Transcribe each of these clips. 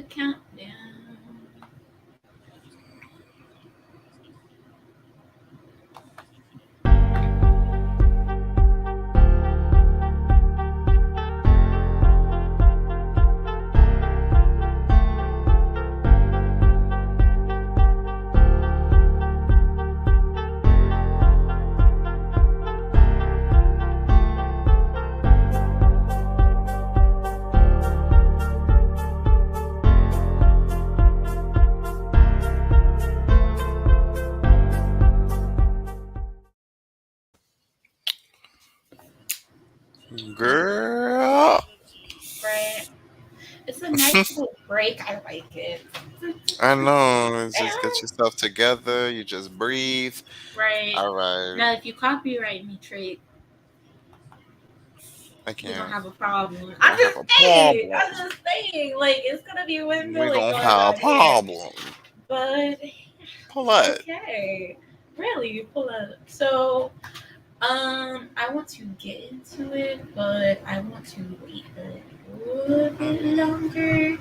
the countdown. Girl. Right. It's a nice little break. I like it. I know. Just get yourself together. You just breathe. Right. All right. Now, if you copyright me, Trey, I we don't can't. have a problem. I have a problem. I'm just saying, like it's gonna be We windmilling gonna going have a on here. problem. But Pull it. okay, really, you pull up. So, I want to get into it, but I want to wait a little bit Hmm. longer.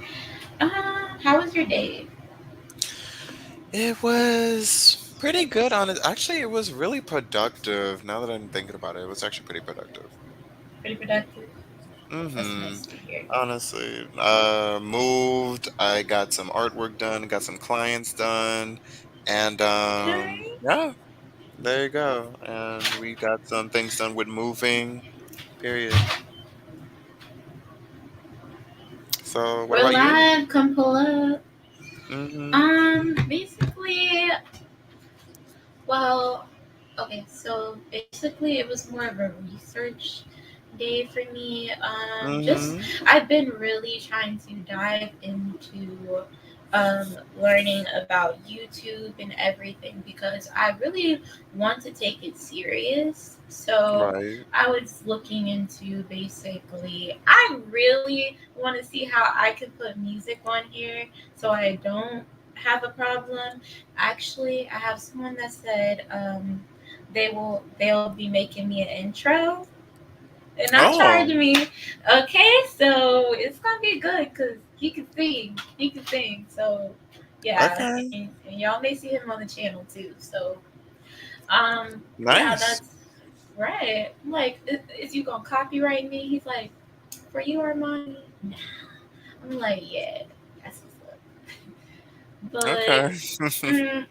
How was your day? It was pretty good on it. Actually, it was really productive. Now that I'm thinking about it, it was actually pretty productive. Pretty productive. That's Mm-hmm. nice to hear. Honestly, moved. I got some artwork done. Got some clients done, and Okay. yeah, there you go. And we got some things done with moving. Period. So, what about you? Relax, come pull up. Mm-hmm. Basically, well, okay, so basically it was more of a research day for me. Just Mm-hmm. I've been really trying to dive into learning about YouTube and everything because I really want to take it serious. So Right. I was looking into basically, I really want to see how I can put music on here so I don't have a problem. Actually, I have someone that said they'll be making me an intro and not Oh, charging me. Okay, so it's gonna be good because he can sing. He can sing. So yeah, okay. and y'all may see him on the channel too. So yeah, Nice. that's right. I'm like, is you gonna copyright me? He's like, for you, Armani. Nah. I'm like, yeah, that's what's up. But Okay. mm,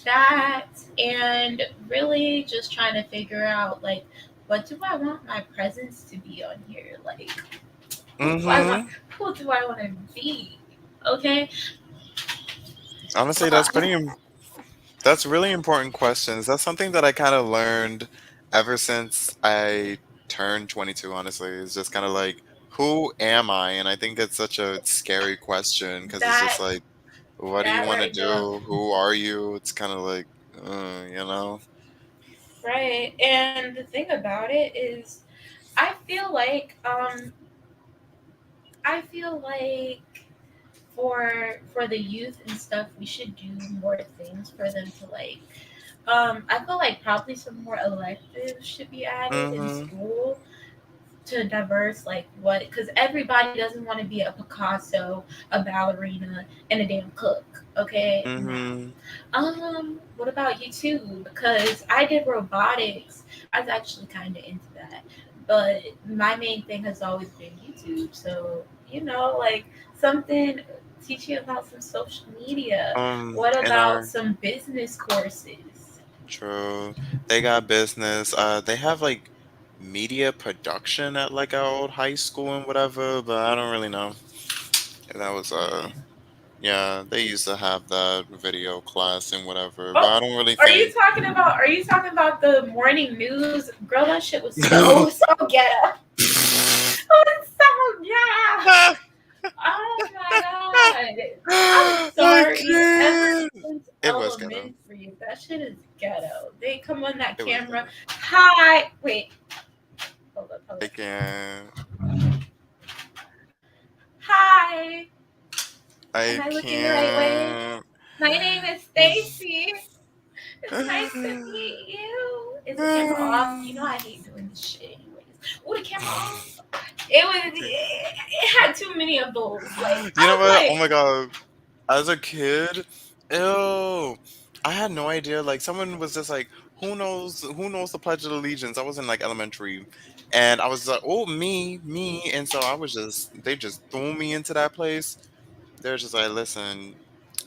that and really just trying to figure out like what do I want my presence to be on here? Like who do I want Mm-hmm. who do I want to be? Okay. Honestly, Well, that's really important questions. That's something that I kind of learned ever since I turned 22, honestly. It's just kind of like, who am I? And I think it's such a scary question because it's just that like, what do you that want to right there. do? Who are you? It's kind of like, you know? Right. And the thing about it is I feel like for the youth and stuff, we should do more things for them to like. I feel like probably some more electives should be added in Mm-hmm. school to diverse like what because everybody doesn't want to be a Picasso, a ballerina, and a damn cook. Okay, no. Mm-hmm. What about you too? Because I did robotics. I was actually kind of into that, but my main thing has always been YouTube. So like something teach you about some social media. What In about our some business courses? true, they got business. They have like media production at like our old high school and whatever, but I don't really know. And that was yeah, they used to have that video class and whatever, but Oh, I don't really think. are you talking about the morning news? Girl, that shit was so ghetto. So ghetto. Oh my god. I'm I sorry. Ever can't. since It was ghetto. elementary, that shit is ghetto. They come on that It was camera. ghetto. Hi. Wait. Hold up, hold I up. can't. Hi. Am I I looking the right way? can't. My name is Stacy. It's nice to meet you. Is the camera off? You know I hate doing this shit anyways. Oh, the camera off. It was. It had too many of those. Like You know I was what? Oh like, my god. As a kid, ew, I had no idea. Like someone was just like, who knows the Pledge of Allegiance? I was in like elementary, and I was like, oh me, and so I was just they just threw me into that place. They're just like, listen,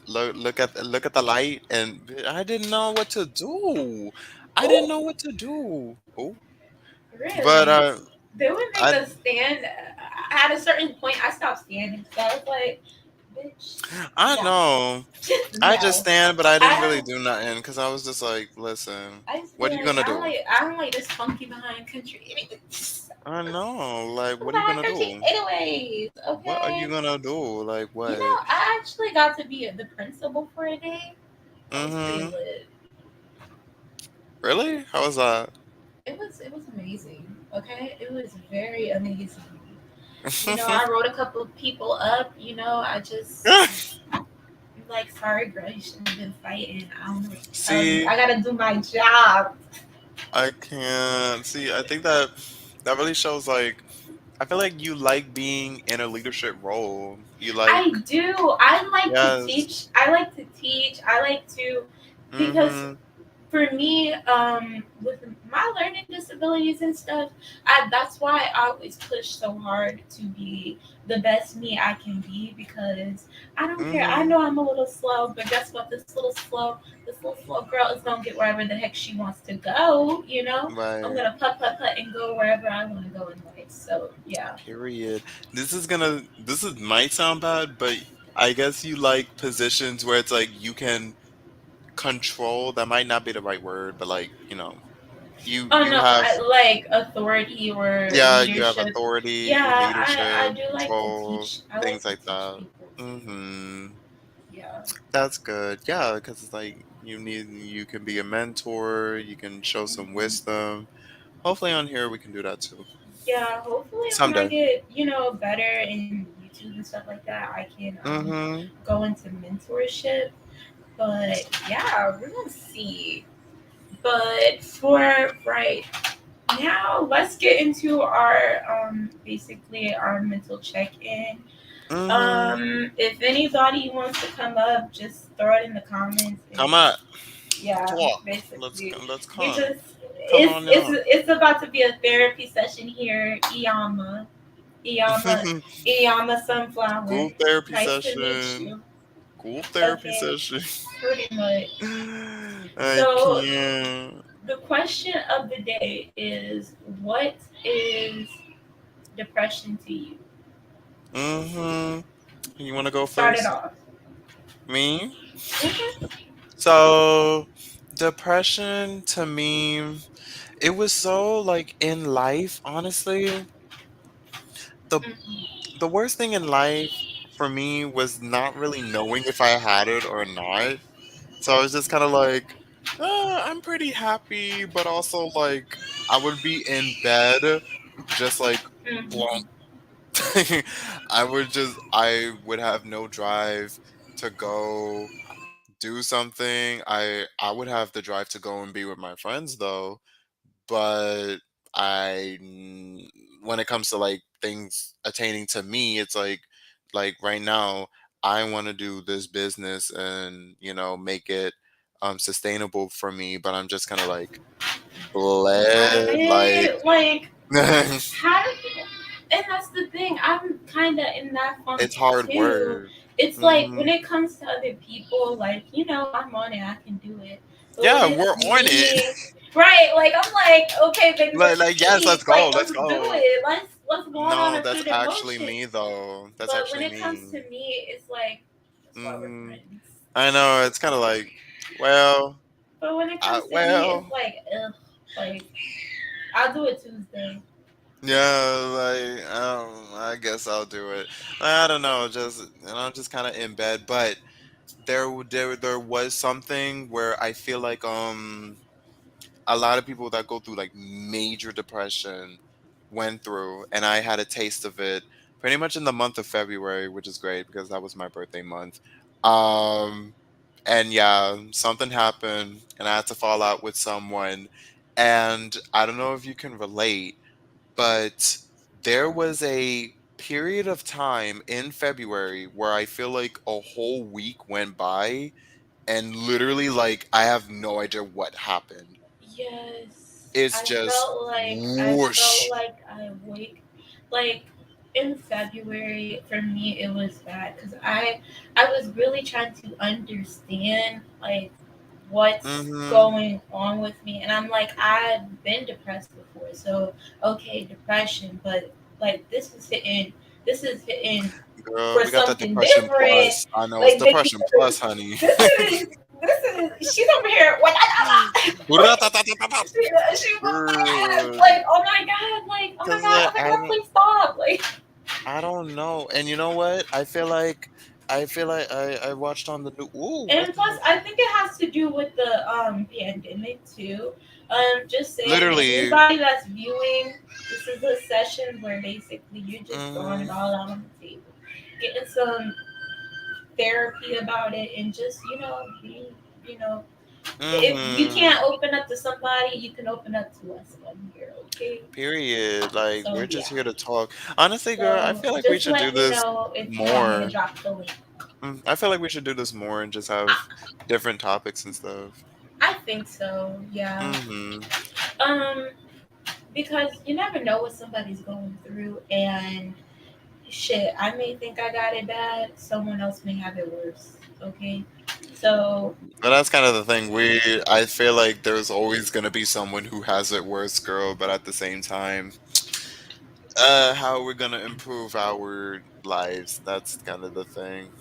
look at the light, and I didn't know what to do. I didn't oh, know what to do. Oh, but really? They would make I us stand. At a certain point, I stopped standing. So I was like, bitch, I no, know. just I just no. stand, but I didn't really I do nothing because I was just like, listen, I just be what are you like, gonna do? I don't like this funky behind country. I know. Like, what are you Behind gonna country do? anyways, What are you okay? gonna do? Like, You what? know, I actually got to be the principal for a day. That was pretty Mm-hmm. lit. Really? How was that? It was amazing. Okay, it was very amazing. You know, I wrote a couple of people up. You know, I just like, sorry, girl, you shouldn't have been fighting. I don't know what to tell you. See, I gotta do my job. I can't. See, I think that that really shows like I feel like you like being in a leadership role. You like, I do. I like to yes. teach. I like to teach. I like to, because Mm-hmm. for me, with my learning disabilities and stuff, that's why I always push so hard to be the best me I can be, because I don't care. I Mm-hmm. know I'm a little slow, but guess what? This little slow girl is gonna get wherever the heck she wants to go. You know, I'm Right. gonna put and go wherever I want to go in life. So yeah. Period. This is might sound bad, but I guess you like positions where it's like you can control, that might not be the right word, but like, Oh you no, have, like authority or yeah, you have leadership. authority, Yeah, I leadership, do like to control, teach. I things like to like teach that. people too. Mhm. Yeah. That's good. Yeah, because it's like you can be a mentor, you can show some Mhm. wisdom. Hopefully on here we can do that too. Yeah, hopefully when I Someday. get, better in YouTube and stuff like that, I can Mhm. go into mentorship. But yeah, we're gonna see. But for right now, let's get into our basically our mental check-in. Mhm. If anybody wants to come up, just throw it in the comments, Come and on. yeah, Talk. basically, Let's we come. just Come it's on it's up. it's about to be a therapy session here. Iyama, Iyama Sunflower. Group therapy Nice to meet session. you. Group therapy Okay, session. pretty much. I So can't. the question of the day is, what is depression to you? Mhm. You want to go Start it first? off. Me? Mhm. So, depression to me, it was so like in life, honestly, the Mhm. the worst thing in life for me was not really knowing if I had it or not. So I was just kind of like, I'm pretty happy, but also like I would be in bed just like Mhm. plump. I would have no drive to go do something. I would have the drive to go and be with my friends though, but when it comes to like things attaining to me, it's like right now I want to do this business and make it sustainable for me, but I'm just kind of like bled like Right? Like, how do you, and that's the thing. I'm kind of in that funk it's hard too. work. It's like Hmm. when it comes to other people, like, I'm on it, I can do it. But when Yeah, it's we're on it. me, right? Like, I'm like, okay, baby, Like, but you like yes, let's keep go, like, let's let's do go. it. Let's go on No, a that's good actually emotion. me though. That's But when actually it comes me. to me, it's like, that's why we're Hmm. friends. I know it's kind of like, well, But when it comes to me, it's well, like, ugh, like, I'll do it Tuesday. yeah, like I guess I'll do it. I don't know, just I'm just kind of in bed, but there was something where I feel like a lot of people that go through like major depression went through, and I had a taste of it pretty much in the month of February, which is great because that was my birthday month. Um, and yeah, something happened, and I had to fall out with someone, and I don't know if you can relate, but there was a period of time in February where I feel like a whole week went by and literally like I have no idea what happened. Yes, It's I just felt like whoosh. I wake like in February for me it was bad because I was really trying to understand like what's Mhm. going on with me, and I'm like I've been depressed before, so okay, depression, but like this is hitting Girl, for we got the something depression different. plus. I know it's Like depression plus, honey. this is she's over here. She was mad. Girl, Like, oh my cause god, like please stop. Like, I don't know. And you know what? I feel like I watched on the new. Ooh, what and the plus, hell? I think it has to do with the pandemic too. Just saying, Literally. anybody that's viewing, this is a session where basically you're just throwing it Mhm. all out on the table, getting some therapy about it, and just being, you know, if you Mhm. can't open up to somebody, you can open up to us on here, okay? Period. Like So we're just yeah. here to talk. Honestly, girl, I So feel like we just should do let me this know if you want me to more. drop the link. I feel like we should do this more and just have different topics and stuff. I think so, yeah. Mhm. Um, because you never know what somebody's going through, and shit, I may think I got it bad, someone else may have it worse. Okay, so But that's kind of the thing. I feel like there's always gonna be someone who has it worse, girl. But at the same time, how we're gonna improve our lives? That's kind of the thing.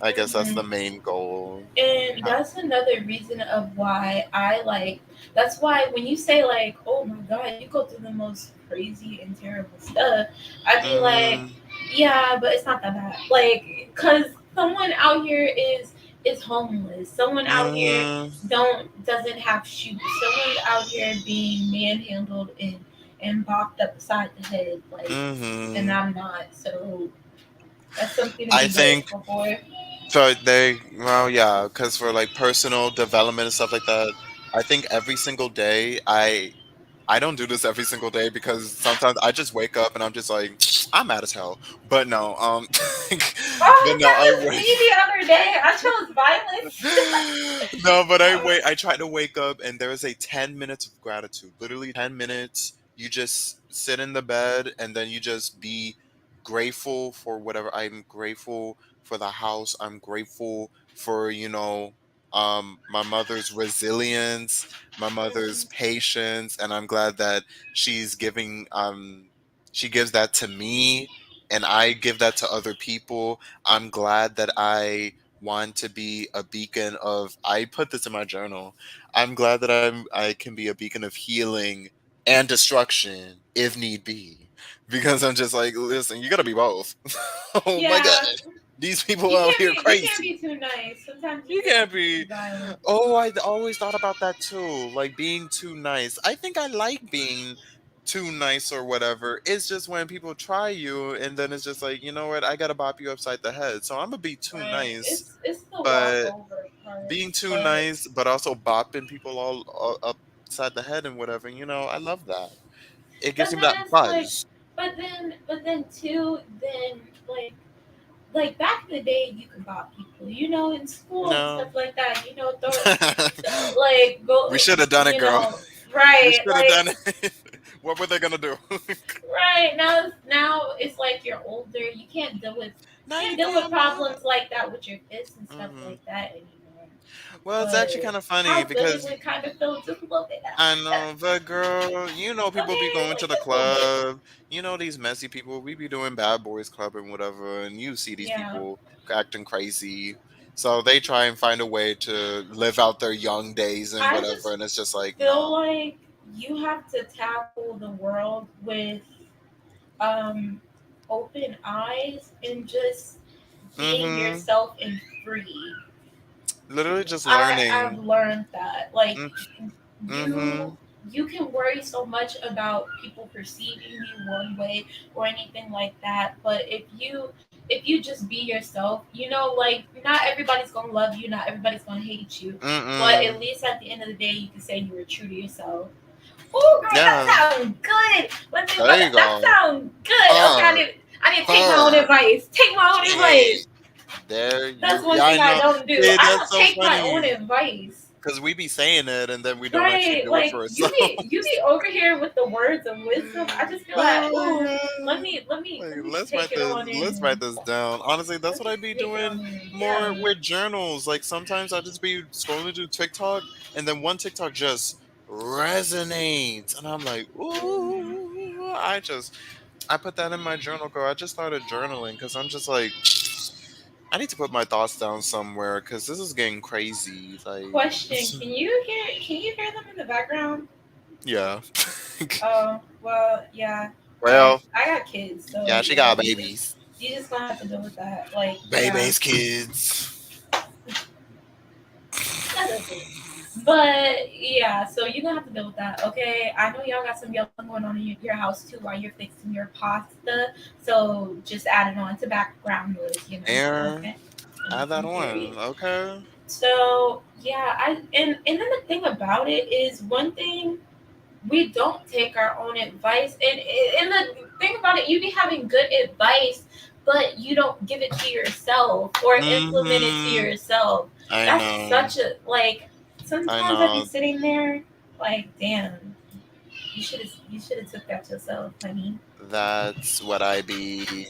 I guess that's mhm. the main goal. And that's another reason of why I like. That's why when you say like, "Oh my God, you go through the most crazy and terrible stuff," I'd be like, Mhm. "Yeah, but it's not that bad." Like, cause someone out here is homeless. Someone out here Mhm. doesn't have shoes. Someone out here being manhandled and bopped up beside the head. Like, and Mhm. I'm not. So that's something to I be think grateful for. so. Well, yeah, because for like personal development and stuff like that, I think every single day I don't do this every single day because sometimes I just wake up and I'm just like, I'm mad as hell. But no, but Oh, no, that I was me wait. the other day. I chose violence. No, but I Oh, wait. I try to wake up and there is a 10 minutes of gratitude. Literally 10 minutes. You just sit in the bed and then you just be grateful for whatever. I'm grateful for the house. I'm grateful for, my mother's resilience, my mother's mhm, patience, and I'm glad that she's giving she gives that to me and I give that to other people. I'm glad that I want to be a beacon of I put this in my journal. I'm glad that I can be a beacon of healing and destruction if need be. Because I'm just like, listen, you gotta be both. Oh my god. yeah, These people out here you can't crazy. be too nice. Sometimes you You get can't too be. violent. Oh, I always thought about that too. Like being too nice. I think I like being too nice or whatever. It's just when people try you and then it's just like, you know what, I gotta bop you upside the head. So I'm gonna be too Right? nice, It's the but walkover part, being too but nice, but also bopping people all upside the head and whatever. I love that. It gives me then that it's like, buzz. but then too, then like back in the day, you could bop people, in school and No, stuff like that. Throw like we go, should have done it, girl. We right, should have like done it. What were they gonna do? right now it's like you're older. Now You you can't deal with can't problems bop. like that with your fists and stuff Hmm. like that anymore. Well, it's actually But kind of funny how good it because would kind of feel just a little bit. I know, but girl, people be Okay, going to like the just a little bit. club. These messy people. We be doing bad boys club and whatever, and you see these Yeah, people acting crazy. So they try and find a way to live out their young days and I whatever, just and it's just like, feel no. like you have to tackle the world with um open eyes and just being Mm-hmm. yourself and free. Literally just I've learning. learned that like Mm-hmm. you you can worry so much about people perceiving you one way or anything like that, but if you just be yourself, like not everybody's gonna love you, not everybody's gonna hate you, but at Mm-mm. least at the end of the day you can say you were true to yourself. Oh, girl, that Yeah, sounds good. Let's think about there that. you That go. sounds good. Okay, Her, I need to take my own her. advice. Take my own Hey, advice. there That's you. one Yeah, I thing I know. don't do. See, I that's don't so take my own funny. advice. Because we be saying it and then we don't actually Right, do it like for ourselves. you be over here with the words of wisdom. I just feel like, Oh ooh, my god. Like, let me let's take write it this. on Let's write in. this down. Honestly, that's Let what me I be take it doing on in. more Yeah. with journals. Like sometimes I just be scrolling through TikTok, and then one TikTok just resonates, and I'm like, Mhm. ooh. I put that in my journal, girl. I just started journaling because I'm just like, I need to put my thoughts down somewhere because this is getting crazy. Like, Question: Can you hear them in the background? yeah. Oh, well, yeah. Well, I got kids, so yeah, she yeah, got babies. you just gonna have to deal with that. Like, yeah, Baby's kids. shut up, bitch. But yeah, so you're gonna have to deal with that, okay? I know y'all got some yelling going on in your house too while you're fixing your pasta. So just add it on to background noise, Air, okay? add that Period. on, okay? So yeah, and then the thing about it is one thing we don't take our own advice, and the thing about it, you be having good advice, but you don't give it to yourself or implement it to Mm-hmm. yourself. I That's know. such a like. I Sometimes I be know. sitting there like, damn, you should have took that to yourself, honey. That's what I be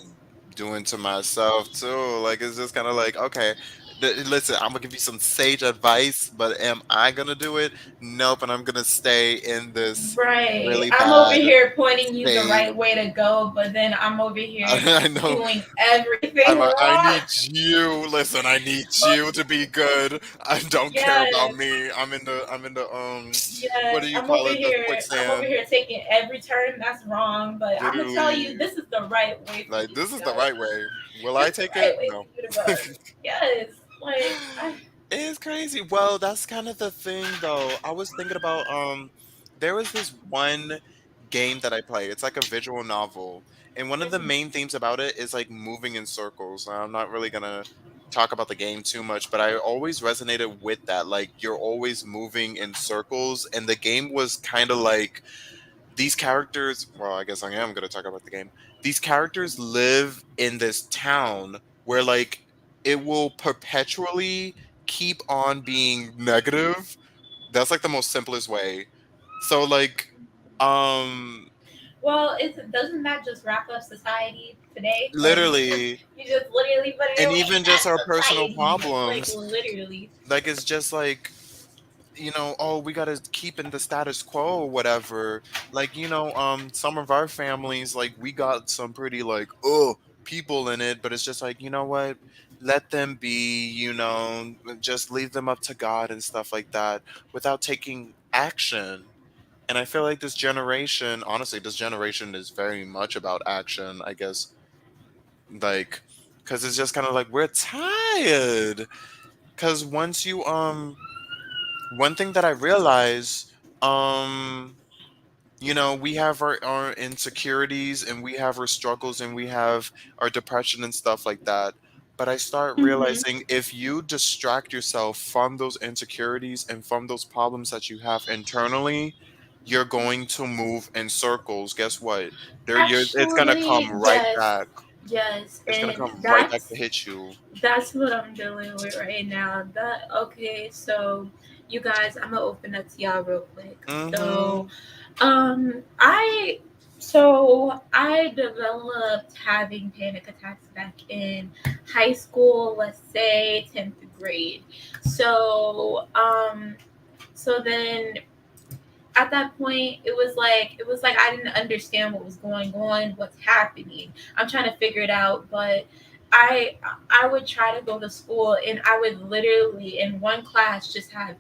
doing to myself too. Like it's just kind of like, okay, listen, I'm gonna give you some sage advice, but am I gonna do it? Nope, and I'm gonna stay in this Right. really I'm over bad here pointing you the state. right way to go, but then I'm over here I know. doing everything I wrong. need you. Listen, I need you to be good. I don't care about Yes. me. I'm in the what Yes, do you call it? The I'm over quicksand. here taking every turn that's wrong, but I'm gonna tell you Literally, this is the right way for like you this to is the go. right way. Will This I is the take right it? way for No. you to go. Yes, It's crazy. Well, that's kind of the thing though. I was thinking about there was this one game that I play. It's like a visual novel. And one of the main themes about it is like moving in circles. Now, I'm not really going to talk about the game too much, but I always resonated with that. Like you're always moving in circles and the game was kind of like these characters, well, I guess I am going to talk about the game. These characters live in this town where like it will perpetually keep on being negative. That's like the most simplest way. So like um well, doesn't that just wrap up society today? Like, literally, you just literally put it and away. even just That's our personal society. Like, problems, literally. like it's just like oh, we gotta keep in the status quo or whatever. Like, some of our families, like we got some pretty like, oh, people in it, but it's just like, you know what? Let them be, just leave them up to God and stuff like that without taking action. And I feel like this generation, honestly, this generation is very much about action, I guess, like, because it's just kind of like we're tired. Because one thing that I realize, um, we have our insecurities and we have our struggles and we have our depression and stuff like that. But I start Hmm. realizing if you distract yourself from those insecurities and from those problems that you have internally, you're going to move in circles. Guess what? It's gonna come Actually, right yes, back. yes, It's gonna and come right back to hit you. that's what I'm dealing with right now. That okay, so you guys, I'm gonna open up to y'all real quick. So, Mm-hmm. I I developed having panic attacks back in high school, let's say 10th grade. So, so then at that point it was like I didn't understand what was going on, what's happening. I'm trying to figure it out, but I I would try to go to school and I would literally in one class just have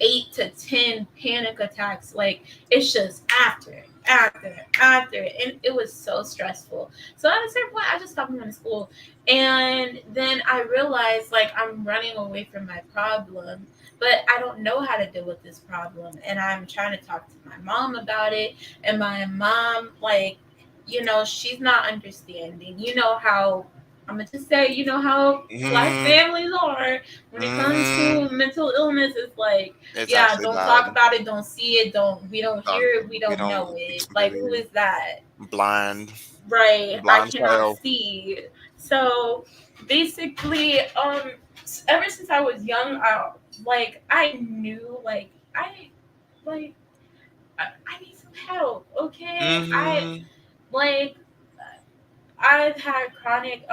8 to 10 panic attacks. Like it's just after, and it was so stressful. So at a certain point, I just stopped going to school, and then I realized like I'm running away from my problem, but I don't know how to deal with this problem. And I'm trying to talk to my mom about it. And my mom, like, she's not understanding. You know how I'm gonna just say, you know how black Mhm. families are when it comes to Mhm. mental illness. It's like, It's yeah, actually don't bad. talk about it, don't see it, we don't hear it, we We don't don't know it. Like, who really is that? blind, Right, I blind cannot child. see. So basically, ever since I was young, I knew, like I need some help. Okay, Mhm. like I've had chronic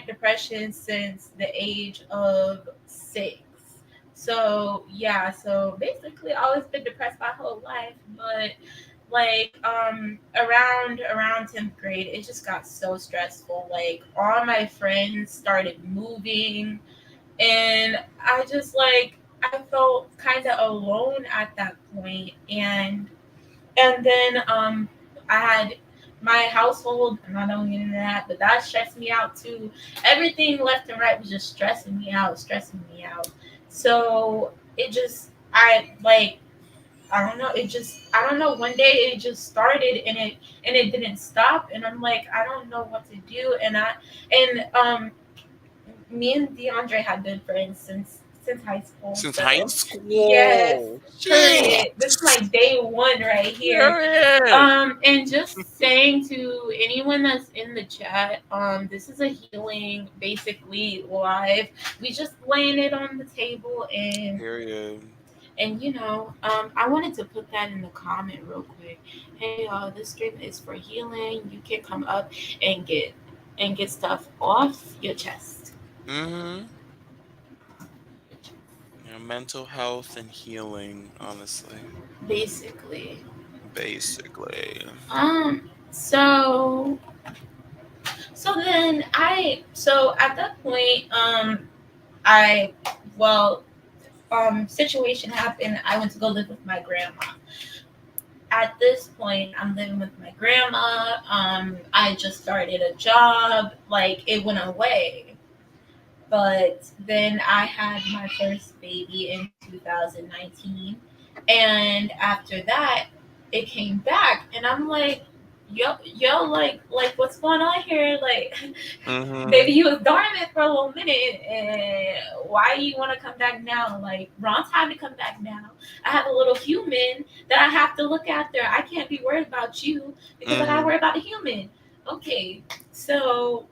depression since the age of 6. So yeah, so basically I always been depressed my whole life, but like around 10th grade it just got so stressful. Like all my friends started moving, and I felt kind of alone at that point. And then I had my household. I'm not going into that, but that stressed me out too. Everything left and right was just stressing me out. So it just, I don't know. It just, I don't know. One day it just started, and it didn't stop. And I'm like, I don't know what to do. And me and DeAndre have been friends since high school. Since high So yes, school. Shit. period. This is like day one right here. Period. And just saying to anyone that's in the chat, this is a healing, basically live. We just laying it on the table, Period. and I wanted to put that in the comment real quick. Hey, this stream is for healing. You can come up and get stuff off your chest. Mhm. Yeah, mental health and healing, honestly. Basically. Basically. So so at that point, I well situation happened. I went to go live with my grandma. At this point, I'm living with my grandma. I just started a job. Like, it went away. But then I had my first baby in 2019, and after that, it came back, and I'm like, yo, like what's going on here? Like, baby, Mhm. you was dormant for a little minute, and why you want to come back now? Like, wrong time to come back now. I have a little human that I have to look after. I can't be worried about you because I gotta Mhm. worry about a human. Okay, so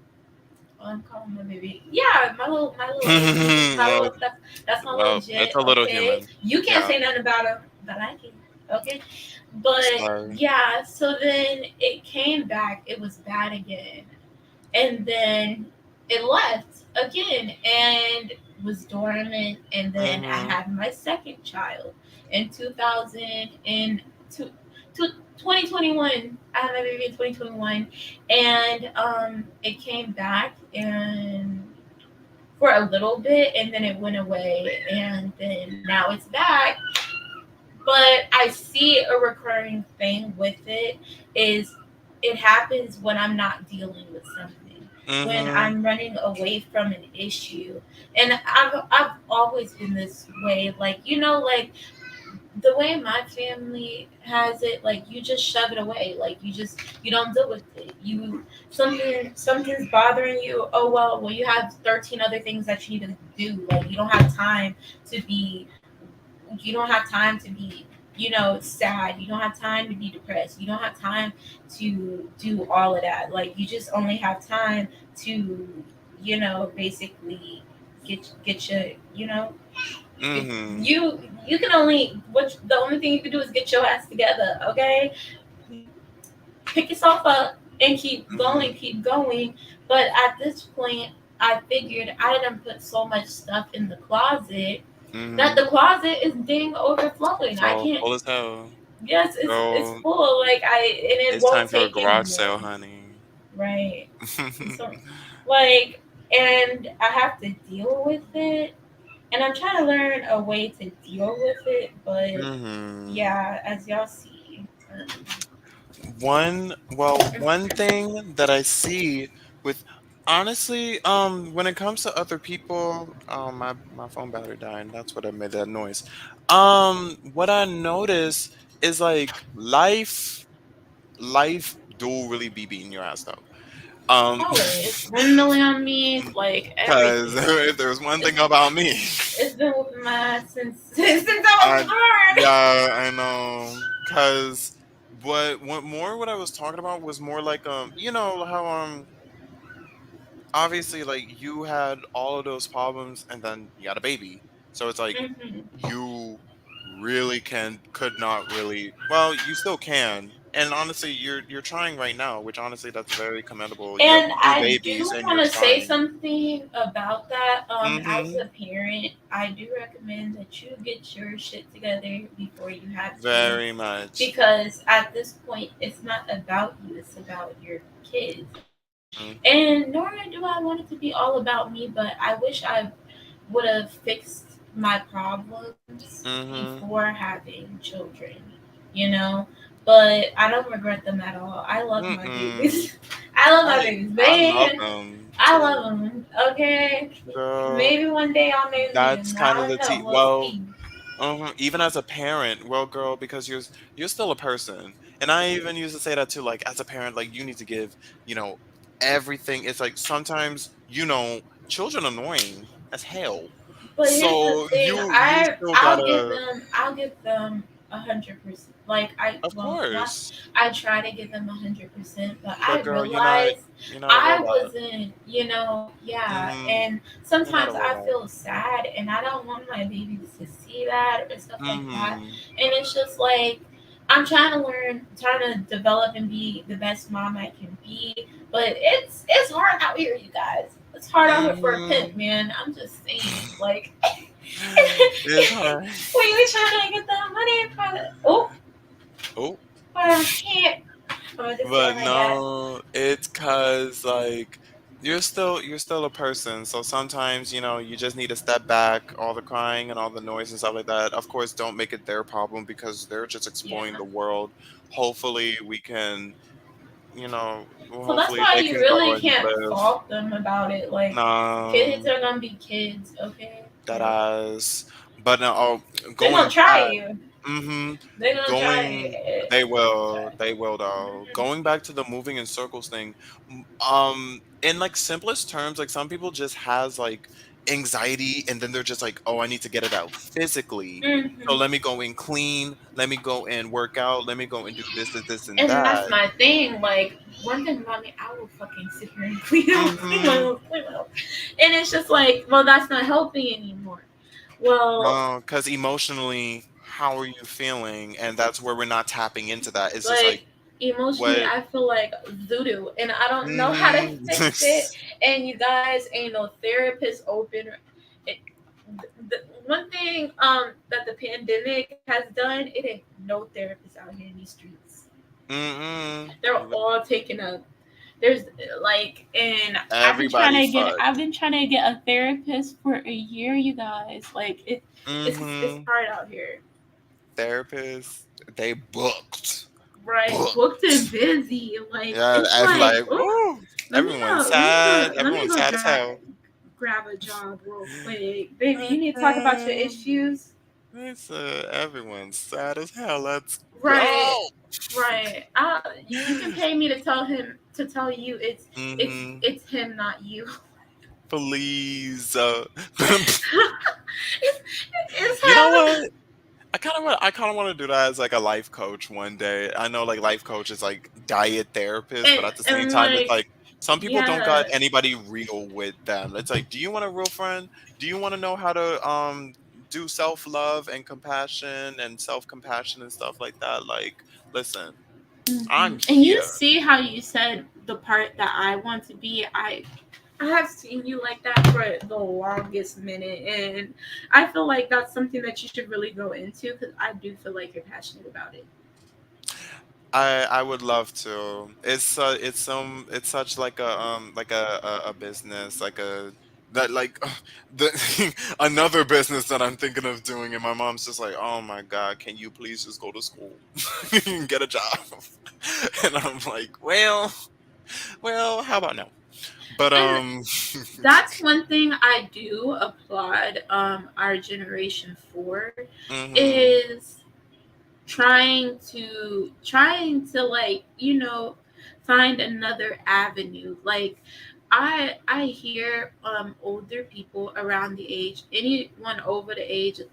I'm calling my baby. Yeah, my little AP. well, That's my little well, it's jet. a little Okay, human. you can't Yeah. say nothing about him, but I can. Okay, but Sorry. yeah. So then it came back. It was bad again, and then it left again and was dormant. And then I Mhm. had my second child in 2000 and two, 2021. I had my baby in 2021, and it came back and for a little bit, and then it went away, and then now it's back. But I see a recurring thing with it is it happens when I'm not dealing with something, when Mhm. I'm running away from an issue. And I've always been this way. Like, like the way my family has it, like you just shove it away. Like you don't deal with it. Something's bothering you. Oh well, you have 13 other things that you need to do. Like you don't have time to be sad. You don't have time to be depressed. You don't have time to do all of that. Like, you just only have time to basically get your get, Mhm. you can only what the only thing you can do is get your ass together. Okay, pick yourself up and Mhm. keep going. But at this point, I figured I didn't put so much stuff in the closet that Mhm. the closet is dang overflowing. I So can't. full as hell. Yes, it's So full. Like, and it it's time won't for a take garage anymore. sale, honey. Right. So, like, and I have to deal with it, and I'm trying to learn a way to deal with it. But Mhm. yeah, as y'all see. One thing that I see with honestly, when it comes to other people, my phone battery died. That's what I made that noise. What I notice is like life do really be beating your ass though. Um, Always randomly on me, like because everything. if there's one thing about me, It's been whooping my ass since since I was I born. yeah, I know. Because what I was talking about was more like you know how obviously like you had all of those problems and then you had a baby, so it's like Hmm. you really could not really, well, you still can, and honestly you're trying right now, which honestly that's very commendable. You have And two I babies do and want you're to say trying. something about that. As Mm-hmm. a parent, I do recommend that you get your shit together before you have kids, Very much. because at this point, it's not about you; it's about your kids. Mm-hmm. And nor do I want it to be all about me, but I wish I would have fixed my problems Mm-hmm. before having children, you know. But I don't regret them at all. I love my Mm-mm. babies. I love my I babies. I love They, them I love too, them. Okay, girl. maybe one day I'll name That's them. kind I of don't the know. We'll well. see. Even as a parent, well, girl, because you're still a person, and I even used to say that too. Like as a parent, like you need to give, you know, everything. It's like sometimes, children annoying as hell, But here's the so thing. you still I'll give gotta, them. I'll give them 100%. Like I of well not. course. I try to give them 100%, but I But girl, realize you're not a I robot. wasn't. You know. Yeah. Mhm. And You're not a sometimes I robot. feel sad, and I don't want my babies to see that or stuff like that. Mhm. And it's just like I'm trying to learn, trying to develop and be the best mom I can be. But it's hard out here, you guys. It's hard out here for a pimp, Mhm. man. I'm just saying, like, It's hard. when you trying to get that money, trying to, oh, Oh. but I can't. I'm gonna just say it But like that. no, it's cause like you're still a person. So sometimes, you just need to step back, all the crying and all the noise and stuff like that. Of course, don't make it their problem because they're just exploring Yeah. the world. Hopefully we can, So that's hopefully why they you can go really and can't live. fault them about it. Like, kids Um are gonna be kids, okay? that Like, as but now, they're gonna going try back. you. Mhm. They're gonna try Going it. They They're gonna will. try. They will though. Mhm. Going back to the moving in circles thing, in like simplest terms, like some people just has like anxiety and then they're just like, "Oh, I need to get it out physically. So Mhm. let me go and clean, let me go and work out, let me go and do this and And that's that." my thing. Like, one thing about me, I will fucking sit here and Mhm. clean my nose. And it's just like, well, that's not helping anymore. Well, No, cuz emotionally, how are you feeling? And that's where we're not tapping into that. It's just like like, emotionally, what I feel like voodoo, and I don't know how to mhm. fix it. And you guys ain't no therapist open. It, the one thing that the pandemic has done, it ain't no therapists out here in these streets. Mm-mm. They're all taken up. There's like, and Everybody I've fucked. been trying to get a therapist for a year, you guys. Like, it's Mm-hmm. hard out here. Therapists, they booked. Right, booked Booked. and busy. Like, Yeah, it's I'm like, like, oh, woo. let me Everyone's go sad as hell. grab a job real quick, baby. You need to talk about your issues. It's everyone's sad as hell. Let's Right, go. right. You can pay me to tell you Mm-hmm. it's him, not you. Please. It's You know him. what? I kind of want to do that as like a life coach one day. I know like life coach is like diet therapist, but at the same And time it's like, like some people don't got yeah. anybody real with them. It's like, do you want a real friend? Do you want to know how to do self-love and compassion and self-compassion and stuff like that? Like, listen, I'm And you here. see how you said the part that I want to be. I have seen you like that for the longest minute, and I feel like that's something that you should really go into, because I do feel like you're passionate about it. I would love to. It's such like a business like a that like the another business that I'm thinking of doing, and my mom's just like, oh my god, can you please just go to school and get a job? And I'm like, well, how about no? But And that's one thing I do applaud our generation for, mhm is trying to like, find another avenue. Like I hear older people around the age, anyone over the age of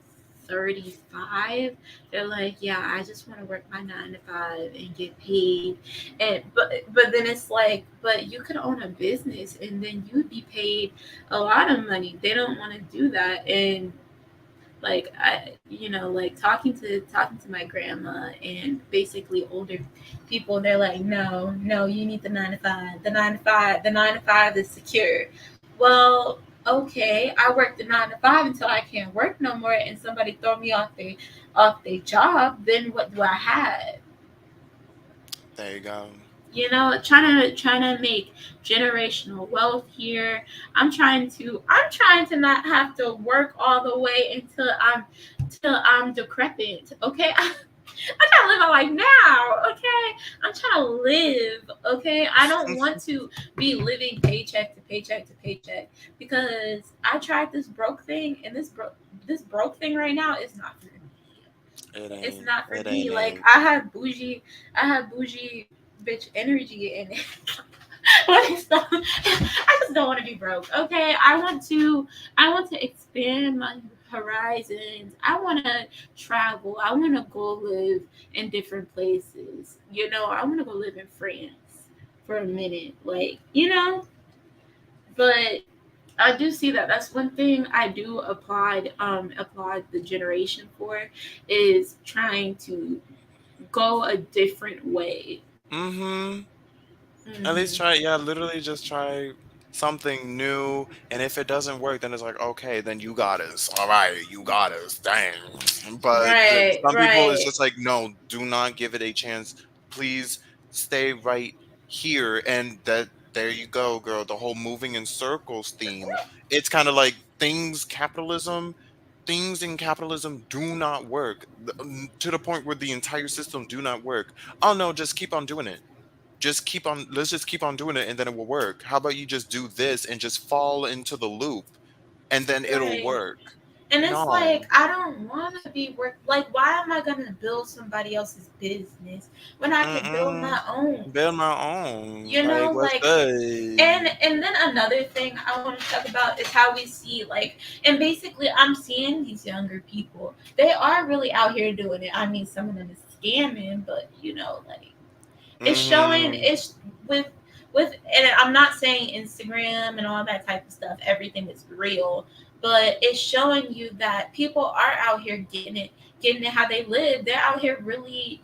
35, they're like, yeah, I just want to work my 9 to 5 and get paid. And but then it's like, but you could own a business and then you'd be paid a lot of money. They don't want to do that. And like like talking to my grandma and basically older people, they're like, no, no, you need the 9 to 5. The 9 to 5 is secure. Well, okay, I work the 9 to 5 until I can't work no more and somebody throw me off their job. Then what do I have? There you go. Trying to make generational wealth here. I'm trying to not have to work all the way until I'm decrepit. Okay, I try to live my life now. Okay, I'm trying to live. Okay, I don't want to be living paycheck to paycheck to paycheck because I tried this broke thing, and this broke thing right now is not for me. It It's ain't. not for It me. ain't Like it. I have bougie bitch energy in it. I just don't want to be broke. Okay, I want to expand my horizons. I want to travel. I want to go live in different places. I want to go live in France for a minute. But I do see that that's one thing I do applaud the generation for, is trying to go a different way. Mm-hmm. At least Hmm. try, yeah, literally just try something new. And if it doesn't work, then it's like, okay, then you got us. All right, you got us. Dang. But Right, some people, it's right, just like, no, do not give it a chance. Please stay right here. And there you go, girl. The whole moving in circles theme. It's kind of like things in capitalism do not work to the point where the entire system do not work. Oh no, just keep on doing it. Let's just keep on doing it and then it will work. How about you just do this and just fall into the loop and then it'll right. work? And it's No. like, I don't want to be work. Like, why am I gonna build somebody else's business when I could build Mm-mm. my own? Build my own. Like, what's Like, good? and then another thing I want to talk about is how we see, like, and basically I'm seeing these younger people. They are really out here doing it. I mean, some of them is scamming, but like it's showing Mm-hmm. it's with and I'm not saying Instagram and all that type of stuff, everything is real, but it's showing you that people are out here getting it how they live. They're out here really,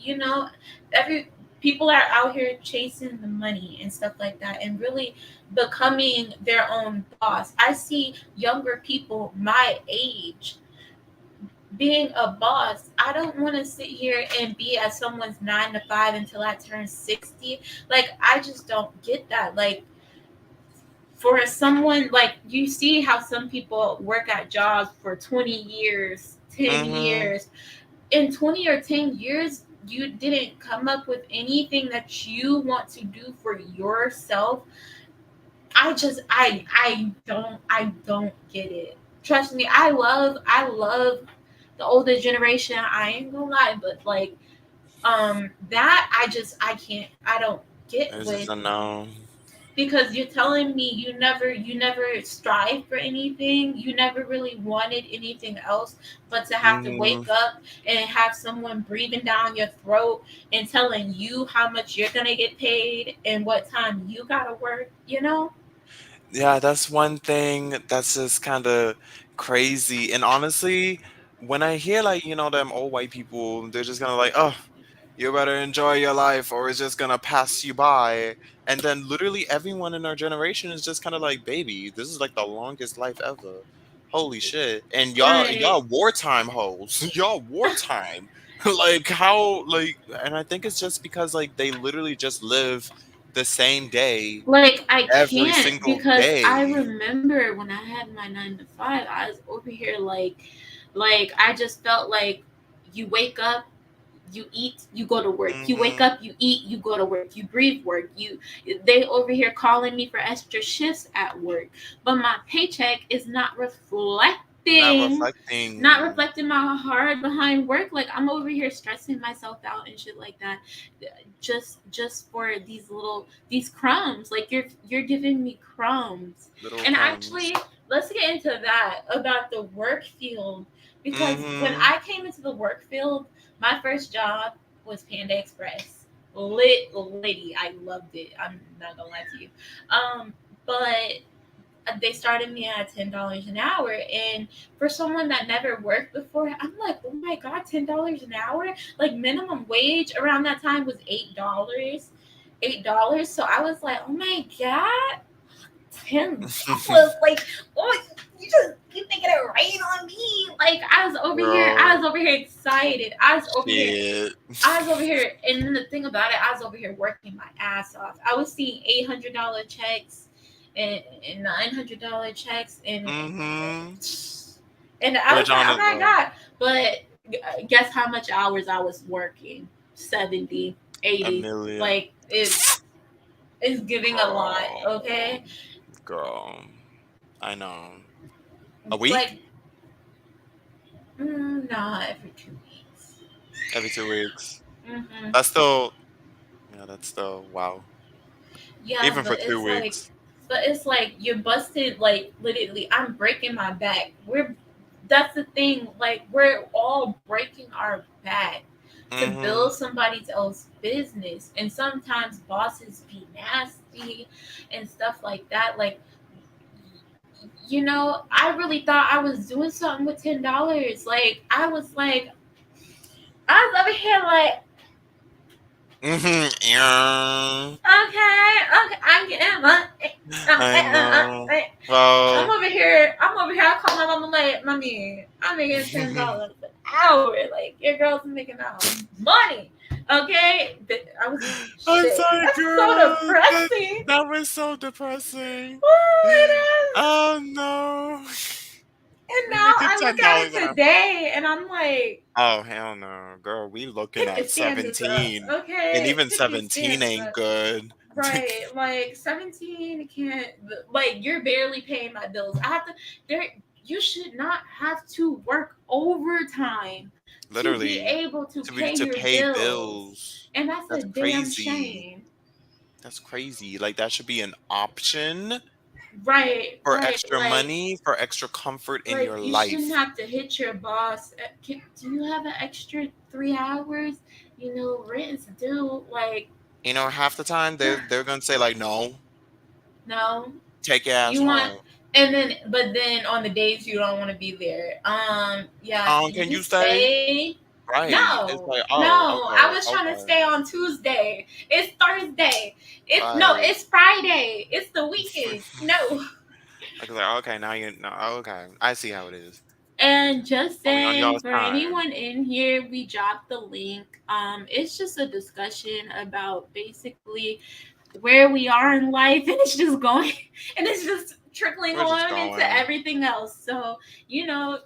every people are out here chasing the money and stuff like that, and really becoming their own boss. I see younger people my age being a boss. I don't want to sit here and be at someone's 9 to 5 until I turn 60. Like, I just don't get that. Like, for someone, like, you see how some people work at jobs for 20 years, 10 Mm-hmm. years. In 20 or 10 years, you didn't come up with anything that you want to do for yourself. I don't get it. Trust me, I love the older generation. I ain't gonna lie, but like, that I don't get It's just with, a no. because you're telling me you never strive for anything. You never really wanted anything else but to have to Mm-hmm. wake up and have someone breathing down your throat and telling you how much you're gonna get paid and what time you gotta work. Yeah, that's one thing that's just kind of crazy. And honestly, when I hear like, them old white people, they're just gonna like, oh, you better enjoy your life or it's just gonna pass you by. And then literally everyone in our generation is just kind of like, baby, this is like the longest life ever. Holy shit. And Right. y'all wartime hoes. Y'all wartime. Like how like and I think it's just because like they literally just live the same day Like, I every can't, single because I day. remember when I had my 9 to 5, I was over here like I just felt like, you wake up, you eat, you go to work. You wake Mhm. up, you eat, you go to work. You breathe work. They over here calling me for extra shifts at work, but my paycheck is not reflecting. Not reflecting, not reflecting. reflecting my heart behind work. Like I'm over here stressing myself out and shit like that, just for these crumbs. Like you're giving me crumbs. Little And crumbs. actually, let's get into that about the work field, because when Mm-hmm. I came into the work field, my first job was Panda Express. Lit lady, I loved it. I'm not gonna lie to you. But they started me at $10 an hour, and for someone that never worked before, I'm like, oh my god, $10 an hour. Like minimum wage around that time was $8. So I was like, oh my god, $10. Like, oh, you thinking it right on me. Like I Girl, was over here excited. shit. I was over here, and then the thing about it, I was over here working my ass off. I was seeing $800 checks and $900 checks, Mm-hmm. and I was Which like, oh my honestly, god! But guess how much hours I was working? 70, a 80. million. Like it's giving a lot. Girl, Okay, girl. I know. A week? like nah, every 2 weeks. Every 2 weeks. Hmm. That's still, yeah, that's still, wow. Yeah, Even for two weeks. but it's like you're busted. Like literally, I'm breaking my back. That's the thing. Like we're all breaking our back to Mm-hmm. build somebody else's business, and sometimes bosses be nasty and stuff like that. Like I really thought I was doing something with $10. Like I was over here like, Mm-hmm. Yeah. okay, I'm getting money. I know. I'm Well, over here. I'm over here. I call my mama like, mommy, I'm making $10 an hour. Like your girl's making out money. Okay, I was I'm shit. sorry, That's so girl. depressing. That was so depressing. Oh, it is. Oh no. And We now making I ten look at dollars an it hour. today, and I'm like, Oh hell no, girl. We looking pick your at standards up, 17, and okay? even Pick your 17 standards ain't up. good. Right, like 17 can't, like you're barely paying my bills. I have to there You should not have to work overtime to be Literally, able to to be pay to your pay bills. bills. And that's a That's damn crazy. shame. That's crazy. Like that should be an option Right, for right. extra money, for extra comfort in Like your you shouldn't life. have to hit your boss. Do you have an extra 3 hours? Rent's due. Like, Half the time they're gonna say like, no, no, take your ass you want, home. but then on the days you don't want to be there, yeah, you Can can you stay? stay. Right. It's No, like, no, oh, I okay, was trying to okay. stay on Tuesday. It's Thursday. Like, It's Friday. It's the weekend. No. like, okay, now you know. Okay, I see how it is. And just Only on saying, y'all's for time. anyone in here, we dropped the link. It's just a discussion about basically where we are in life, and it's just going, and it's just trickling We're just on into going. everything else. So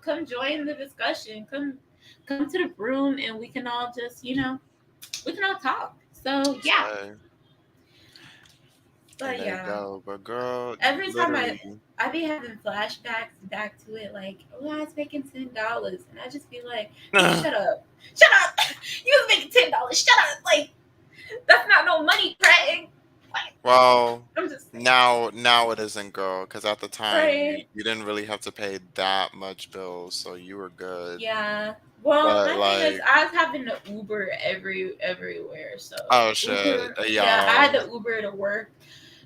come join the discussion. Come to the room, and we can all just we can all talk. So yeah, So, and but there you yeah. go. But girl, Every time literally. I be having flashbacks back to it, like, oh, I was making $10, and I just be like, man, shut up, you was making $10, shut up, like that's not no money, Craig. Like, Well, I'm just saying, now it isn't, girl. Because at the time right? you didn't really have to pay that much bills, so you were good. Yeah. Well, But my thing is, like, I was having to Uber everywhere. So oh shit, Uber, yeah, I had y'all. to Uber to work.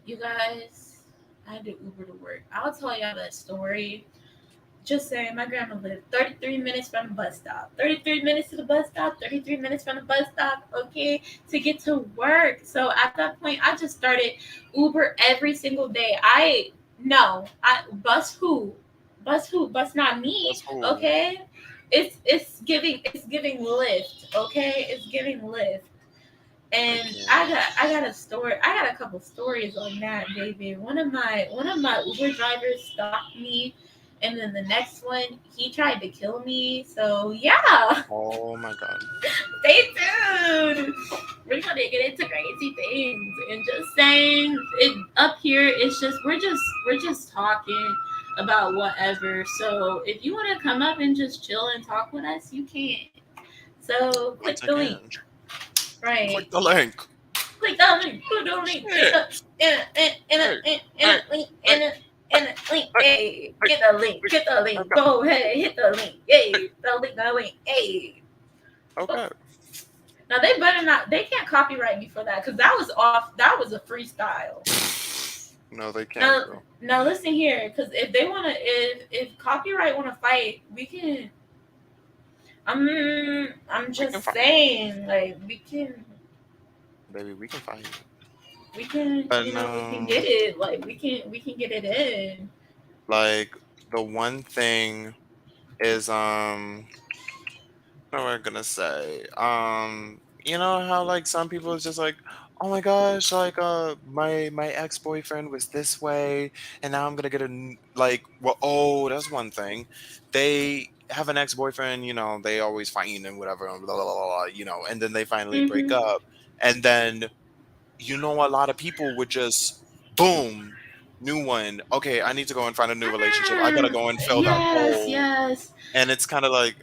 You guys, I had to Uber to work. I'll tell y'all that story. Just saying, my grandma lived 33 minutes from the bus stop. 33 minutes to the bus stop, 33 minutes from the bus stop, okay, to get to work. So at that point, I just started Uber every single day. No, bus who? Bus who? Bus not That's me, cool. okay? It's giving Lyft, okay? It's giving Lyft. And Again. I got a story. I got a couple stories on that, baby. One of my Uber drivers stalked me, and then the next one he tried to kill me. So yeah, Oh my god. stay tuned. We're gonna get into crazy things, and just saying it up here. It's just we're just talking. about whatever. So if you want to come up and just chill and talk with us, you can. So click Once the link. again, Right. click the link. Click the link. Click the link. Shit. Hey, In hey, a link. hey, In a link. hey, Hey, hey, get the link. hey. Get the link. Okay, Go ahead. Hit the link. hey, Hey, the link. The link. Hey. okay. Now they better not. They can't copyright me for that because that was off. That was a freestyle. No, they can't, Now, bro. now listen here, because if they wanna, if copyright wanna fight, we can. I'm We can just fight, saying, like baby. We can fight. we can, But we can no, get it. Like we can get it in. like the one thing is what am I gonna say? You know how like some people is just like, oh my gosh, like my ex-boyfriend was this way and now I'm gonna get like, well, oh, that's one thing. They have an ex-boyfriend, they always fighting and whatever, and blah, blah, blah, blah, and then they finally break Mhm. up. And then a lot of people would just boom, new one. Okay, I need to go and find a new relationship. I gotta Mm, go and fill that yes, hole. yes. And it's kind of like,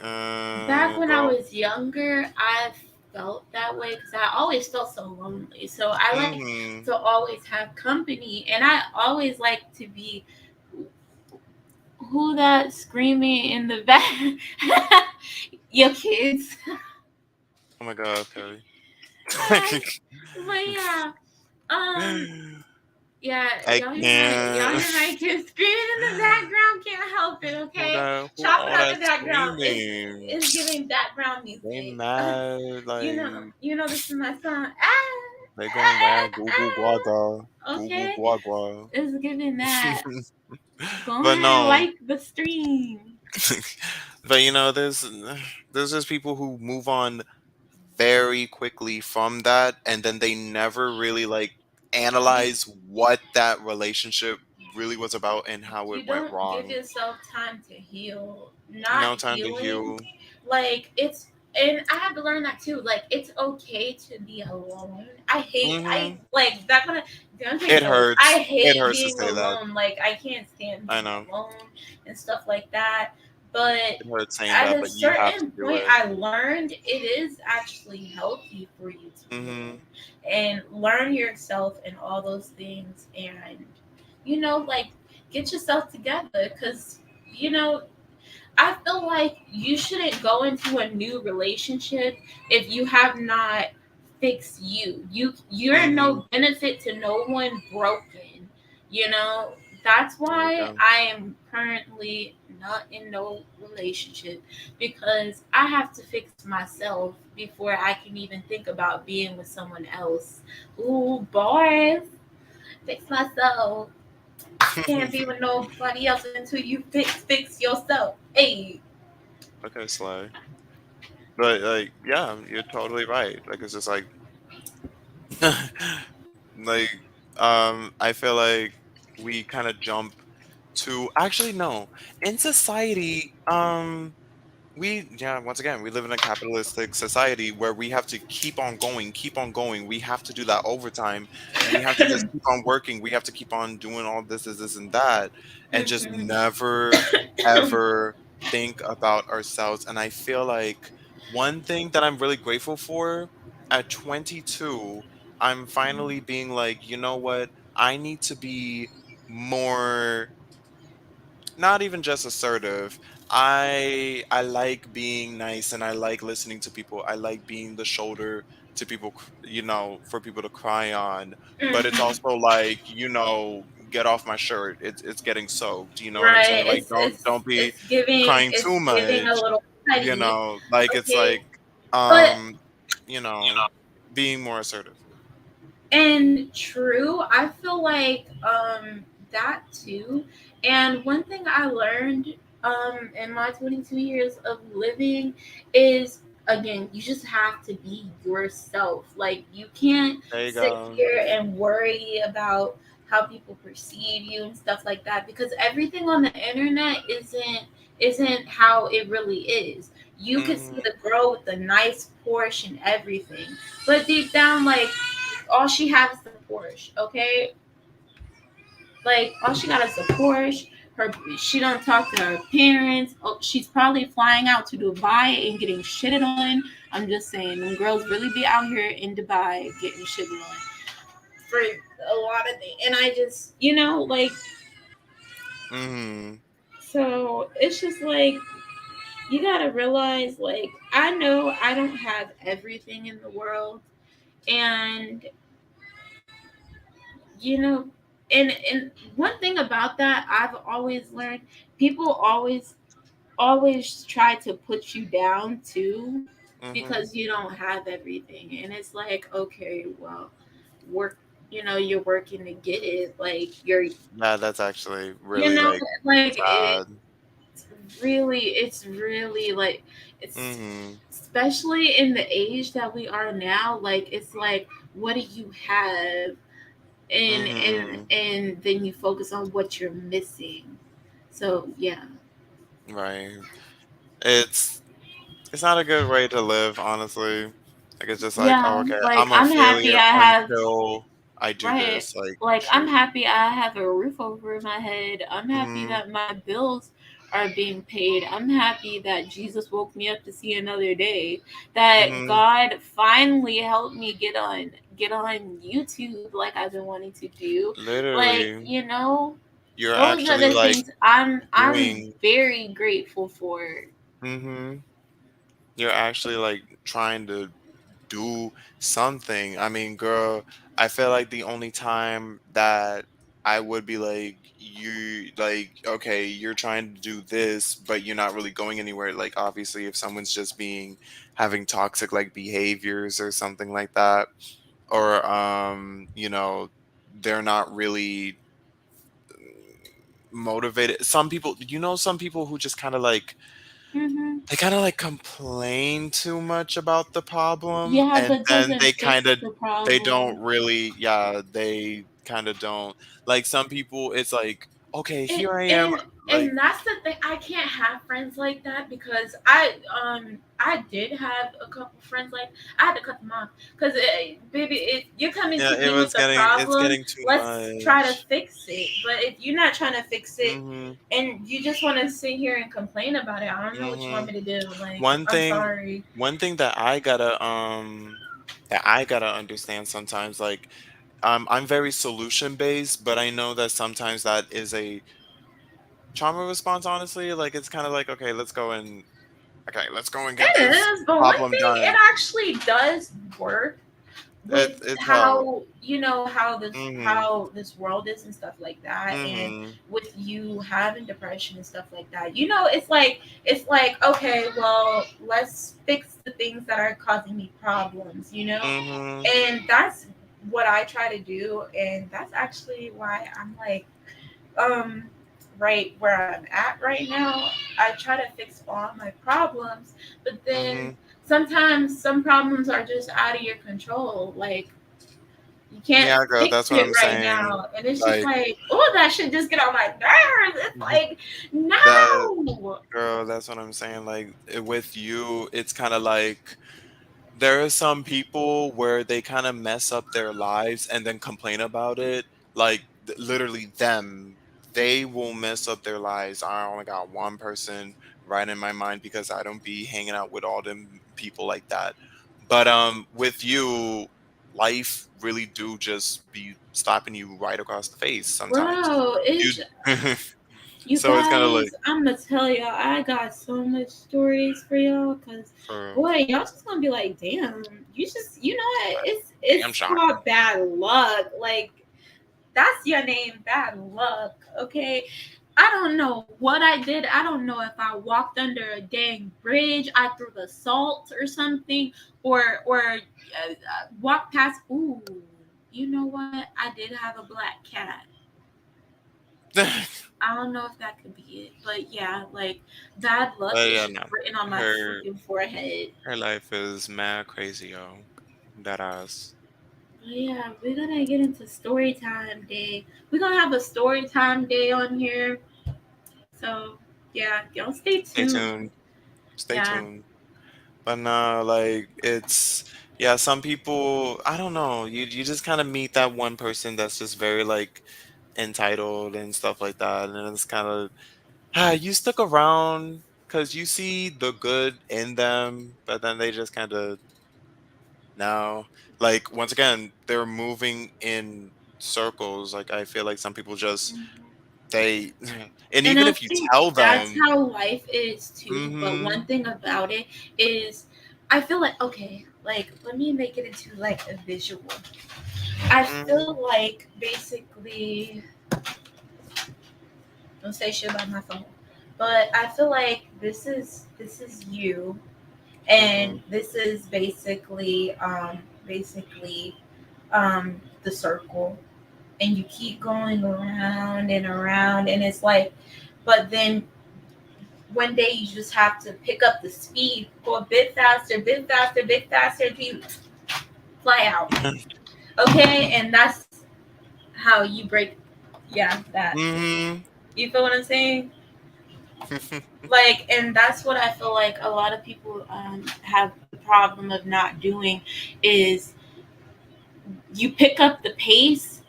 Back when I bro. was younger, I felt that way because I always felt so lonely. So I like Mm-hmm. to always have company, and I always like to be who that screaming in the back. Your kids. Oh my God, Perry. But yeah, um, yeah, I y'all can't. hear my kids screaming in the background. Can't help it. Okay, Who chop it all out that the background. screaming? It's giving background They music. mad, like You know, this is my song. they going mad. Goo goo gaga, goo goo Okay, gaga. it's giving that. Go But ahead, no, like the stream. but there's just people who move on very quickly from that, and then they never really like analyze what that relationship really was about and how it You went don't give wrong. yourself time to heal. Not No time to healing, heal. like it's, and I had to learn that too. Like it's okay to be alone. I Hmm. like that kind of. Deontay It knows I hurts. It hate hurts to being say that. alone. Like I can't stand I being know. alone and stuff like that. But It hurts saying at that, a but you have to certain do point, it. I learned it is actually healthy for you to heal Hmm. and learn yourself and all those things, and like get yourself together, because you know I feel like you shouldn't go into a new relationship if you have not fixed you. You're Hmm. no benefit to no one broken. You know, that's There you why go. I am currently not in no relationship, because I have to fix myself before I can even think about being with someone else. Ooh, boys, fix myself. Can't be with nobody else until you fix yourself. Hey. Okay, Sly. But like, yeah, you're totally right. Like it's just like like I feel like we kind of jump to actually no. In society, once again, we live in a capitalistic society where we have to keep on going. We have to do that overtime. We have to just keep on working. We have to keep on doing all this and that, and just Mhm. never ever think about ourselves. And I feel like one thing that I'm really grateful for at 22, I'm finally being like, you know what? I need to be more, not even just assertive. I like being nice and I like listening to people. I like being the shoulder to people, for people to cry on. But it's Mhm. also like, get off my shirt. It's getting soaked. You know what I'm Right. saying? Like don't be crying It's too giving a much. little petty. Like it's Okay. like But um, you know, being more assertive. and true, I feel like that too. And one thing I learned in my 22 years of living is, again, you just have to be yourself. Like you can't There you sit go. here and worry about how people perceive you and stuff like that, because everything on the internet isn't how it really is. You could see Hmm. the girl with the nice Porsche and everything, but deep down, like all she has is a Porsche, okay? Like all she got is a Porsche, her she don't talk to her parents. Oh, she's probably flying out to Dubai and getting shitted on. I'm just saying, them girls really be out here in Dubai getting shitted on for a lot of things. And I just, like, Mhm. so it's just like you gotta realize, like, I know I don't have everything in the world, and you know, and one thing about that I've always learned, people always try to put you down too Mhm. because you don't have everything, and it's like, okay, well, work, you're working to get it, like Yeah, that's actually you really know like like sad. it's really like, it's Mhm. especially in the age that we are now, like, it's like, what do you have, Mhm. and then you focus on what you're missing. So yeah. Right. It's it's not a good way to live, honestly. Like it's just like, oh, Yeah, okay, like, I'm a I'm happy failure I have, until I do right, this. Like, like, I'm shoot. happy I have a roof over my head. I'm happy Mhm. that my bills are being paid. I'm happy that Jesus woke me up to see another day. That Mhm. God finally helped me get on YouTube like I've been wanting to do. Like, Literally, you're those are actually the like things I'm doing. very grateful for. Mhm. You're actually like trying to do something. I mean, girl, I feel like the only time that I would be like, you like, okay, you're trying to do this, but you're not really going anywhere. Like, obviously, if someone's just being having toxic like behaviors or something like that, or they're not really motivated. Some people, some people who just kind of like Hmm. they kind of like complain too much about the problem, Yeah, and but then doesn't fix the they don't problem. really, yeah, they kind of don't. Like some people, it's like, okay, and here I am, and like, and that's the thing. I can't have friends like that because I did have a couple friends like, I had to cut them off because, baby, if you're coming yeah, to me with a it's problem, getting too let's try to much. fix it. But if you're not trying to fix it Mhm. and you just want to sit here and complain about it, I don't know what you want Mhm. me to do. Like, One I'm thing sorry. one thing that I gotta understand sometimes, like, I'm very solution based, but I know that sometimes that is a trauma response, honestly. Like it's kind of like, okay, let's go and get It this is, but one problem thing, it done. actually does work with It's how. how, how this Mhm. how this world is and stuff like that, and Mhm. with you having depression and stuff like that. It's like, okay, well, let's fix the things that are causing me problems. Mhm. And that's what I try to do, and that's actually why I'm like, um right where I'm at right now. I try to fix all my problems, but then Mhm. sometimes some problems are just out of your control. Like, you can't Yeah, girl, fix that's what it I'm right saying. now. And it's just Like like, oh, that should just get on my nerves. It's like, that, no. girl, that's what I'm saying. Like with you, it's kind of like there are some people where they kind of mess up their lives and then complain about it. Like literally them, they will mess up their lives. I only got one person right in my mind because I don't be hanging out with all them people like that. But with you, life really do just be slapping you right across the face sometimes. Bro, You you so it's kind of like guys, I'm gonna tell y'all, I got so much stories for y'all, because, for boy, y'all just gonna be like, damn, what? damn It's shock. called bad luck. Like, that's your name, bad luck. Okay. I don't know what I did. I don't know if I walked under a dang bridge, I threw the salt or something, or walked past. Ooh, you know what? I did have a black cat. I don't know if that could be it, but yeah, like, bad luck But is yeah, just no. written on my Her freaking forehead. her life is mad crazy, yo. That ass. But yeah, we're gonna get into story time day. We're gonna have a story time day on here. So yeah, y'all stay Stay tuned. tuned. Stay Yeah. tuned. But no, like it's some people, I don't know. You just kind of meet that one person that's just very like entitled and stuff like that. And it's kind of, you stuck around because you see the good in them, but then they just kind of, no. Like, once again, they're moving in circles. Like, I feel like some people just, they, and And even I if you think tell that's them, how life is too. But mm-hmm, one thing about it is, I feel like, okay, like, let me make it into like a visual. I mm-hmm, feel like basically, don't say shit about my phone, but I feel like this is you, mm-hmm, and this is the circle, and you keep going around, and it's like, but then one day you just have to pick up the speed, go a bit faster, bit faster until you fly out. Okay, and that's how you break. Yeah, that. mm-hmm. You feel what I'm saying? Like, and that's what I feel like a lot of people have the problem of not doing is you pick up the pace,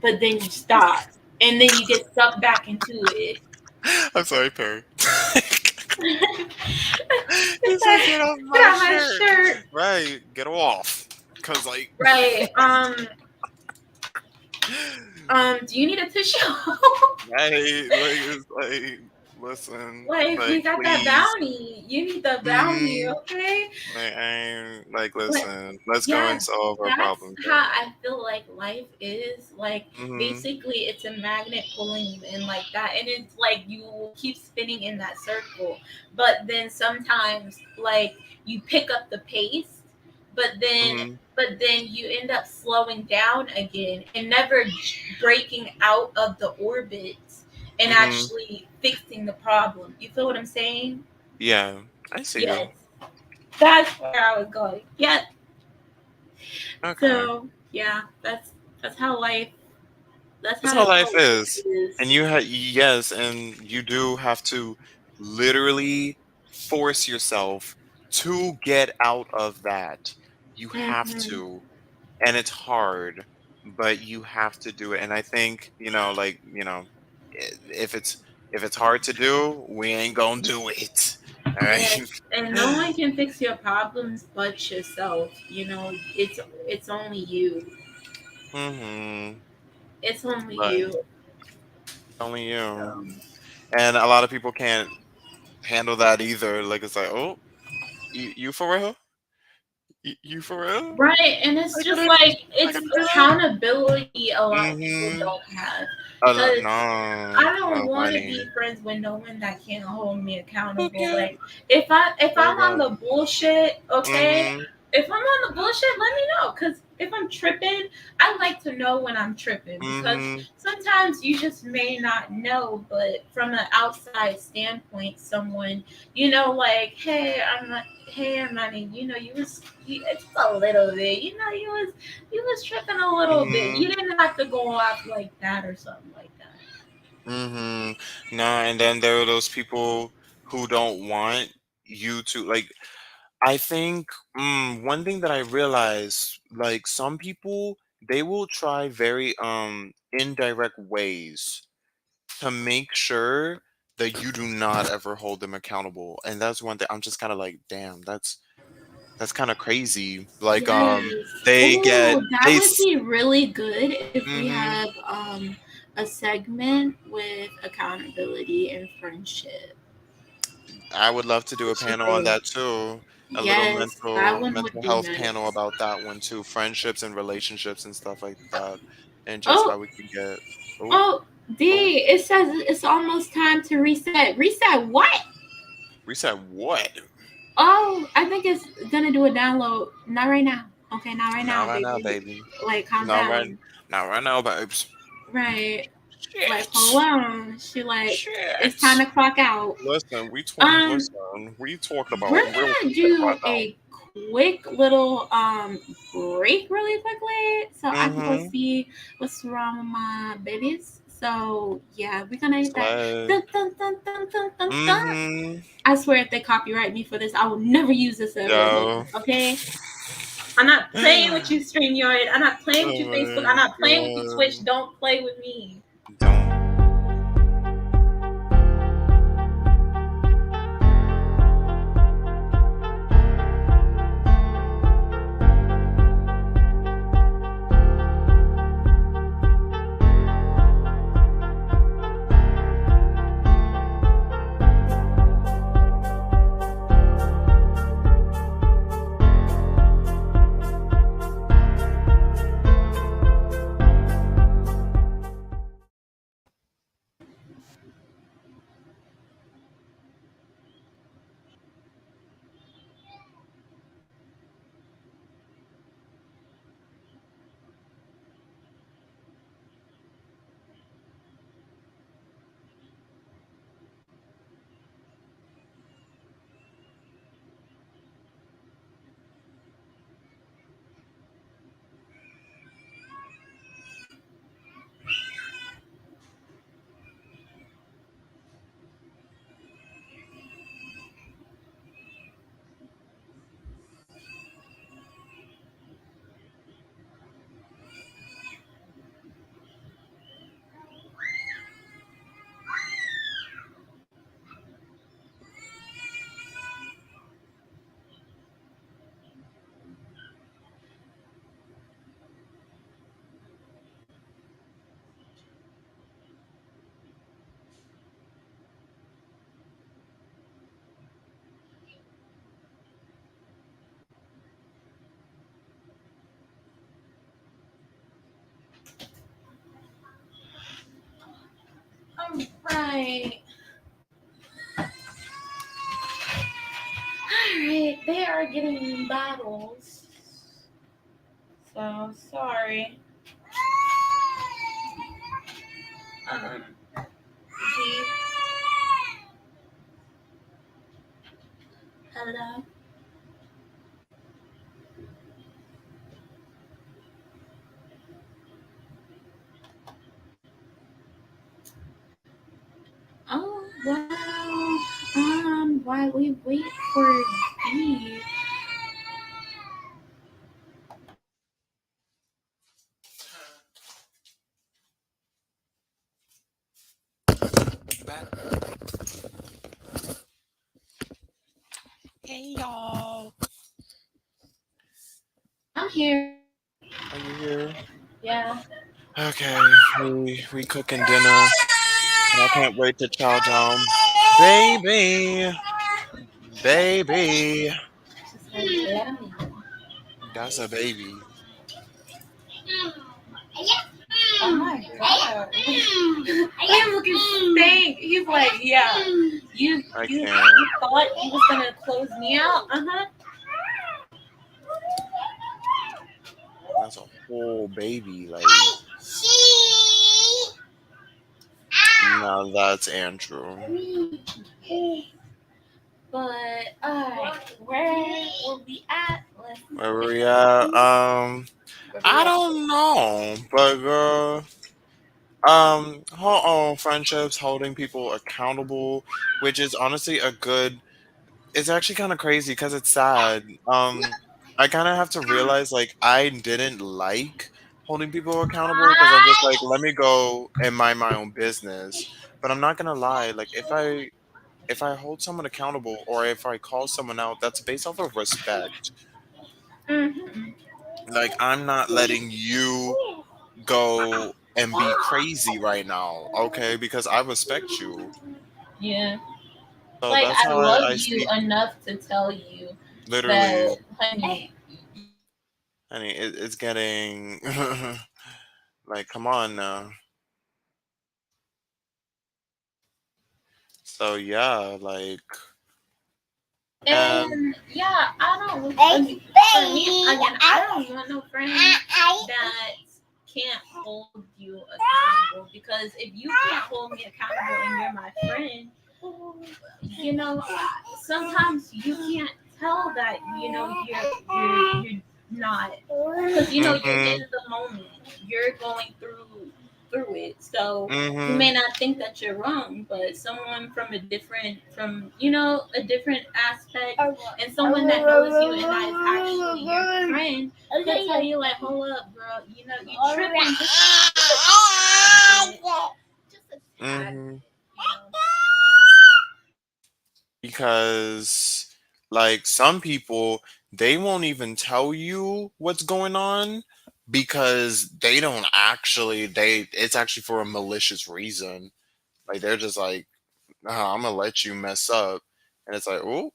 but then you stop, and then you get sucked back into it. I'm sorry, Perry. It's He said, "Get like, off get my out my shirt." shirt. Right, get off. Cause like, Right. Do you need a tissue? right, like it's like, listen, Like, like we got that please, bounty. You need the bounty, mm-hmm. okay? Like I ain't like, But listen, let's go and yes, solve our that's problems how right I feel like life is. Like, now. Mm-hmm. basically, it's a magnet pulling you in like that, and it's like you will keep spinning in that circle. But then sometimes, like, you pick up the pace, but then Mm-hmm. you end up slowing down again and never breaking out of the orbit and Mm-hmm. actually fixing the problem. You feel what I'm saying? Yeah, I see Yes, you. that's where I was going. Yes. Okay. So yeah, that's how life. That's That's how I how feel life life is. And is. you have, yes, and you do have to literally force yourself to get out of that. You have Hmm. to. And it's hard, but you have to do it. And I think, like, if it's hard to do, we ain't gonna do it. All right. Yes, and no one can fix your problems but yourself. You know, it's only you. Mhm. It's only But you. only you. Um, And a lot of people can't handle that either. Like it's like, oh, you for real? You for real? right, and it's I just gotta, like I it's gotta do that. accountability. A lot of people Mhm. don't have Oh, no, because no, I don't no, want to honey. be friends with no one that can't hold me Who accountable. can? Like if There you I'm on go. the bullshit, okay. Mhm. If I'm on the bullshit, let me know. Cause if I'm tripping, I like to know when I'm tripping because Mhm. sometimes you just may not know. But from an outside standpoint, someone like, hey, Armani, it's a little bit, you was tripping a little bit. Mhm. You didn't have to go off like that or something like that. Mm-hmm. Nah, and then there are those people who don't want you to like. I think one thing that I realized, like some people, they will try very indirect ways to make sure that you do not ever hold them accountable, and that's one thing I'm just kind of like, damn, that's kind of crazy. Like Yes. they get Oh, that they. would be really good if we Mm-hmm. have a segment with accountability and friendship. I would love to do a panel on Friendship. that too. A little Yes, that one would mental be health panel nice. about that one too. Friendships and relationships and stuff like that. And just Oh, how we can get, oh, oh, oh, D, it says it's almost time to reset. Reset what? reset what? Oh, I think it's gonna do a download. Not right now. Okay, not right Not now, right now, baby. baby. Like, calm Not right down. not right now, babes. Right. Like, hold Shit. on. She like, it's time Shit. to clock out. Listen, Um, we talking about we're real gonna shit do right now. a quick little break really quickly so I can go Mm-hmm. see what's wrong with my babies. So yeah, we're gonna hit that. Slay. Dun, dun, dun, dun, dun, dun, dun. Mm-hmm. I swear if they copyright me for this, I will never use this ever again. Yo. Okay? I'm not playing with you, StreamYard. I'm not playing with Oh you, Facebook. my I'm not playing with you, Twitch. god. Don't play with me. Don't. All right. All right. They are getting battles. So sorry. He, hello. Oh wow. While we wait for B. Hey y'all. I'm here. Are you here? Yeah. Okay, we cooking dinner, and I can't wait to chow down. Baby, baby, She's like, let me. that's a baby. Oh my god. He looking stank. He's like, yeah. I You can't. thought you was gonna close me out? Uh-huh. That's a whole baby. Like, now that's Andrew. But where will we at? Let's Where were we at? where we I at? don't know, but girl, hold on, friendships, holding people accountable, which is honestly a good. It's actually kind of crazy because it's sad. I kind of have to realize like I didn't like holding people accountable because I'm just like, let me go and mind my own business. But I'm not gonna lie, like if I hold someone accountable or if I call someone out, that's based off of respect. Mm-hmm. Like I'm not letting you go and be crazy right now, okay? Because I respect you. Yeah. So Like that's I how love I you see enough to tell you that, literally. honey. I mean, it's getting like, come on now. So yeah, like, and And yeah, I don't. For me, again, I don't want no friend that can't hold you accountable. Because if you can't hold me accountable and you're my friend, sometimes you can't tell that you're not, because you're mhm, in the moment, you're going through it, so you mhm, may not think that you're wrong, but someone from a different aspect, and someone that knows you and that is actually your friend could tell you like, hold up, bro, you tripping just a bit. had, Mhm. you know. Because like some people, they won't even tell you what's going on because they don't actually they it's actually for a malicious reason. Like they're just like, nah, I'm gonna let you mess up. And it's like, oh,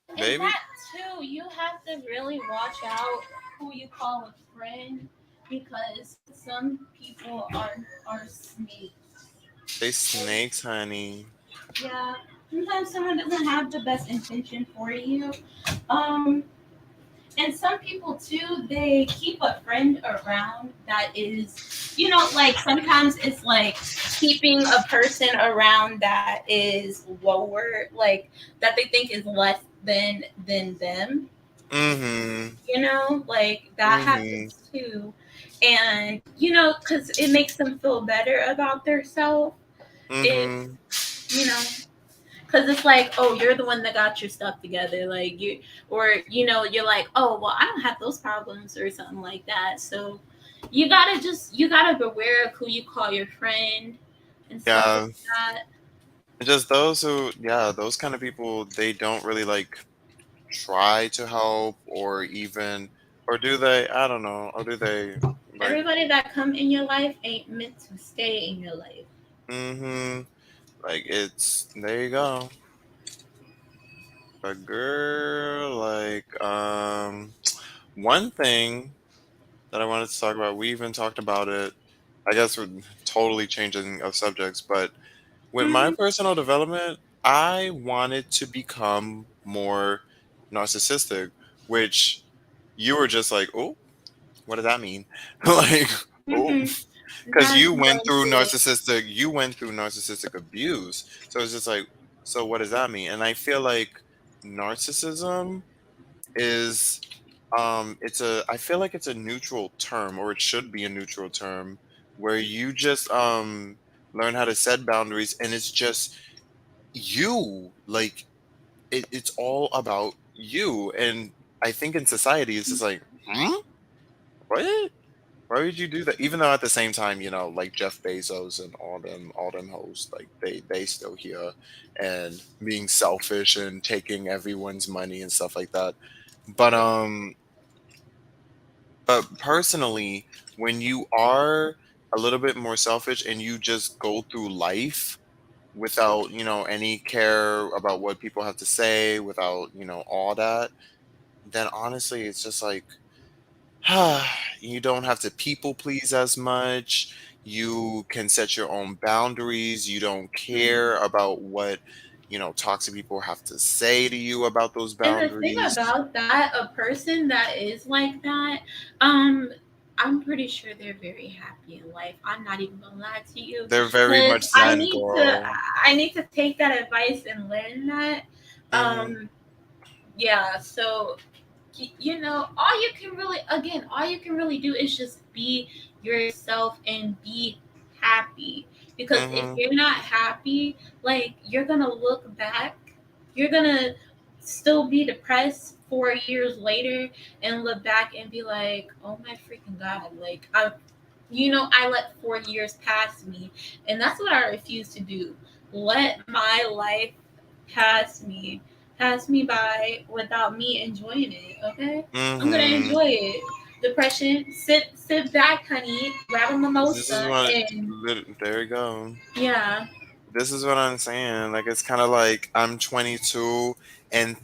And baby, that too, you have to really watch out who you call a friend because some people are snakes. they snakes, honey. Yeah, sometimes someone doesn't have the best intention for you. Um, and some people too, they keep a friend around that is, like sometimes it's like keeping a person around that is lower, like that they think is less than them. Mm-hmm. Like that Mm-hmm. happens too. And because it makes them feel better about themselves if Mm-hmm. you know because it's like, oh, you're the one that got your stuff together, like you, or you're like, oh, well, I don't have those problems or something like that. So you gotta beware of who you call your friend and stuff like Yeah. that. Just those who, yeah, those kind of people, they don't really like try to help or even, or do they? I don't know. Or do they like, Everybody that come in your life ain't meant to stay in your life. mm-hmm. Like it's, there you go. But girl, like, one thing that I wanted to talk about, we even talked about it. I guess we're totally changing of subjects, but with my Mm-hmm. personal development, I wanted to become more narcissistic, which you were just like, oh, what does that mean? Like, oh, Mm-hmm. because Dive more into it. you went through narcissistic abuse. So it's just like, so what does that mean? And I feel like narcissism is it's a I feel like it's a neutral term, or it should be a neutral term, where you just learn how to set boundaries, and it's just you, like it's all about you. And I think in society it's just like, hmm, what, why would you do that? Even though at the same time, like Jeff Bezos and all them hosts, like they still here and being selfish and taking everyone's money and stuff like that. But personally, when you are a little bit more selfish and you just go through life without, any care about what people have to say, without, all that, then honestly, it's just like, you don't have to people please as much. You can set your own boundaries. You don't care about what, toxic people have to say to you about those And the thing boundaries. about that, a person that is like that, um, I'm pretty sure they're very happy in life. I'm not even gonna lie to you, They're very because much I Zen, need to, girl. I need to take that advice and learn that. Hmm. Um, yeah. So all you can really do is just be yourself and be happy. Because if Hmm. you're not happy, like you're gonna look back, you're gonna still be depressed 4 years later and look back and be like, oh my freaking god, like I let 4 years pass me, and that's what I refuse to do. Let my life pass me, by without me enjoying it. Okay, I'm gonna Hmm. enjoy it. Depression, sit back, honey, grab a This is mimosa, what, and there you go. yeah. This is what I'm saying. Like it's kind of like I'm 22, and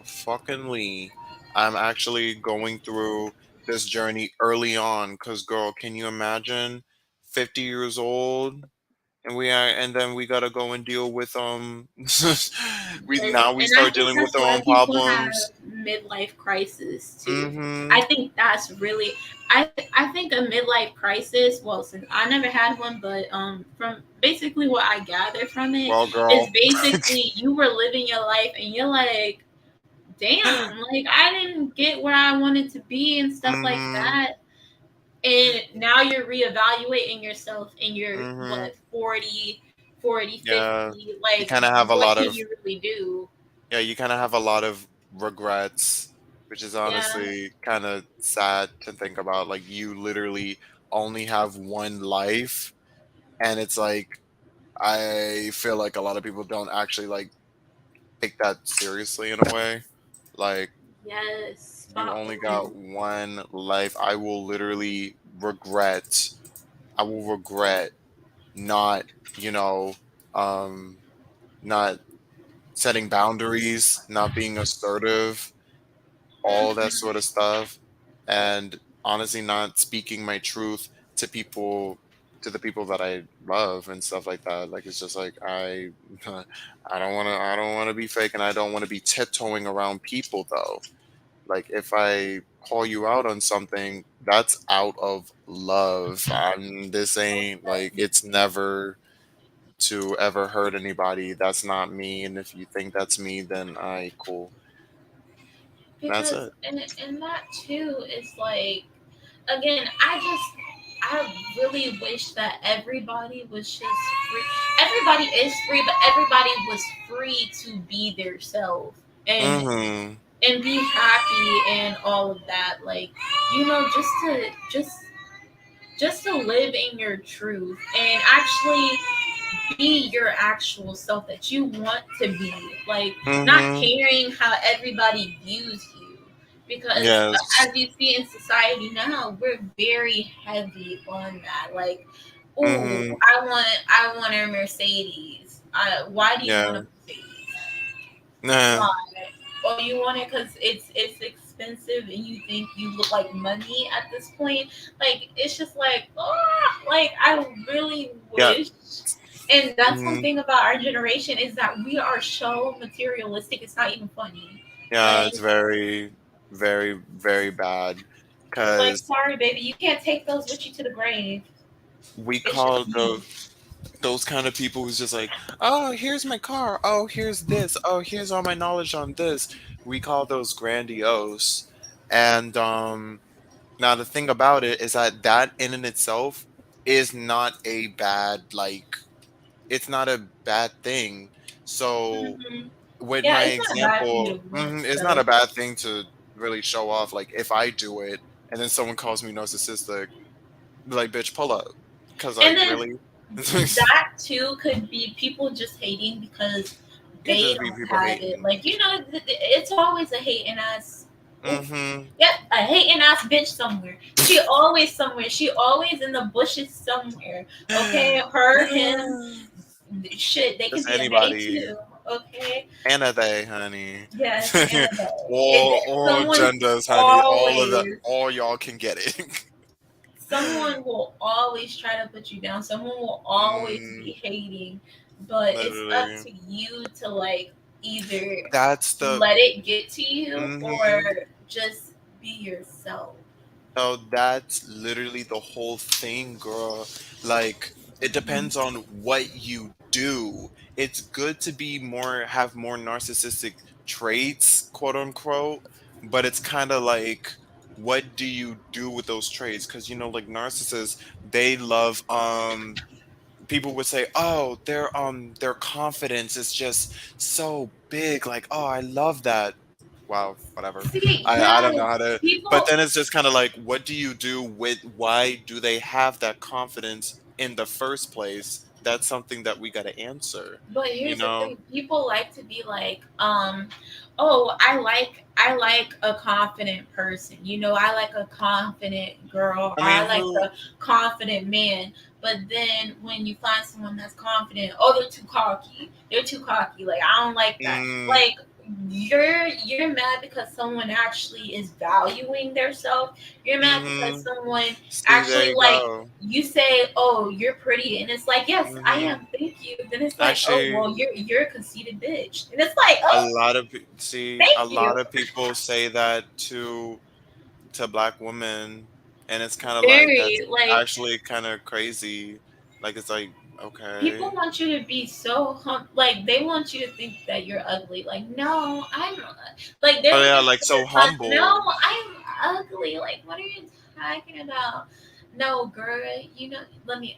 fuckingly, I'm actually going through this journey early on. Cause girl, can you imagine, 50 years old, and then we gotta go and deal with Listen, we and I start think dealing with that's our why own people have problems. midlife crisis too. Mm-hmm. I think that's really, I think a midlife crisis. Well, since I never had one, but from basically what I gather from it Well, is girl. basically you were living your life and you're like, damn, like I didn't get where I wanted to be and stuff like Mm-hmm. that. And now you're reevaluating yourself and you're Mm-hmm. what, 40, 40, Yeah. 50. You Like, kind of have a what lot can of you really do? Yeah, you kind of have a lot of regrets, which is Yeah. honestly kind of sad to think about. Like you literally only have one life, and it's like I feel like a lot of people don't actually like take that seriously in a way. Like Yes, you spot only on. got one life. I will literally regret. I will regret not, you know, um, not setting boundaries, not being assertive, all that Mhm. sort of stuff, and honestly, not speaking my truth to people, to the people that I love and stuff like that. Like it's just like I don't want to be fake, and I don't want to be tiptoeing around people though. Like if I call you out on something, that's out of love. This ain't like it's never to ever hurt anybody. That's not me. And if you think that's me, then I cool. That's Because it. and that too is like, again, I really wish that everybody was just free. Everybody is free, but everybody was free to be their self and Mm-hmm. be happy and all of that. Like, just to live in your truth and actually be your actual self that you want to be. Like, not Mm-hmm. caring how everybody views you. Because Yes. as you see in society now, we're very heavy on that. Like, oh, Mm-hmm. I want a Mercedes. Why do you want a Yeah. Mercedes? Nah. Why? Oh, you want it because it's expensive and you think you look like money at this point. Like, it's just like, oh, like I really Yeah. wish. And that's one Mm-hmm. thing about our generation is that we are so materialistic. It's not even funny. Yeah, Like, it's very, very, very bad. like, Cause sorry, baby, you can't take those with you to the grave. we It's just call me. those kind of people who's just like, oh, here's my car. Oh, here's this. Oh, here's all my knowledge on this. We call those grandiose. And now the thing about it is that that in and itself is not a bad like it's not a bad thing. So Hmm. with Yeah, my it's not bad for you example, to want it's not stuff. a bad thing to really show off. Like if I do it and then someone calls me narcissistic, be like, bitch, pull up. Cause And like then really, it that too could be people just hating because could they just be don't people have it. hating. Like, it's always a hating ass. Ooh, Mm-hmm. yep, a hating ass bitch somewhere. She always somewhere. She always in the bushes somewhere. Okay, her, him, shit. They can Just be a they anybody. too. Okay, And a they, honey. yes, and a they. All Someone's genders, honey. All of that. always. All y'all can get it. Someone will always try to put you down. Someone will always mm, be hating, but it's up literally. to you to, like, either That's the. let it get to you or Mm-hmm. just be yourself. No, that's literally the whole thing, girl. Like, it depends on what you do. It's good to be more, have more narcissistic traits, quote unquote, but it's kind of like, what do you do with those traits? Because, like narcissists, they love, people would say, "Oh, their confidence is just so big. Like, oh, I love that." Wow, whatever. See, I don't know yes, how to. But people. then it's just kind of like, what do you do with? Why do they have that confidence in the first place? That's something that we got to answer. But You here's the know. thing: people like to be like, oh, I like a confident person. I like a confident girl, I or mean, I like who? a confident man. But then when you find someone that's confident, oh, they're too cocky. They're too cocky. Like, I don't like that. Mm, Like, you're mad because someone actually is valuing their self. You're mad because mm-hmm. someone See, there actually, you like, go. you say, "Oh, you're pretty," and it's like, "Yes, I Mm-hmm. am. Thank you." Then it's like, "Oh, Actually, well, you're a conceited bitch," and it's like, a "Oh, lot of see, a thank you." lot of people say that to black women, and it's kind of like that's Very, like, actually kind of crazy. Like it's like people okay, want you to be so like, they want you to think that you're ugly. Like, no, I'm like, oh there's yeah, been like so times, no, humble. I'm ugly. Like, what are you talking about? No, girl, let me.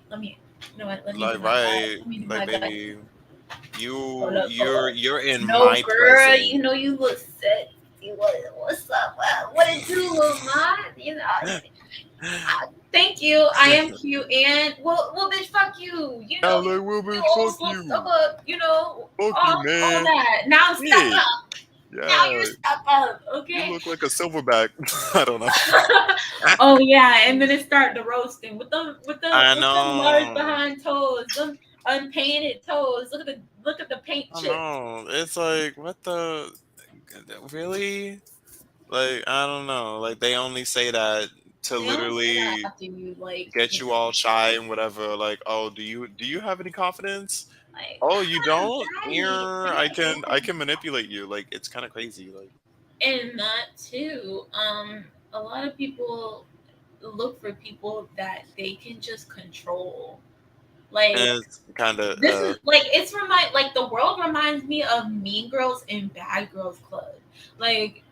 You know what? Let me do Like my guy. right, Let me do like my guy. baby, Hold you up, hold you're up. you're in No, my girl, presence. you look sexy. What's up? What it do, little man? Thank you. I am cute, and well, bitch, fuck you. You I'm know, like, well, you bitch, fuck always look stuck you. up. You know, Fuck you, all man. that. Now I'm stuck Yeah. up. Now Yeah. you're stuck up. You Okay. look like a silverback. I don't know. Oh yeah, and then it started the roasting with I them Lars know. behind toes, them unpainted toes. Look at the paint I chips. know. It's like, what the. Really? Like, I don't know. Like, they only say that to They don't say that literally after you, like, get you all shy and whatever. Like, oh, do you have any confidence? like, Oh, you don't? daddy, Yeah, I can manipulate you. Like, it's kind of crazy. Like, and that too. A lot of people look for people that they can just control. Like, and it's kind of this is like the world reminds me of Mean Girls and Bad Girls Club. Like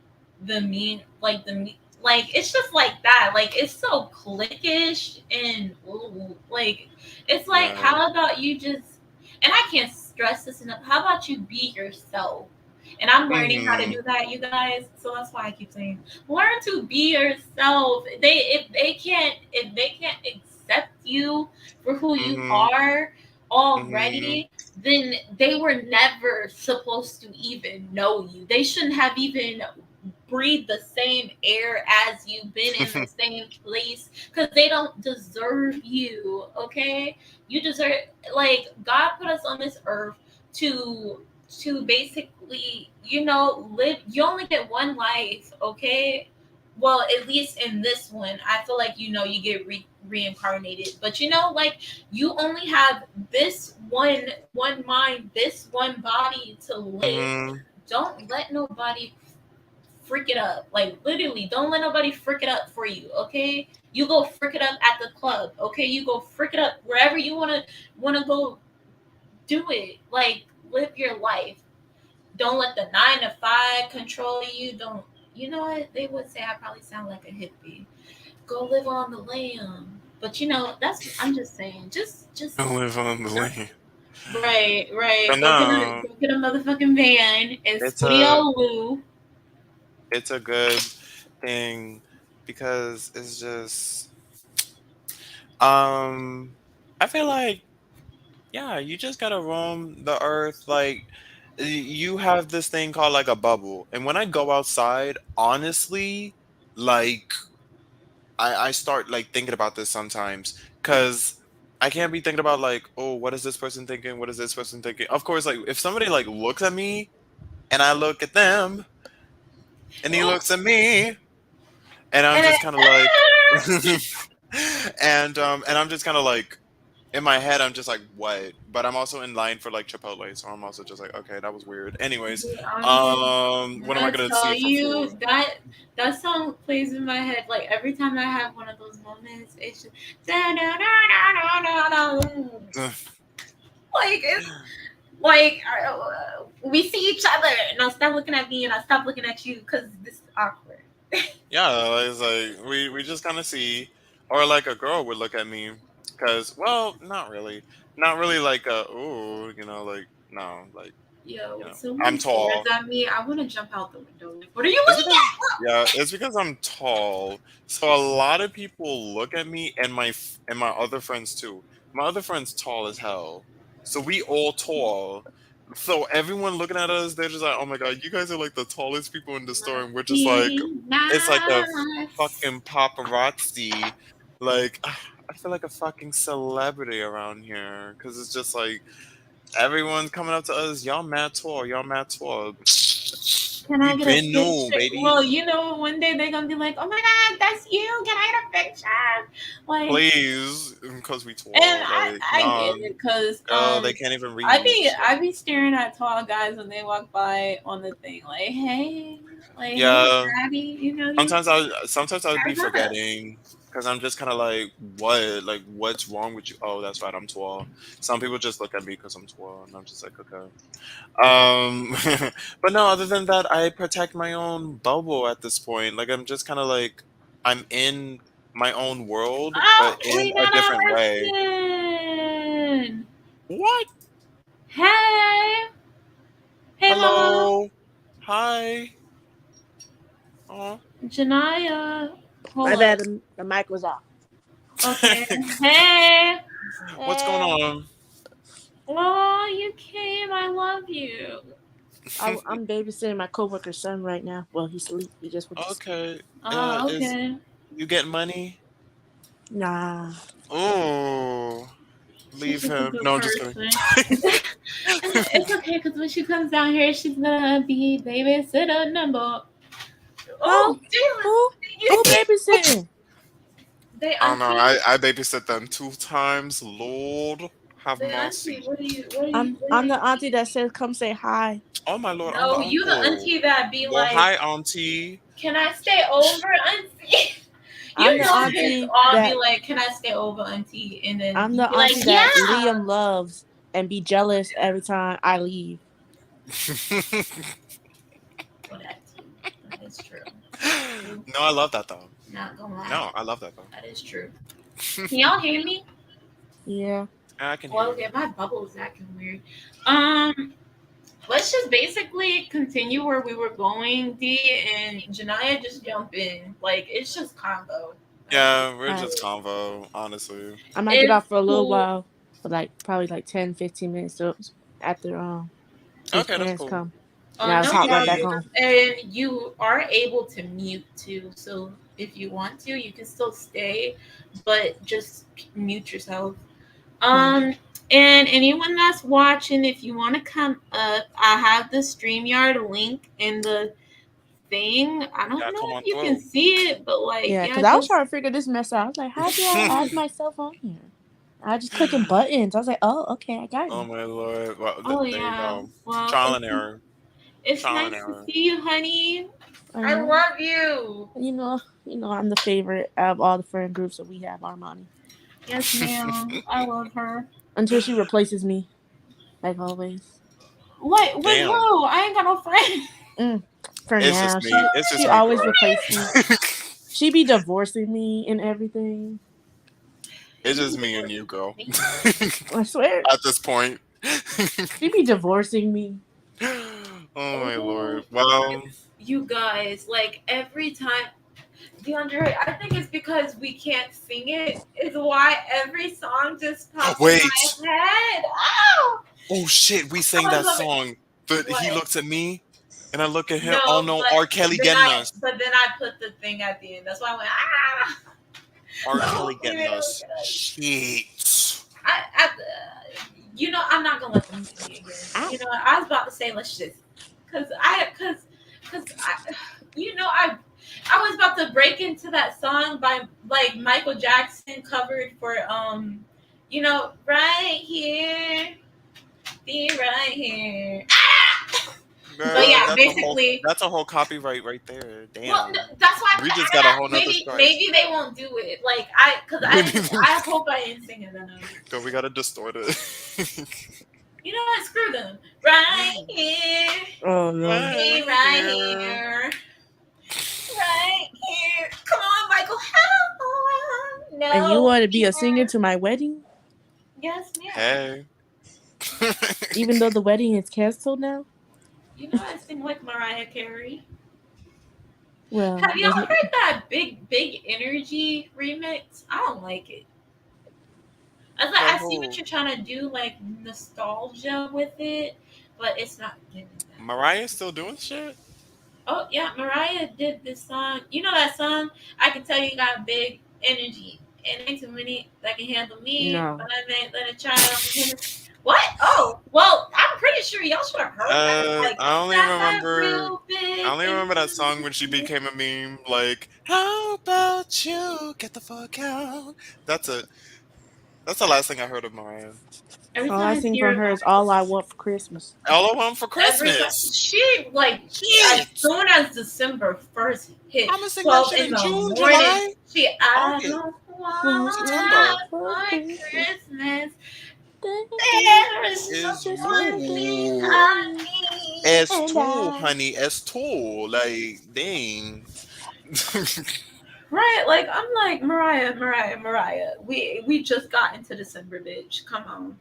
the mean like the me- like it's just like that. Like it's so cliquish and ooh, like it's like yeah. how about you just and I can't stress this enough. How about you be yourself? And I'm learning how to Mhm. do that, you guys. So that's why I keep saying, learn to be yourself. If they can't accept you for who you Mhm. are Mhm. already, then they were never supposed to even know you. They shouldn't have even breathed the same air as you, been in the same place, because they don't deserve you. Okay, you deserve, like, God put us on this earth to basically, live. You only get one life. Okay, well, at least in this one, I feel like, you get reincarnated, but like, you only have this one mind, this one body to live. Mhm. Don't let nobody freak it up. Like, literally, don't let nobody freak it up for you. Okay, you go freak it up at the club. Okay, you go freak it up wherever you wanna go. Do it. Like, live your life. Don't let the 9 to 5 control you. Don't. You know what they would say? I probably sound like a hippie. Go live on the lamb. But that's, I'm just saying. I live on the Just lane. right, right. But no, Go get a motherfucking van. It's it's Sweetie a Lou. it's a good thing because it's just um I feel like, yeah, you just gotta roam the earth. Like, you have this thing called like a bubble, and when I go outside, honestly, like, I start like thinking about this sometimes because I can't be thinking about like, oh, what is this person thinking? What is this person thinking? Of course, like if somebody like looks at me and I look at them and he looks at me and I'm And just kind of like and I'm just kind of like in my head I'm just like what? But I'm also in line for like Chipotle, so I'm also just like, okay, that was weird. Anyways, when what am I I gonna tell see for you food? that song plays in my head, like every time I have one of those moments, it's just da, da, da, da, da, da, da. Like it's like we see each other, and I'll stop looking at me, and I'll stop looking at you because this is awkward. Yeah, it's like we just kind of see, or like a girl would look at me, because well, not really like ooh, like no, like Yo, when I'm someone stares tall. at me, I want to jump out the window. Like, what are you It's looking because at? yeah, it's because I'm tall. So a lot of people look at me and and my other friends too. My other friends tall as hell. So we all tall. So everyone looking at us, they're just like, "Oh my god, you guys are like the tallest people in the store," and we're just like, Be it's like a nice. fucking paparazzi. Like, I feel like a fucking celebrity around here because it's just like everyone's coming up to us. Y'all mad tall. Y'all mad tall. Can We I get a been known, picture? baby. Well, one day they're gonna be like, "Oh my God, that's you! Can I get a picture?" Like, Please, because we and tall. I Like, I nah, get it, cause girl, they can't even I read. be Shit. I be staring at tall guys when they walk by on the thing, like, hey, Yeah, daddy, you sometimes I would be turn up. forgetting because I'm just kind of like, what? Like, what's wrong with you? Oh, that's right, I'm tall. Some people just look at me because I'm tall, and I'm just like, okay. But no, other than that, I protect my own bubble at this point. Like, I'm just kind of like, I'm in my own world, but Oh, in we a got a different way. listen. What? Hey, hey, mama, Hello. Hi. Oh, Janaya. My Hold bad. up. The mic was off. Okay. Hey. What's going Hey, on? Oh, you came. I love you. I'm babysitting my coworker's son right now. Well, he's asleep. He just went to sleep. Okay. Oh, Is okay. you getting money? Nah. Oh, She's leave just a him. good No, I'm just kidding. person. And it's okay because when she comes down here, she's gonna be babysitter number. Huh? Oh, Jalen, Who? you Who babysitting? they I don't know. auntie, I babysit them 2 times. Lord, have they auntie. mercy. I'm the auntie that says, "Come say hi." Oh my lord, I'm the No, you the uncle. auntie that be Well, like, hi, auntie. "Can I stay over, auntie?" I'm You the know, kids auntie all be that like, "Can I stay over, auntie?" And then I'm you the be like, auntie that "Yeah." Liam loves and be jealous every time I leave. Well, that too. That is true. True. No, I love that though. Not gonna lie. No, I love that though. That is true. Can y'all hear me? Yeah. I can hear Well, you. yeah, my bubble is acting weird. Um, let's just basically continue where we were going, D, and Janaya just jump in. Like it's just combo. That's Yeah, we're Alright. just convo, honestly. I might get it's off for a little cool. while, for like probably like 10, 15 minutes. So after his Okay, that's parents cool. come, and I'll No hop right Yeah. back problem. on. And you are able to mute too. So if you want to, you can still stay, but just mute yourself. Okay. Um, and anyone that's watching, if you want to come up, I have the StreamYard link in the thing. I don't Yeah, know come if on you can through. see it, but like, Yeah, yeah, because I was just trying to figure this mess out. I was like, how do I add myself on here? I just clicking buttons. I was like, oh, okay, I got Oh it. my lord. Well, oh there you yeah. go. Well, Trial and error. it's Trial and nice to error. see you, honey. I I know. love you. I'm the favorite out of all the friend groups that we have, Armani. Yes, ma'am. I love her. Until she replaces me, like always. What with Damn. who? I ain't got no friend. Mm, for It's now, just me. It's she just me, always girl. replaces me. She be divorcing me and everything. It's You just be me and divorcing you, girl. me. I swear, At this point. she be divorcing me. Oh my Oh, lord. Well, you guys, like every time, DeAndre, I think it's because we can't sing it, is why every song just pops in wait. my head. Oh, Oh shit, we sang I that love it. song. But he What? looks at me and I look at him. Oh No, no, R. Kelly getting us. but then I put the thing at the end. That's why I went ah. R. No, Kelly leave getting it, us. look at us. Shit. You know, I'm not gonna let them sing it again. Ow. You know, I was about to say let's just, cause I, you know, I was about to break into that song by like Michael Jackson covered for you know, right here, be right here. But Girl, yeah, basically, that's a whole copyright right there. well, Damn. that's why I We put just got a whole nother maybe strike. they won't do it. Like cause I hope I didn't sing it enough. Girl, we gotta distort it. You know what? Screw them. Right here, Oh no. be Right right here. here, right here. Come on, Michael. And you No. want to be a singer to my wedding, Yes, ma'am. Hey. even though the wedding is canceled now? You know I sing like Mariah Carey. Well, Have y'all there's no, heard that big energy remix? I don't like it. From I see what who? you're trying to do, like nostalgia with it, but it's not giving that. Mariah's still doing shit? Oh yeah, Mariah did this song. You know that song? I can tell you got big energy. It ain't too many that can handle me, no. but I may let a child. What? Oh, well, I'm pretty sure y'all should have heard that. Like, I only got that remember real I big only remember that song when she energy. became a meme, like, how about you get the fuck out? That's it. That's the last thing I heard of Mariah. Every All time I I sing see her, from her is "All I Want for Christmas." All I want for every time Christmas. she like as Shit. soon as December first hit, I'ma sing that 12 shit in in the June, morning, July, she I August, don't Want want September. love for for Christmas. Christmas. There is It's Is just one one thing thing you. I I need, need. and S2, I. honey, S2. Like, dang. Right, like I'm like Mariah. We just got into December, bitch. Come on.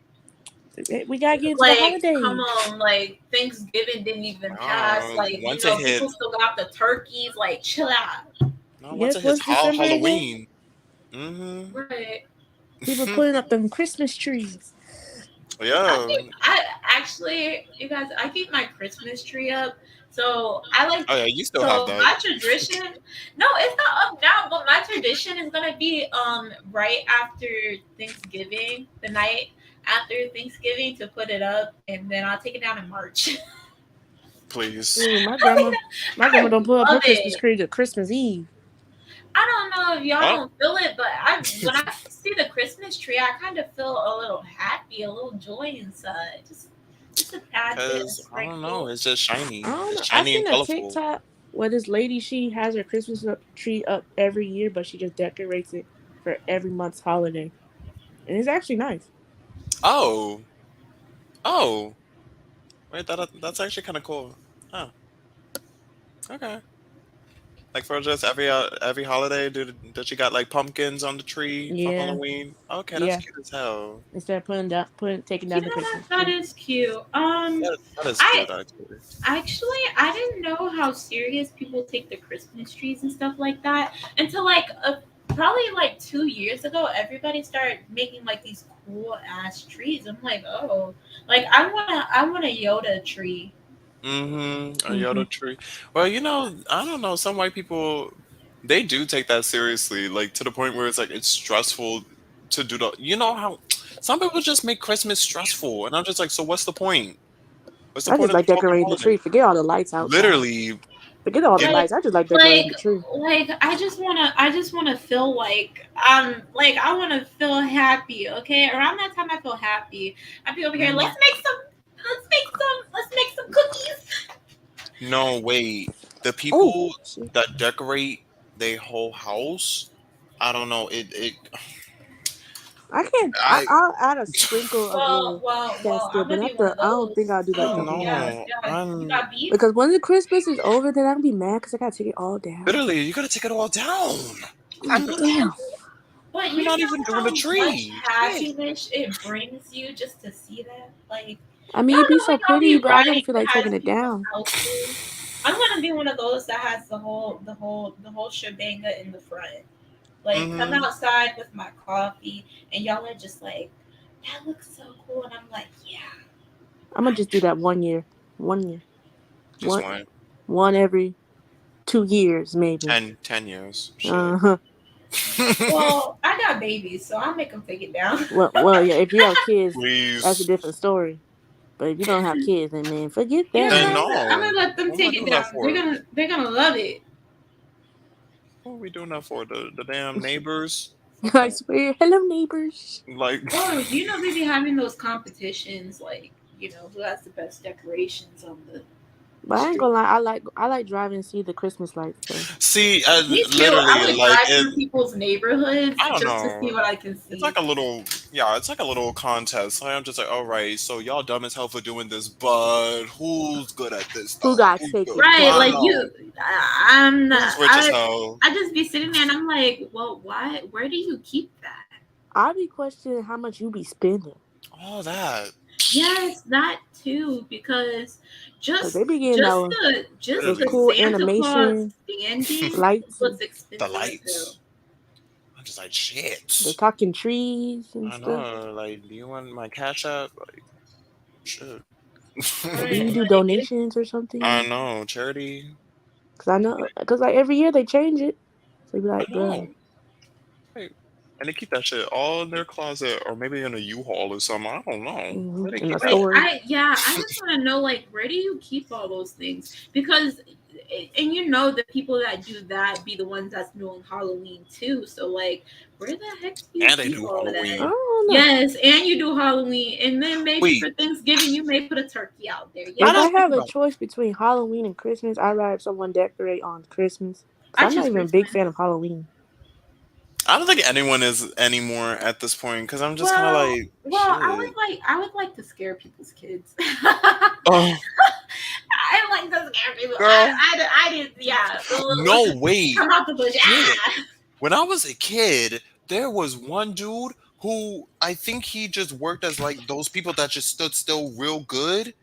We gotta get into the Like, come holidays. on, like Thanksgiving didn't even pass. Like, you Once it know, hit, people still got the turkeys. Like, chill out. Not once Yes, it hits what's December again? Halloween. Mm-hmm. Right. People putting up them Christmas trees. I Yeah. keep I actually you guys I keep my Christmas tree up. So I like Oh yeah, you still have so that. my tradition no, it's not up now, but my tradition is gonna be right after Thanksgiving, the night after Thanksgiving to put it up and then I'll take it down in March. Please. Ooh, my grandma I don't put up her love Christmas it. tree till Christmas Eve. I don't know if y'all Oh, don't feel it, but I when I see the Christmas tree, I kind of feel a little happy, a little joy inside. Just a tad bit, a because I don't know. sprinkle. It's just I shiny. don't It's know. I shiny and seen a colorful. TikTok where this lady she has her tree up every year, but she just decorates it for every month's holiday, and it's actually nice. Oh, oh. Wait, that's actually kind of cool. Oh, okay. Like for just every holiday, does she got like pumpkins on the tree for Yeah, Halloween? Okay, that's yeah. cute as hell. Instead of taking You down the know Christmas that tree. is cute. That is I cute actually. actually I didn't know how serious people take the Christmas trees and stuff like that until like probably like 2 years ago. Everybody started making like these cool ass trees. I'm like, oh, like I want a Yoda tree. Mm-hmm. A Hmm. Yoda tree. Well, I don't know. Some white people, they do take that seriously, like to the point where it's like it's stressful to do the. You know how some people just make Christmas stressful, and I'm just like, so what's the point? What's the I point just of the like fucking decorating the holiday? tree. Forget all the lights outside. Literally, Forget all the get Like lights. I just like decorating like the tree. like I just wanna feel like I wanna feel happy, okay? Around that time I feel happy. I be over here, Mhm. let's make some cookies. No, wait. The Oh, people shit. that decorate their whole house, I don't know. I can't. I I'll add a sprinkle of Well, little well, well, festive, I'm but gonna be one after of I don't think those. I'll do I like the don't So whole yeah, house. know. yeah. You got beef? Because when the Christmas is over, then I'm gonna be mad because I gotta take it all down. Literally, you gotta take it all down. I'm like, damn. But You're you not know even doing the how much tree. Shit. happiness it brings you just to see that? Like, I mean, y'all it'd be know when so y'all pretty, be but I never riding feel like taking past it people's down. houses. I'm gonna be one of those that has the whole shebanga in the front. Like, come Mm-hmm. outside with my coffee, and y'all are just like, that looks so cool, and I'm like, yeah, I'm gonna I just do that 1 year, 1 year, Just one, one. one every 2 years maybe. 10 years. Shit. Uh-huh. well, I got babies, so I'll make them take it down. Well, yeah. If you have kids, that's a Please. different story. But if you don't have kids, then man, forget Yeah, that. Then I'm gonna no. let them What am I take it doing that down. They're for? gonna they're gonna love it. What are we doing that for? The damn neighbors? Fuck I that. swear. Hello, neighbors. Like, Oh, you know they be having those competitions, like who has the best decorations on the But I ain't street. gonna lie. I like driving and see the Christmas lights though. see, Me too. I literally, would like drive it. through people's neighborhoods I don't just to see know. what I can It's see. like a little, yeah, it's like a little contest. Like, I'm just like, all right, so y'all dumb as hell for doing this, but who's good at this Who though? got Who's take good? it Right, I don't like down? know. I'm not. Who's rich as I hell? I just be sitting there and I'm like, well, why? Where do you keep that? I be questioning how much you be spending All that. Yes, that too, because because just they be getting just those the just those the Literally. cool Santa Claus animation standee lights. was The expensive as hell. lights. I'm just like, The shit. talking trees and I stuff. know. Like, do you want my cash app? Like, shit. Or do Right, you do like it, donations or I something? know. Charity. Because I know, because like every year they change it. So you be I like, know. bruh. Like, and they keep that shit all in their closet or maybe in a U-Haul or something. I don't know. Where they In keep a that? like story. I just want to know like where do you keep all those things? Because and the people that do that be the ones that's doing Halloween too. So like, where the heck do you And they keep do all of I that? Halloween. don't know. Yes, and you do Halloween, and then maybe Wait, for Thanksgiving you may put a turkey out there. I If Yeah, I just think have a about it. choice between Halloween and Christmas, I'd rather someone decorate on Christmas. Because I I'm not choose even a big Christmas. fan of Halloween. I don't think anyone is anymore at this point because I'm just kind of Well, like, well, I shit. would like to scare people's kids. I Oh, like to scare people. girl. I did, yeah. No, wait. Come out the bush. Shit. Ah. When I was a kid, there was one dude who I think he just worked as like those people that just stood still real good.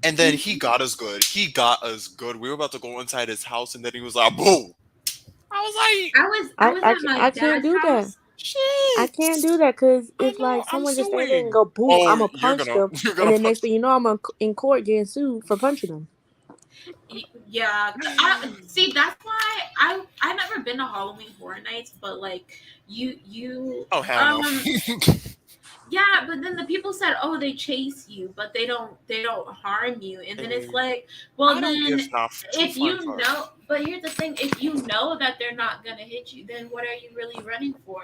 And then he got us good. He got us good. We were about to go inside his house, and then he was like, "Boom!" I was like, I was at my I can't dad's do that. house. I shit. can't do that because I if know. like I'm someone just stand there and suing. go boom, Oh, I'm gonna punch them, you're and gonna then punch. next thing you know, in court getting sued for punching them. Yeah, I see. That's why I never been to Halloween Horror Nights, but like you Oh hell no. yeah, but then the people said, oh, they chase you, but they don't harm you, and then it's Hey, like, well, I don't then give enough two if flying you fucks. know, but here's the thing, if you know that they're not gonna hit you, then what are you really running for?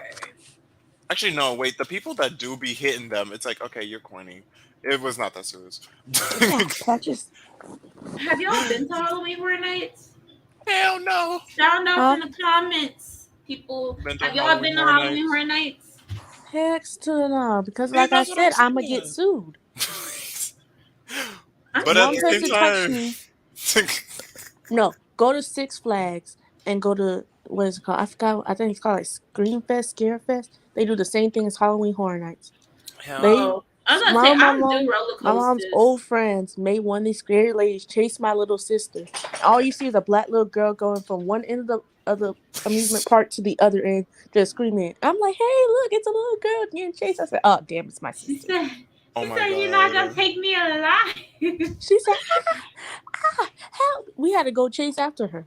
Actually, no. Wait, the people that do be hitting them, it's like, okay, you're corny. It was not that serious. Yeah, Patches. Have y'all been to Halloween Horror Nights? Hell no. Sound off Huh? in the comments, people. Been to Have y'all Halloween been to Horror Halloween Nights. Horror Nights? Heck to no, because See, like I that's what I'm said, I'm gonna get saying. sued. I'm But at One the same person serious. touched time, me. No, go to Six Flags and go to what is it called? I forgot. I think it's called like Scream Fest, Scare Fest. They do the same thing as Halloween Horror Nights. hell They, no. Oh, I was gonna say I don't do roller my mom's coasters. old friends made one of these scary ladies chase my little sister. All you see is a black little girl going from one end of the amusement park to the other end, just screaming. I'm like, hey, look, it's a little girl getting chased. I said, oh damn, it's my She sister. said, Oh she my said you're not gonna god. take me alive. She said, help! We had to go chase after her.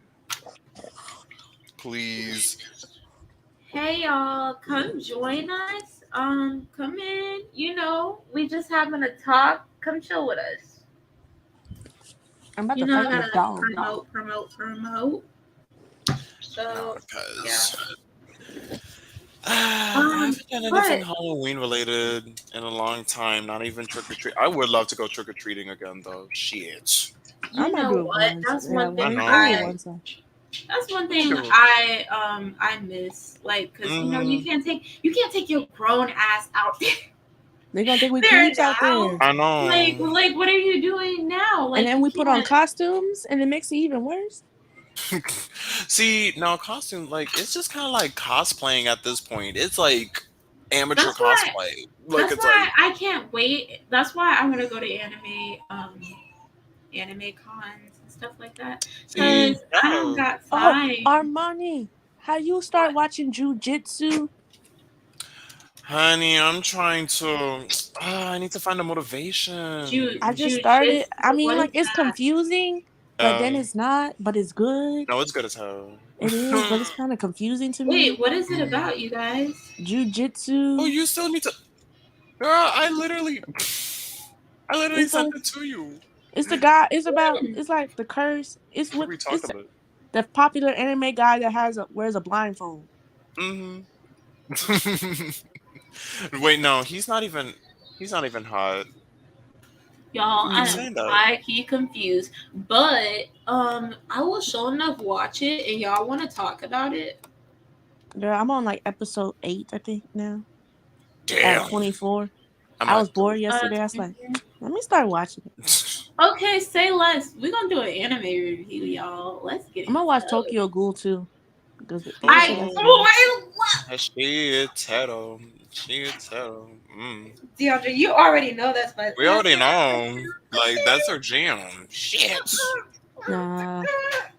Please. Hey y'all, come join us. Come in. You know, we just having a talk. Come chill with us. I'm about You to know, I fight this gotta dog. promote. No, So yeah. because I Um, haven't done anything but Halloween related in a long time. Not even trick or treat. I would love to go trick or treating again, though. Shit. I you might know do it what? once. That's Yeah, one I thing maybe know. once. that's one We thing should. I miss. Like, cause you know Mm, you can't take your grown ass out They're gonna think we there creeps out now. there. I know. Like what are you doing now? And Like then you we put on can't. costumes and it makes it even worse. See, no, costume, like, it's just kind of like cosplaying at this point. It's like amateur That's why cosplay. Like, it's like, I can't wait. That's why I want to go to anime cons and stuff like that. see, Cause I don't yeah. got Oh, time. Armani, how you start What? watching jujitsu? Honey, I'm trying to. I need to find a Ju motivation. I just started. I jujitsu. mean, What like is it's that? confusing, but then it's not. But it's good. No, it's good as hell. It is, but it's kind of confusing to Wait, me. what is it Mm. about, you guys? Oh, Jujitsu. you still need to. Girl, I literally It's sent like it to you. it's the guy. It's about. Hmm. It's like the curse. It's what. We talked It's about it. the popular anime guy that wears a blindfold. Hmm. Wait, no, he's not even. He's not even hot. Y'all, You keep I Mm. am saying that. high key confused. But I will sure enough watch it and y'all wanna talk about it. Girl, I'm on like episode 8, I think now. Out of Damn. 24. I'm I was at bored yesterday. I was like, let me start watching it. Okay, say less. We're gonna do an anime review, y'all. Let's get I'm gonna into watch it. Tokyo Ghoul too. Because they say I that's Oh, good. boy, Shitero. Shitero. DeAndre, you already know that's my We already know. Like, that's our jam. Shit. Nah.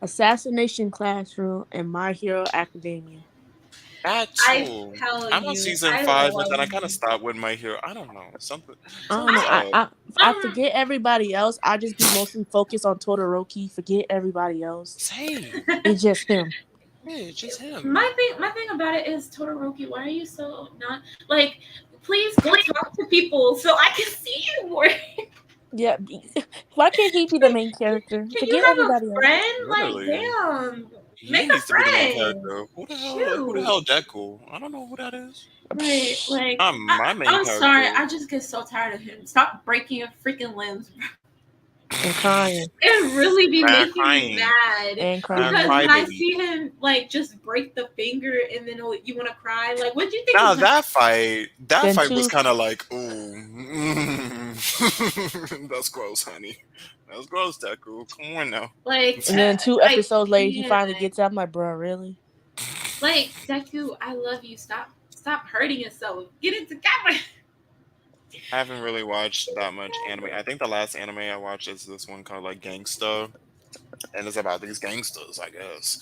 Assassination Classroom and My Hero Academia. That I too. tell I'm on you, season I 5, but then love I kind of you. stopped with my hero. I don't know. I don't know. Something's up. I Um forget everybody else. I just be mostly focused on Todoroki. Forget everybody else. Same. It's just him. Yeah, it's just him. my thing about it is Todoroki, why are you so not like please go talk to people so I can see you more. Yeah. Why can't he be the main character? Can you Forget have a everybody else. friend? Like, Literally. damn. He Make a needs to be the main friend. character. Who the Shoot. hell Deku? I don't know who that is. Right. Like, Not my main I'm sorry. character. I just get so tired of him. Stop breaking your freaking limbs. And crying. It really be Man, making me crying. mad. And Man, Because crying. cry when I baby. see him, like, just break the finger and then you want to cry, like, what do you think is Nah, going to that Then fight was two. kind of like, ooh, that's gross, honey. That's gross, Deku. Come on now. like, And then two I episodes later, he can't. finally gets out. I'm like, bro, really? Like, Deku, I love you. Stop hurting yourself. Get it together. I haven't really watched that much anime. I think the last anime I watched is this one called like Gangsta, and it's about these gangsters, I guess.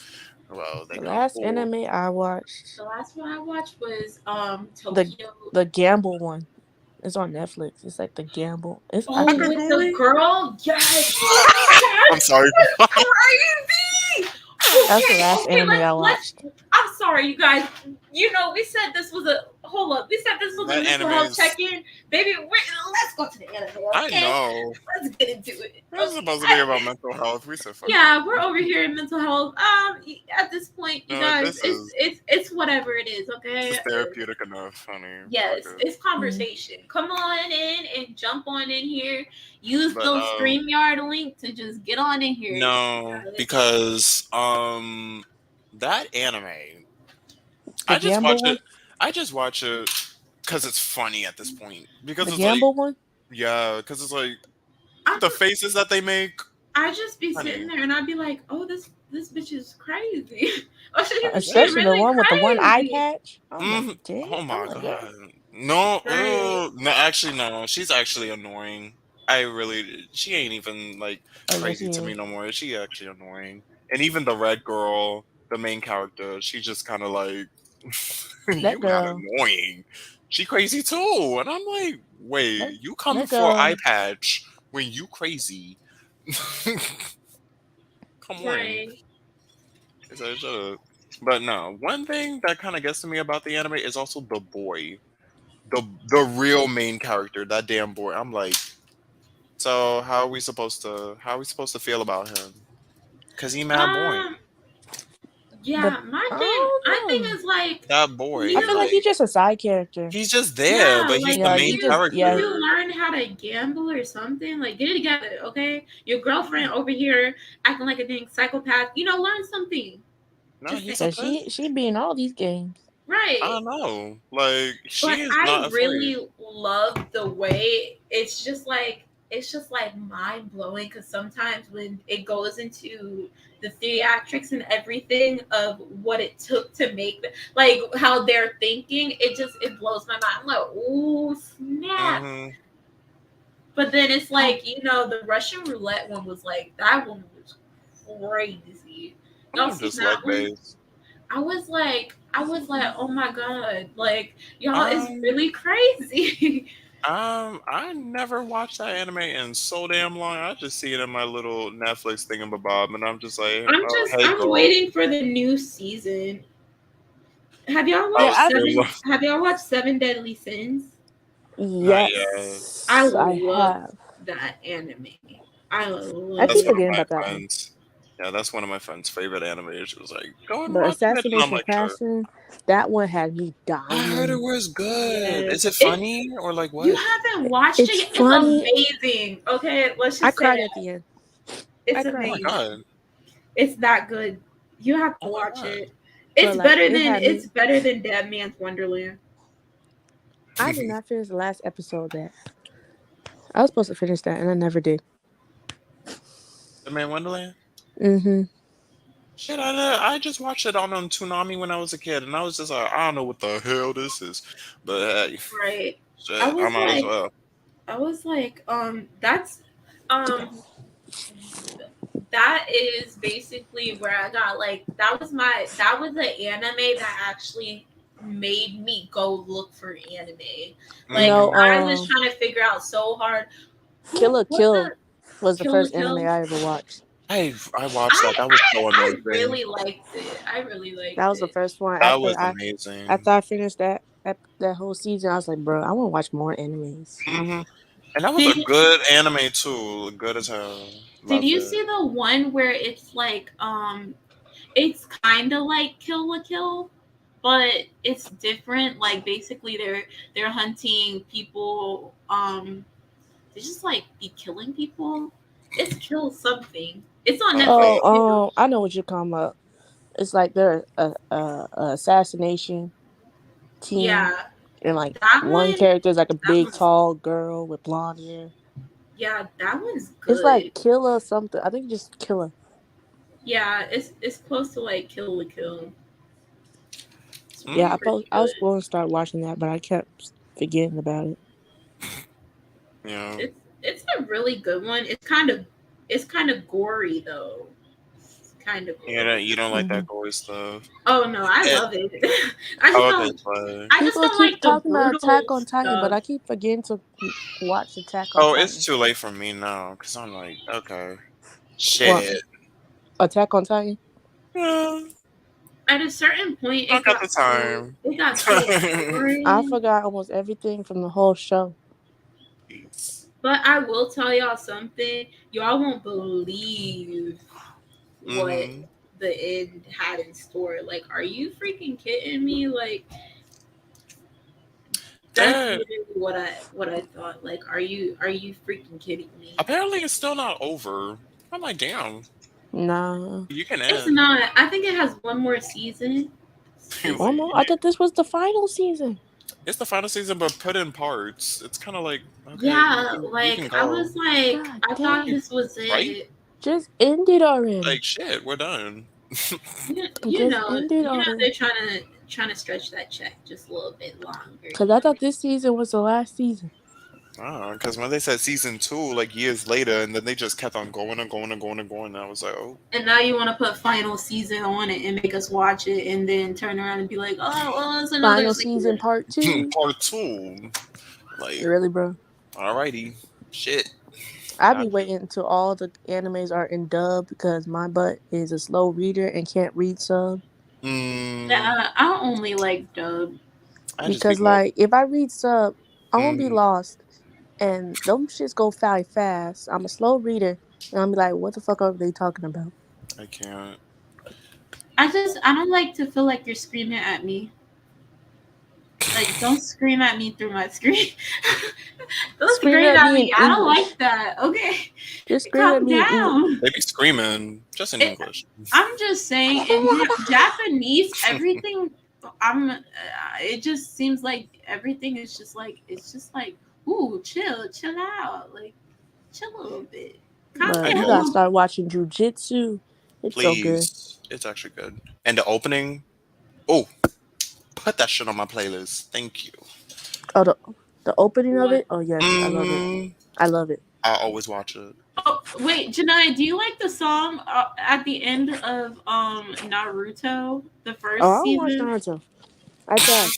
Well, they The kind of last pulled. anime I watched, The last one I watched was the Tokyo. the Gamble one. It's on Netflix. It's like the Gamble. I Oh, think it's with the Really? girl? Yes. I'm That's sorry. crazy. that's the Okay, last okay, anime I let's watched. I'm sorry, you guys. You know, we said this was a hold up. We said this was a That mental anime health is. check-in. Baby, let's go to the anime, I okay? know. Let's get into it. This is Okay. supposed to be about mental health. We said fuck it. Yeah, we're over here in mental health. At this point, you No, guys, this it's is it's it's whatever it is, this okay? is therapeutic enough, honey. Fuck Yes, it. it's Mm. conversation. Come on in and jump on in here. Use But those StreamYard link to just get on in here. no, Guys. because that anime, The I just Gamble watch one. it. I just watch it because it's funny at this point. Because The it's like, Gamble one. yeah, because it's like I the just faces that they make, I just be sitting honey. there and I'd be like, oh, this bitch is crazy. Oh, she Yeah. Especially the really one with the one eye crazy. patch. I'm like, dang. Oh I'm my like, yeah. god. No, Right. no, actually, no. She's actually annoying. I really, she ain't even like Oh yeah, crazy she to me is. no more. She actually annoying. And even the red girl, the main character, she just kind of like, That you kind of girl. annoying. She crazy too. And I'm like, wait, That you coming that for eye girl. patch when you crazy? Come on. Right. It's like, shut up. But no, one thing that kind of gets to me about the anime is also the boy, the real main character, that damn boy. I'm like, so how are we supposed to feel about him? Cause he mad boy. Um. The Yeah. My I thing don't know. is like That I boy, feel like you. he's like just a side character. he's just there, Yeah, but he's like the Yeah, main he just you yeah. character. learn how to gamble or something. Like get it together, okay? Your girlfriend over here acting like a dang psychopath. Learn something. No, Just he's saying. a Cause pussy. she be in all these games. I Right. don't know. Like she But is I not afraid. really love the way it's just like mind blowing because sometimes when it goes into the theatrics and everything of what it took to make like how they're thinking, it blows my mind. I'm like, ooh, snap. Mm-hmm. But then it's like, the Russian roulette one was like that one was crazy. Y'all I'm seen just that like one? base. I was like, oh my god, like y'all is Um, really crazy. I never watched that anime in so damn long. I just see it in my little Netflix thingamabob, and I'm just like, oh hey I'm girl, waiting for the new season. Have y'all I Yeah, watched was I've still Seven? Have y'all watched Seven Deadly Sins? not yet. I yes, I love have. that anime. I I love That's keep one it. of forgetting my about that one. friends. Yeah, that's one of my friends' favorite animes. She was like, go and But watch it, and I'm Assassination like, sure. Passion, that one had me I heard it dying. was good. Yes, Is it funny or like you what? haven't watched It's it yet? It's funny. amazing. Okay, let's I just say cried at that the end. I it's Oh cried. my amazing. god. It's that good. You have to Oh my watch god. it. But like it had It's me. better than Dead Man's Wonderland. I did not finish the last episode of that. I was supposed to finish that and I never did. The Man Wonderland. Mm-hmm. Shit, I just watched it on Toonami when I was a kid, and I was just like, I don't know what the hell this is, but hey, Right. I shit, I was might as like, well. that's um that is basically where I got like that was the anime that actually made me go look for anime. Like No, Hmm. I was trying to figure out so hard Kill what's Kill the was the Kill la first anime Kill. I ever watched. I watched that. That was so I amazing. really liked it. I really That liked was the it. first one. That was amazing. After I finished that whole season, I was like, bro, I want to watch more animes. Hmm. And that was a Did good anime too. Good as hell. did Loved you it. see the one where it's like it's kind of like Kill la Kill, but it's different. Like basically, they're hunting people. They just like be killing people. It's Kill something. It's on Netflix Uh, too. I know what you're talking about. It's like they're a assassination team, Yeah, and like that one one. character is like a That big one's tall girl with blonde hair. yeah. That one's It's like good. Killer something. I think just Killer. Yeah, it's close to like Kill la Kill. It's Yeah, mm, pretty I was good. going to start watching that, but I kept forgetting about it. yeah. It's a really good one. It's kind of gory though. It's kind of You don't like that gory. gory stuff. Oh no, I Eh, love it. I just oh, okay, don't. fine. I just People don't keep like the talking about brutal Attack on Titan, but stuff. I keep forgetting to watch Attack on Oh, it's Titan. too late for me now because I'm like, okay, Well, shit. Attack on Titan. Yeah, At a certain point, don't got the time. it got so I boring. forgot almost everything from the whole show. Peace. But I will tell y'all something. Y'all won't believe what Mm-hmm. the end had in store. Like, are you freaking kidding me? Like, that's There. literally what I thought. Like, are you freaking kidding me? Apparently, it's still not over. I'm like, damn. Nah. You can It's end. not. I think it has one more season. Like, One Season. more? I thought this was the final season. it's the final season, but put in parts. It's kind of like, okay, Yeah, you like can I go. was like, God I thought damn. this was Right? it. Just end it already. Like, shit, we're done. You, you Just know, end it you know already. they're trying to stretch that check just a little bit longer. Because I thought this season was the last season. Because when they said season two, like years later, and then they just kept on going and going and going and going, and I was like, oh, And now you want to put final season on it and make us watch it, and then turn around and be like, oh, well, it's another Final season season. part 2. part two. Like, Really, bro? alrighty, shit. I I, be waiting until all the animes are in dub because my butt is a slow reader and can't read sub. mm, Yeah, I only like dub. I just be Because, going. like, if I read sub, I'm gonna be Mm, lost. And them shits go very fast. I'm a slow reader. And I'm be like, what the fuck are they talking about? I can't. I don't like to feel like you're screaming at me. Like, don't scream at me through my screen. Don't Scream scream at at me in me. I don't English. like that. Okay, Just scream at calm me in English. down. They be screaming just in It, English. I'm just saying, in Japanese, everything. It just seems like everything is just like it's just like, ooh, chill out, like chill a little bit, calm I But you get gotta it. down. start watching jujitsu. It's so good. Please. It's actually good. And the opening. Oh, put that shit on my playlist. Thank you. Oh, the opening of What? it? Oh, yes, I love it. Mm, I love it. I always watch it. Oh wait, Janai, do you like the song at the end of Naruto, the Oh, I first don't watch season? Naruto. I tried.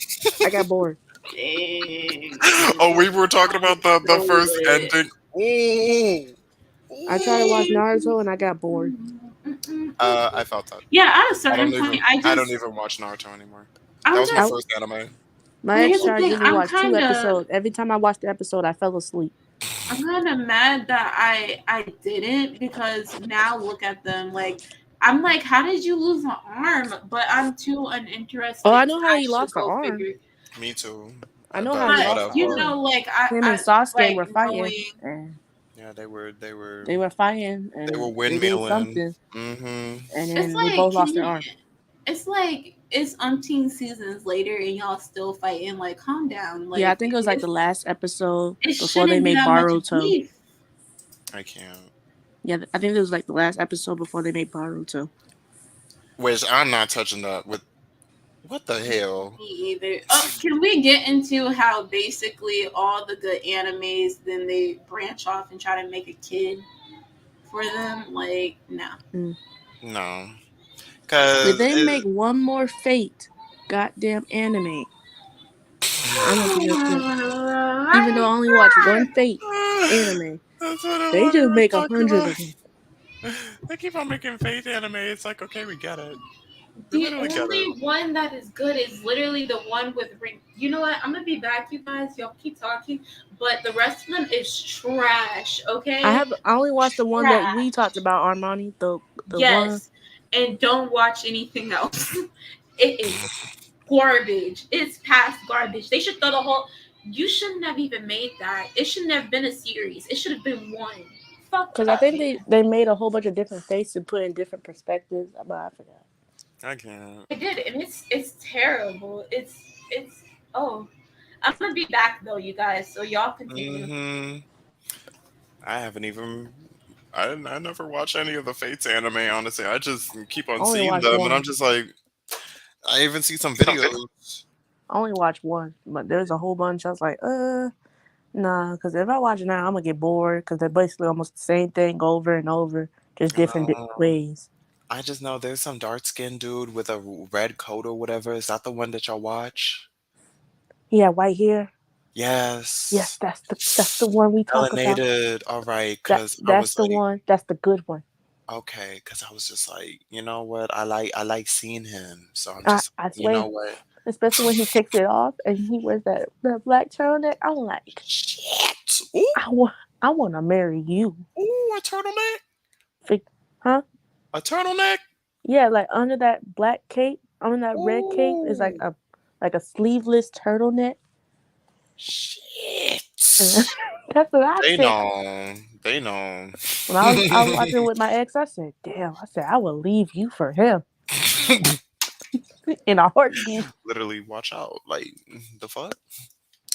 I got bored. Dang, Oh, we were talking about the so first lit. ending. Ooh. I tried to watch Ooh. Naruto and I got bored. I felt that. Yeah, at a I certain don't point, even I don't even watch Naruto anymore. That I'm was my I, just. first anime. my But ex here's the tried to thing, get me to watch two episodes. Every time I watched the episode, I fell asleep. I'm kind of mad that I didn't, because now look at them, like I'm like, how did you lose an arm? But I'm too Oh, I uninterested to know how he actually lost the go arm. figure. Me too. I know how But he But lost the you arm. whatever. know, like Him and I Sasuke like were fighting, knowing. and Yeah, they they were fighting, were and they did windmilling. something, Mm-hmm. and It's then they like, both can lost their you? arm. It's like it's umpteen seasons later and y'all still fighting. Like, calm down. Yeah, I Like think it was like the last episode it before they shouldn't be made that much Baruto. beef. I can't. Yeah, I think it was like the last episode before they made Baruto. Which I'm not touching that with what the hell? Me either. Oh, can we get into how basically all the good animes then they branch off and try to make a kid for them? Like, no. Mm. No. If Cause they make it, one more Fate goddamn anime, I'm gonna be upset. Even though I only watch one Fate anime, that's what I they want just to make talk 100 about. of them. They keep on making faith anime. It's like, okay, we get it. We The literally get only it. one that is good is literally the one with ring. You know what? I'm gonna be back, you guys. Y'all keep talking, but the rest of them is trash. Okay, I only watched the one that we talked trash. about, Armani. The one. Yes, and don't watch anything else. It is garbage. It's past garbage. They should throw the whole. You shouldn't have even made that. It shouldn't have been a series. It should have been one. Fuck Because I up, think man. they made a whole bunch of different faces and put in different perspectives, but I forgot. I can't. I did, and it's terrible. It's oh. I'm gonna be back though, you guys. So y'all continue. Hmm. I haven't even. I never watch any of the Fates anime. Honestly, I just keep I on only seeing watched them, and I'm one. just like, I even see some videos. I only watched one, but there's a whole bunch. I was like, nah, because if I watch it now, I'm gonna get bored because they're basically almost the same thing over and over, just different Um, ways. I just know there's some dark skinned dude with a red coat or whatever. Is that the one that y'all watch? He had white hair. Yes, Yes. that's the one we talk about. Melanated. All right, That cause I that's was the like, one. That's the good one. okay, cause I was just like, you know what? I like seeing him. So I'm I just, I you know swear, what? especially when he takes it off and he wears that black turtleneck. I'm like, Shit. Ooh, I want to marry you. ooh, a turtleneck. Fig- Huh? A turtleneck. Yeah, like under that black cape, under that red cape is Ooh, like a sleeveless turtleneck. shit. And that's what I They said. know. They know. When I was watching with my ex, I said, "Damn!" I said, "I will leave you for him in a heartbeat." Literally, watch out. Like the fuck.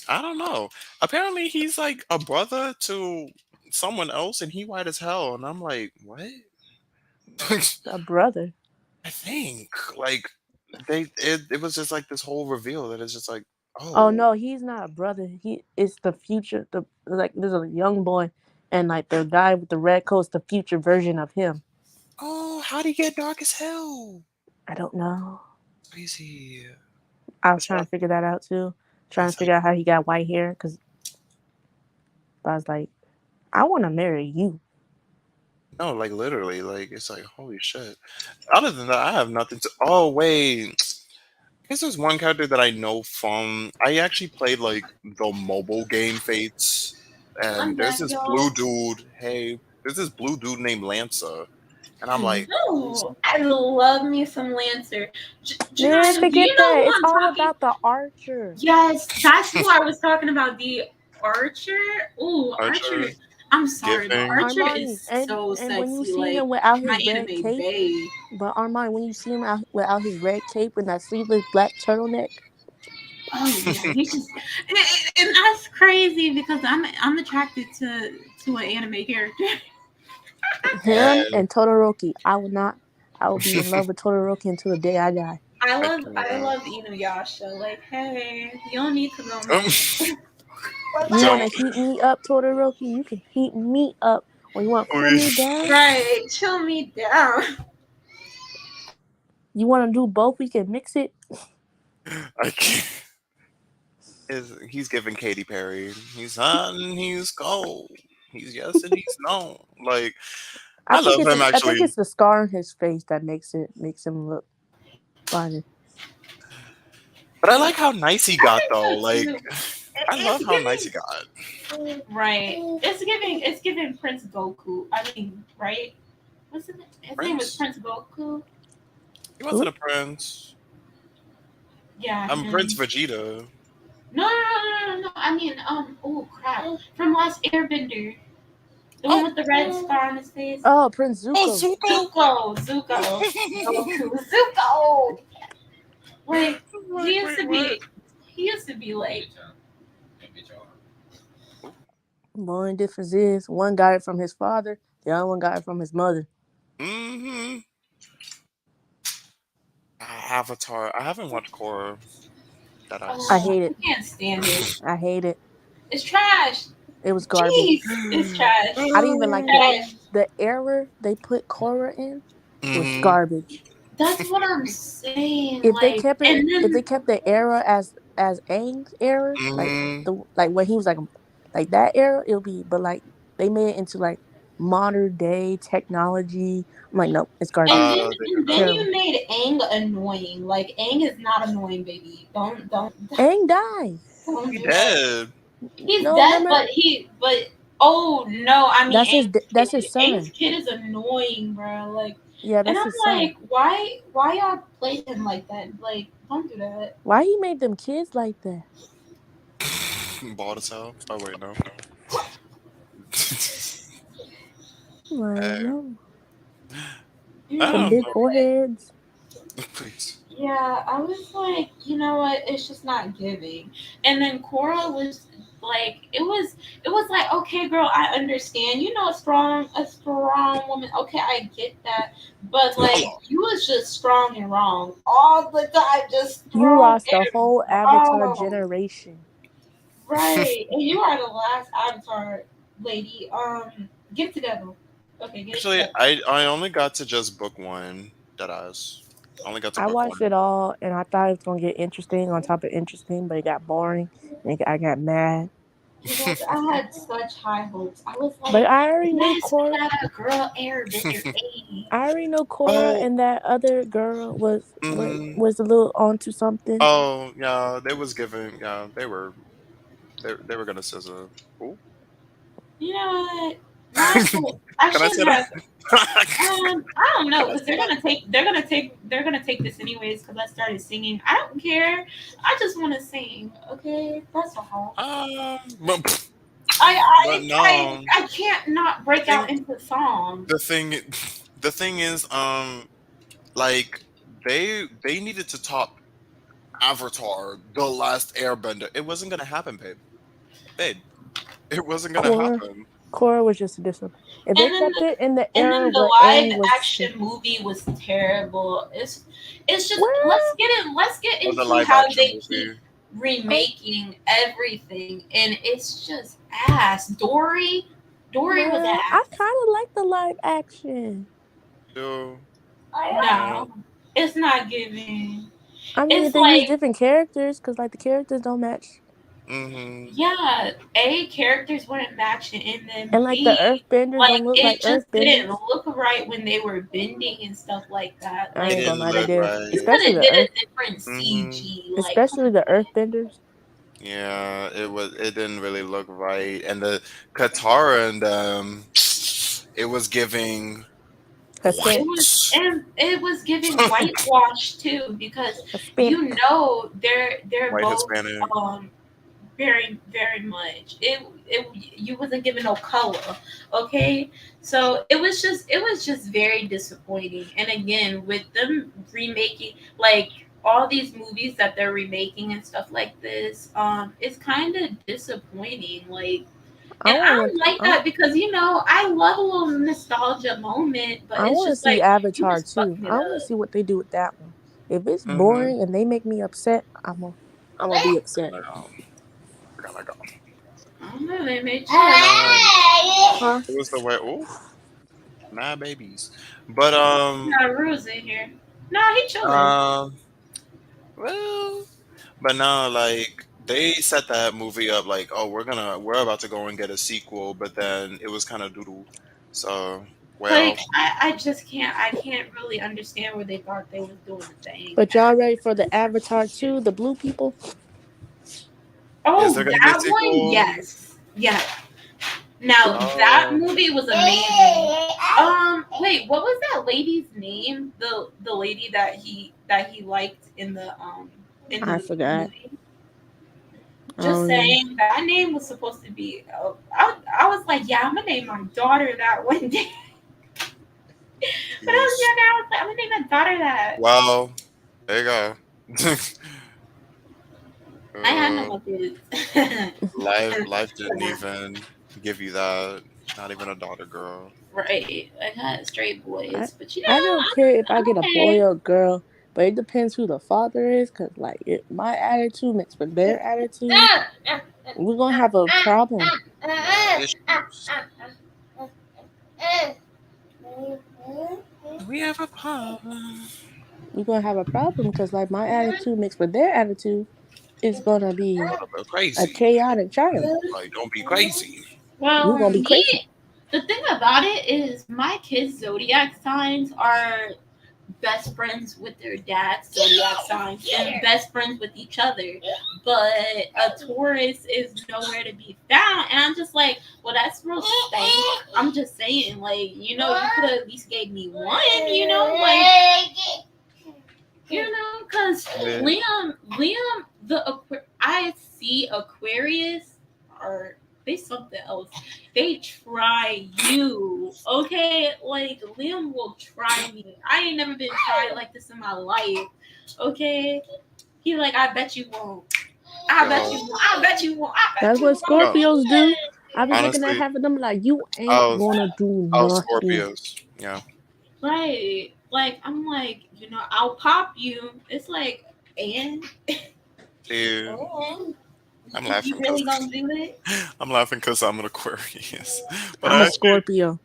I don't know. Apparently, he's like a brother to someone else, and he white as hell. And I'm like, what? A brother. I think like it was just like this whole reveal that it's just like, Oh oh, no, he's not a brother. He is the future. The like, there's a young boy, and like the guy with the red coat's the future version of him. oh, how'd he get dark as hell? I don't know. Crazy. I was It's trying not. to figure that out too. Trying to It's like figure out how he got white hair because I was like, I want to marry you. no, like literally, like it's like holy shit. Other than that, I have nothing to. Oh wait, I guess there's one character that I know from. I actually played like the mobile game Fates, and I'm there's back, this blue y'all. dude. Hey, there's this blue dude named Lancer, and I'm like, who's Oh, I love me some Lancer. Man, Janaya, do forget you know that. who It's I'm all talking? about the archer. Yes, that's who I was talking about. The Archer. Ooh, Archer. Archer I'm sorry, but gifting? Archer is Armani, so and when you sexy. see Like him without my his red anime cape, babe. but Armani, when you see him out without his red cape and that sleeveless black turtleneck, Oh yeah, he's just, and that's crazy because I'm attracted to an anime character. him And and Todoroki, I will be in love with Todoroki until the day I die. I I cannot. love Inuyasha. Like, hey, you don't need to go Um, mad. What You about want to don't heat me up, Todoroki? You can heat me up. Or you want to cool we? me down? right? Chill me down. You want to do both? We can mix it. I can't. He's giving Katy Perry. He's hot and he's cold. He's yes and he's no. Like I love him I think actually, it's the scar on his face that makes him look funny. but I like how nice he I got think though. so Like too. I love It's how nice he giving got. right. It's giving Prince Goku. I mean, right? What's his name? His name was Prince. Prince Goku. He wasn't Who? a prince. Yeah, I'm Prince him. Vegeta. No. I mean, oh crap, from Last Airbender, the one Oh, with the red scar on his face. Oh, Prince oh, Zuko. Zuko. Zuko, Goku, Zuko. Like he Like, used wait, to what? be, he used to be like, The only difference is one got it from his father, the other one got it from his mother. Mm-hmm. Avatar. I haven't watched Korra. That I ass. oh, hate I it. can't stand it. I hate it. It's trash. It was Jeez, garbage. it's trash. I didn't even like Trash. the era they put Korra in was Mm-hmm. garbage. That's what I'm saying. If they Like, kept it, and if they then kept the era as Aang's era, Mm-hmm. like when he was like that era, it'll be. But like they made it into like modern day technology. I'm like, nope, it's garbage. They did and then that. Terrible. you made Aang annoying. Like Aang is not annoying, baby. Aang died. Don't He do that. dead. He's No, dead, remember but oh no, I mean that's his Aang's son. kid is annoying, bro. Like, Yeah, and that's I'm his son. like, why y'all played him like that? Like, don't do that. Why he made them kids like that? Bald as hell. Oh wait, no. Like Hey, no, You I them know, don't big know. foreheads. Please. yeah, I was like, you know what? It's just not giving. And then Cora was like, it was like, okay, girl, I understand. You know, a strong woman. Okay, I get that. But like, you was just strong and wrong all the time, just You strong lost the and whole Avatar wrong. generation. Right, and you are the last Avatar lady. Get it together. Okay, get it Actually, together. I only got to just book one. Deadass. I only got to I book watched one. it all, and I thought it was gonna get interesting on top of interesting, but it got boring, and I got mad. You guys, I had such high hopes. I was But like, yes, we got a girl airbender. Hey. I already knew Cora Oh, and that other girl was mm, was a little onto something. oh, yeah. They was giving. Yeah, they were gonna scissor. Ooh. You know what? My whole, I Can I say shouldn't have. that? I don't know Can I because say that? they're gonna take this anyways because I started singing. I don't care. I just want to sing. Okay, that's all. But, I but I I no. I can't not I break out think into song. the thing, the thing is, like they needed to top Avatar, The Last Airbender. It wasn't gonna happen, babe. It wasn't gonna Cora happen. Cora was just a discipline. If they And then kept it in the and era then the where live Aang was, action movie was terrible. It's just well, let's get Or the into live how action they keep movie. oh, remaking everything, and it's just ass. Dory was well, I ass. kind of like the live action. Yo, yeah. No, it's not giving. I mean, It's they use like, different characters because like the characters don't match, Mhm. yeah, A, characters weren't matching, and then and like the B, Earthbenders like don't look it like just didn't Earthbenders. look right when they were bending and stuff like that. I It Like ain't gonna didn't lie, they look did, you could especially have right. the did a Earth, different Mhm. CG. Like, come especially the Earthbenders. Yeah, it was. It didn't really look right, and the Katara and it was giving Consent, it was, white. and it was giving whitewash too because a spin. they're White both Hispanic. um very much. It you wasn't given no color, okay? So it was just very disappointing. And again, with them remaking like all these movies that they're remaking and stuff like this, it's kind of disappointing. Like, I and I want don't like to. that because I love a little nostalgia moment, but I it's want to just see like you Avatar just too. fucking it I want to up. see what they do with that one. If it's Mm-hmm. boring and they make me upset, I'm gonna be upset. We're gonna go. I don't know, they made But choice. Huh? it was the way. Oh, mad babies. But Rules in here. No, he chilling. um, well, but no, like they set that movie up like, oh, we're about to go and get a sequel, but then it was kind of doodle. So well, Like I just I can't really understand where they thought they was doing the thing But y'all at. ready for the Avatar 2, the blue people? is Oh, there gonna be a that one, sequel? yes, yeah. Now that Oh, movie was amazing. Wait, what was that lady's name? The lady that he liked in I the forgot. movie. I Just don't remember. saying that name was supposed to be. I was like, yeah, I'm gonna name my daughter that one day. When I was jeez. younger, I was like, I'm gonna name my daughter that. Well, there you go. I had no uh, more kids. life didn't even give you that. Not even a daughter girl. Right. I got straight I boys, but I don't care if I I'm get a boy okay. or a girl, but it depends who the father is. Cause like if my attitude mixed with their attitude, we're gonna have a problem. Yeah, issues. We have a problem. We're gonna have a problem because like my attitude mixed with their attitude is gonna be A little a crazy. chaotic child. Like, don't be crazy. You're Well, gonna be me, crazy. the thing about it is my kids' zodiac signs are best friends with their dad's zodiac signs and best friends with each other. But a Taurus is nowhere to be found. And I'm just like, well, that's real stank. I'm just saying, like, you could have at least gave me one, because Yeah. I see Aquarius or they something else. They try you, okay? Like Liam will try me. I ain't never been tried like this in my life, okay? He like, I bet you won't. I bet Yo, you won't. I bet you won't. I bet That's you what yo, Scorpios do. won't. I be looking at honestly, half of them like you ain't oh, gonna do oh, nothing. Scorpios. Yeah. Right. Like I'm like, I'll pop you. It's like, and See, I'm you laughing because really gonna do it? I'm laughing because I'm an Aquarius. But I'm I a actually, Scorpio.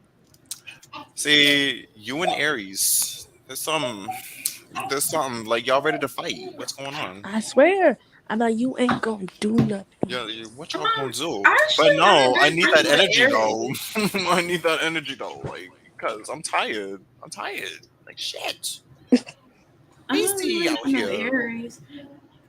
See, you and Aries. There's something like y'all ready to fight. What's going on? I swear. I'm like, you ain't gonna do nothing. Yeah, what y'all gonna do? I But actually have a no, I good need friend that with energy though. Aries. I need that energy though, like because I'm tired. I'm tired. Like shit. I don't Easy really out have no here. Aries.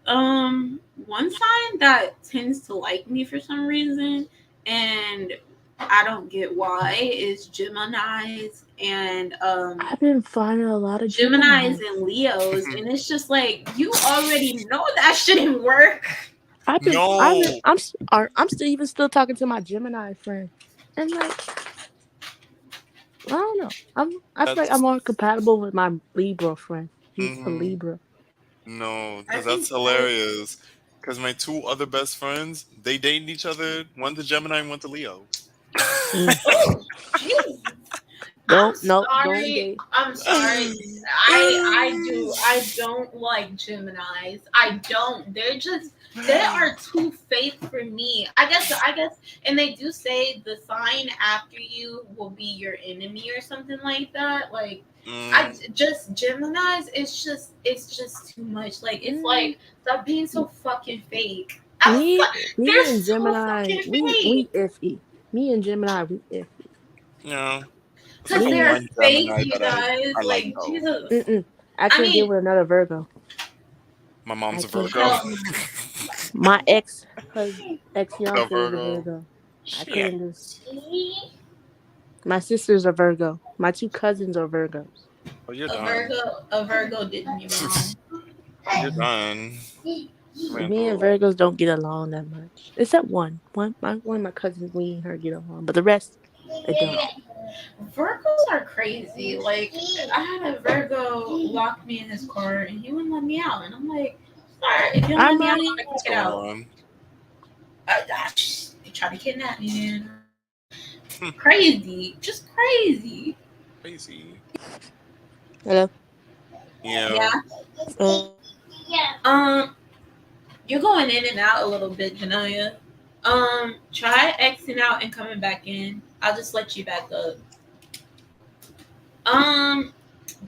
One sign that tends to like me for some reason, and I don't get why, is Gemini's and I've been finding a lot of Gemini's Gemini. and Leos, and it's just like you already know that shouldn't work. No. I'm still even still talking to my Gemini friend, and like, I don't know. I feel like I'm That's more compatible with my Libra friend. He's a hmm Libra. no, I because that's think I hilarious. Because my two other best friends, they dating each other. One's a Gemini and one's a Leo. Mm. oh Jesus. I'm Don't no don't sorry. date. I'm sorry. I don't like Geminis. I don't. They are too fake for me. I guess and they do say the sign after you will be your enemy or something like that. Like I Mm, just Geminis, it's just too much. Like it's Mm. like stop being so fucking fake. Me me They're and so Gemini, fucking we fake. iffy. Me and Gemini, we iffy. yeah. Except Because for Me, they're one fake, Gemini you that I guys. like Like, though. Jesus. I I can't get mean, with another Virgo. My I mom's a can't. Virgo. hell no. My ex The fiance is a Virgo. Virgo. I Shit. couldn't do. My sisters are Virgo. My two cousins are Virgos. Oh, you're A done. Virgo did me wrong. You're done. Man, Me and bro. Virgos don't get along that much, except one. One of my cousins, we and her get along, but the rest, they don't. Virgos are crazy. Like, I had a Virgo lock me in his car and he wouldn't let me out. And I'm like, sorry, if you don't let I'm me out, I'm ready. going to What's kick it going out. on? They tried to kidnap me. And crazy. Just crazy. Crazy. Hello. Yeah. Yeah. Uh, Um, you're going in and out a little bit, Janaya. Try Xing out and coming back in. I'll just let you back up. Um,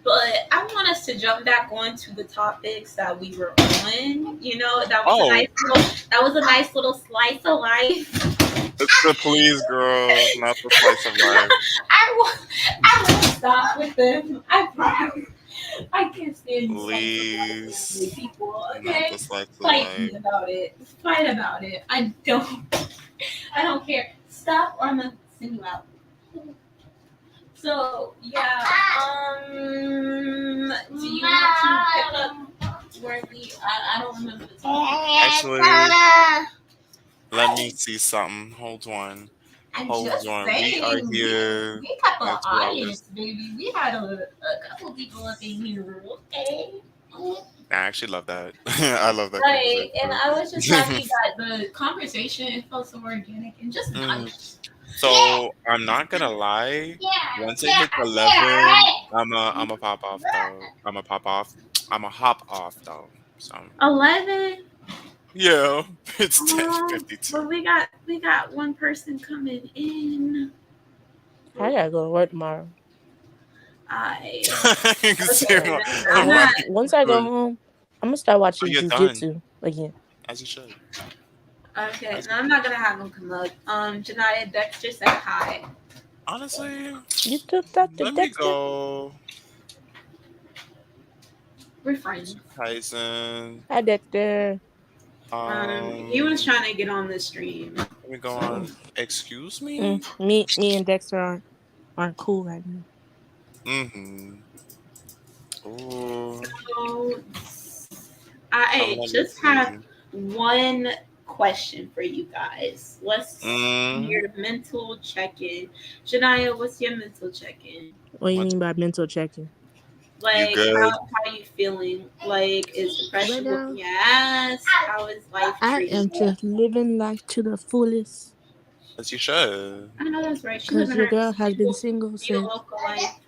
but I want us to jump back onto the topics that we were on. You know, Oh, that was a nice little slice of life. it's the please girl, not the slice of life. I won't stop with them. I promise. I can't stand these slice of life Please, people. not the Okay, slice of fight life. me about it. Fight about it. I don't care. Stop or I'm gonna send you out. So yeah, do you want to pick up where I don't remember the topic. Actually, let me see something. Hold on. I'm Hold just on. We are saying, here we have in an 2 hours. audience, baby. We had a couple people up in here, okay? I actually love that. I love that Right, and conversation. I was just happy that the conversation it felt so organic and just Mm. nice. So I'm not gonna lie. Once it hits 11, I'm a pop off though. I'm a pop off. I'm a hop off though. So 11. yeah, it's ten fifty But two. we got one person coming in. I gotta go to work tomorrow. I See, okay. And I'm not once I go home, I'm gonna start Oh, watching you're done, jujitsu again. as you should. okay. As No, you I'm should. not gonna have him come up. Janaya Dexter said hi. Honestly, You took that to let me Dexter? go. We're friends. Tyson. Hi, Dexter. He was Um, trying to get on the stream. let me go on. Excuse me. Me and Dexter aren't cool right now. Mm-hmm. Ooh. So I Let me just have see. one question for you guys. Let's do Mm, your mental check-in. Janaya, what's your mental check-in? What do you what? mean by mental checking? You Like good? how you feeling? Like is Right depression now, whooping your ass? How is life I treating am you? just living life to the fullest. As you should. I know that's right. She Cause living your her girl has been single single since mediocre life.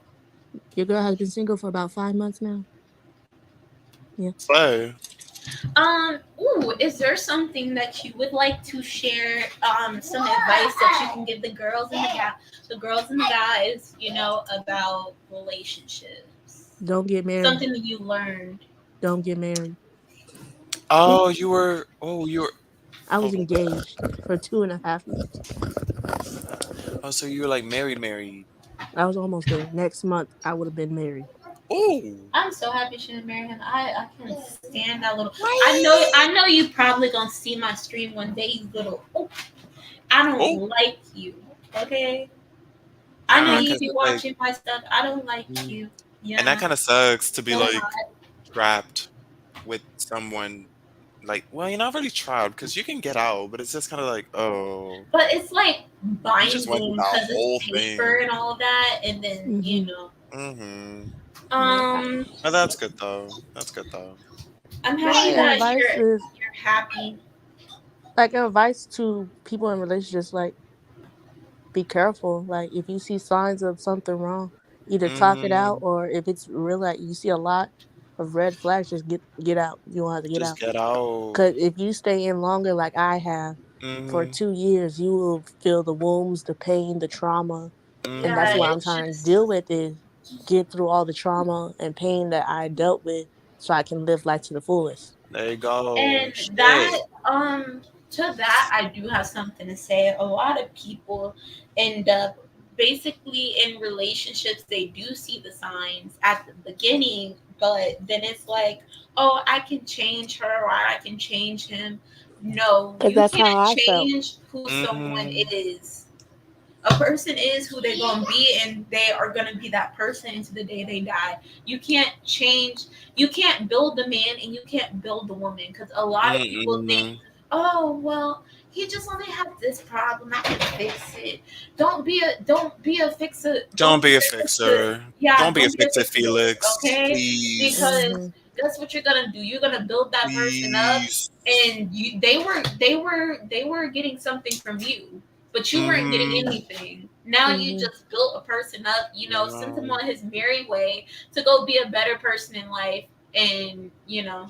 your girl has been single for about 5 months now. Yeah. So, Ooh, is there something that you would like to share? Some advice that you can give the girls and the guys, about relationships. Don't get married. Something that you learned. Don't get married. Oh, you were. Oh, you were. I was Hold on. engaged for 2.5 years. Oh, so you were like married, married. I was almost there. Next month, I would have been married. Oh, I'm so happy she didn't marry him. I can't stand that little. what? I know you probably gonna see my stream one day. You little. Oh, I don't Oh, like you. Okay. I know nah, you because be it's like, watching my stuff. I don't like mm, you. and that Yeah. kind of sucks to be So like hot. trapped with someone. Like, well, you're not really trapped because you can get out, but it's just kind of like, oh, But it's like you just went through binding that because it's whole paper thing. and all that, and then Hmm. Mm-hmm. Yeah. Um, But that's good though. That's good though. I'm My happy that advice is you're happy. like advice to people in relationships, like be careful. Like if you see signs of something wrong, either talk it out, Mm-hmm. or if it's real, like you see a lot of red flags, just get out. You don't have to get Just out. get out. Cause if you stay in longer, like I have, for Mm-hmm. 2 years, you will feel the wounds, the pain, the trauma, and Yeah, that's what Mm-hmm. I'm it's trying to just deal with. Is get through all the trauma and pain that I dealt with, so I can live life to the fullest. There you go. and that Shit. to that I do have something to say. A lot of people end up basically in relationships. They do see the signs at the beginning, but then it's like, oh, I can change her or I can change him. No, Cause you that's how can't I felt. change who someone Mm-hmm. is. A person is who they're gonna be, and they are gonna be that person into the day they die. You can't change. You can't build the man, and you can't build the woman. Because a lot of people think, Mm-hmm. oh well, he just only has this problem. I can fix it. Don't be a fixer. Don't Don't be be a a fixer. fixer. Yeah, Don't be a don't be a fixer, fixer. Felix. Okay, Please. because Mhm. that's what you're gonna do. You're gonna build that person up, Please. and they were getting something from you, but you weren't getting Mm-hmm. anything. Now you Mhm. just built a person up, sent him No. on his merry way to go be a better person in life. And you know,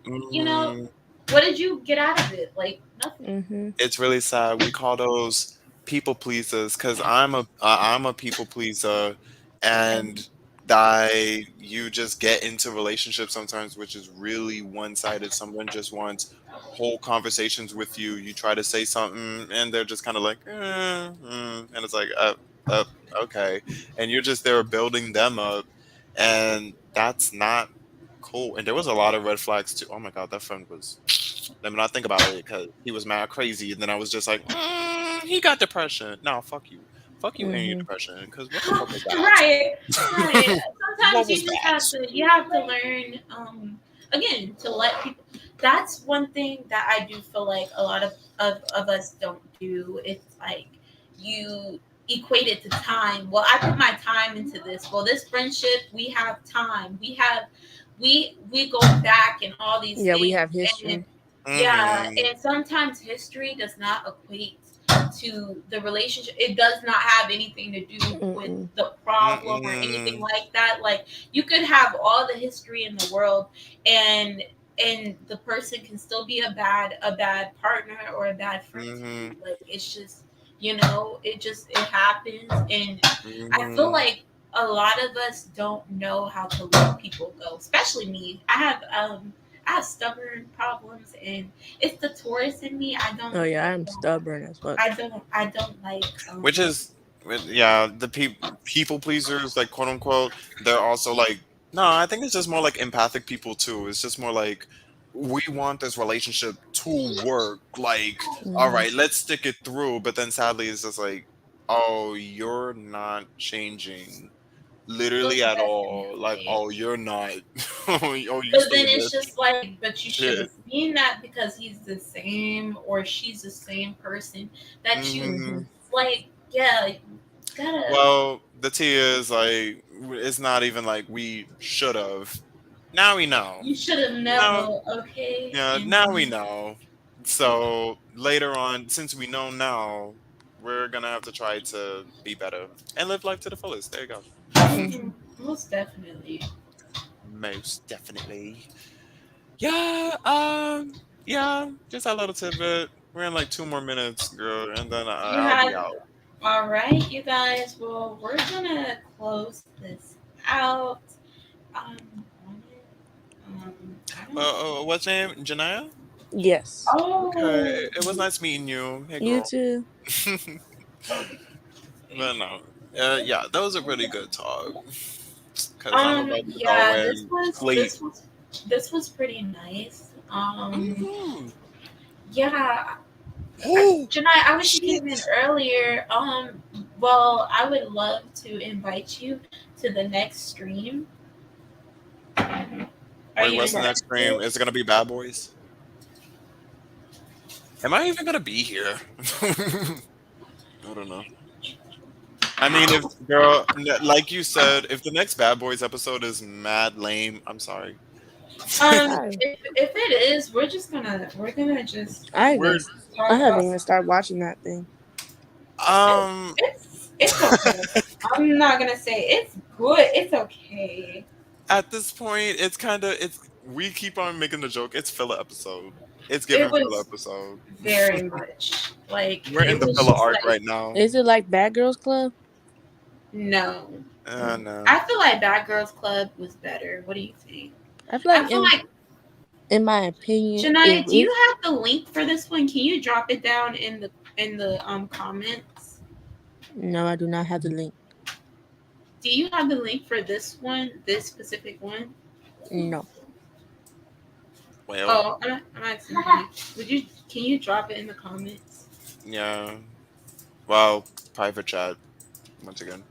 Mm-hmm. what did you get out of it? Like nothing. Mhm. It's really sad. We call those people pleasers because I'm a people pleaser, and I you just get into relationships sometimes, which is really one sided. Someone just wants whole conversations with you. You try to say something, and they're just kind of like, and it's like, okay, and you're just there building them up, and that's not cool. And there was a lot of red flags too. Oh my god, that friend was. Let me not think about it because he was mad crazy, and then I was just like, he got depression. No, fuck you and your Mhm. depression. Because what the fuck was Right, right. that? Sometimes What you was just that? have to learn, again, to let people. That's one thing that I do feel like a lot of us don't do. It's like you equate it to time. Well, I put my time into this. Well, this friendship, we have time. We go back and all these Yeah, we things. have And history. yeah, Mm-hmm. and sometimes history does not equate to the relationship. It does not have anything to do with Mm-mm. the problem or anything Mm-mm. like that. Like you could have all the history in the world, and the person can still be a bad partner or a bad friend to you. Mm-hmm. Like it's just, it happens. And I feel Mm-hmm. like a lot of us don't know how to let people go, especially me. I have stubborn problems, and it's the Taurus in me. I Oh don't yeah, I I'm don't stubborn as fuck. I don't like Which is, yeah, the people pleasers, like quote unquote, they're also like, no, I think it's just more like empathic people too. It's just more like we want this relationship to work. Like, all Mhm. right, let's stick it through. But then sadly, it's just like, oh, you're not changing literally most at all. Like, definitely. oh, you're not. Oh, you But still then a it's bitch. just like, but you should Shit. have seen that because he's the same or she's the same person that you Hmm. Mhm. like. Yeah, you gotta. Well, the tea is like it's not even like we should have. Now we know. You should have Now, never. Okay, yeah, now we and know. So later on, since we know now, we're gonna have to try to be better and live life to the fullest. There you go. Mhm. most definitely. Most definitely. Yeah, yeah, just a little tidbit. We're in like 2 more minutes, girl, and then You I'll be had out. all right, you guys. Well, we're gonna close this out. On it. I don't. What's your name? Janaya? Yes. Okay, Oh, it was nice meeting you. Hey, You girl. too. But no, yeah, that was a really good talk. Cause I'm about to go yeah. This and was sleep. this was this was pretty nice. Mhm. Yeah. Oh, Janai, I wish you shit. came in earlier. Well, I would love to invite you to the next stream. Are Wait, you what's the next stream? interested? Is it gonna be Bad Boys? Am I even gonna be here? I don't know. I mean, if girl, like you said, if the next Bad Boys episode is mad lame, I'm sorry. Hi. If it is, we're gonna just I We're even I talk haven't about even something. started watching that thing. um It's okay. I'm not gonna say it's good. It's okay. at this point, it's kind of it's we keep on making the joke. It's filler episode. It's It giving filler was episode. very much like We're in it the was filler just arc like right now. Is it like Bad Girls Club? no. No. I feel like Bad Girls Club was better. What do you think? I feel I like feel like in my opinion, it Shania, do was you have the link for this one? Can you drop it down in the comments? no, I do not have the link. Do you have the link for this one, this specific one? No. Well, Oh, I'm asking you. Would you? Can you drop it in the comments? yeah. Well, private chat once again.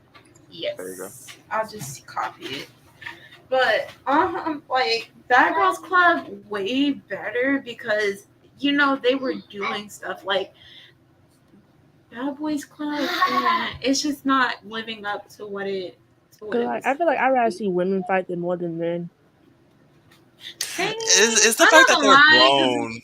There you go. Yes. I'll just copy it. But like Bad Girls Club way better because they were doing stuff like Bad Boys Club. It's just not living up to what Cause it like was I feel like I'd supposed to rather be. see women fight than more than men. Same. It's the I'm fact not that gonna they're lie, because grown.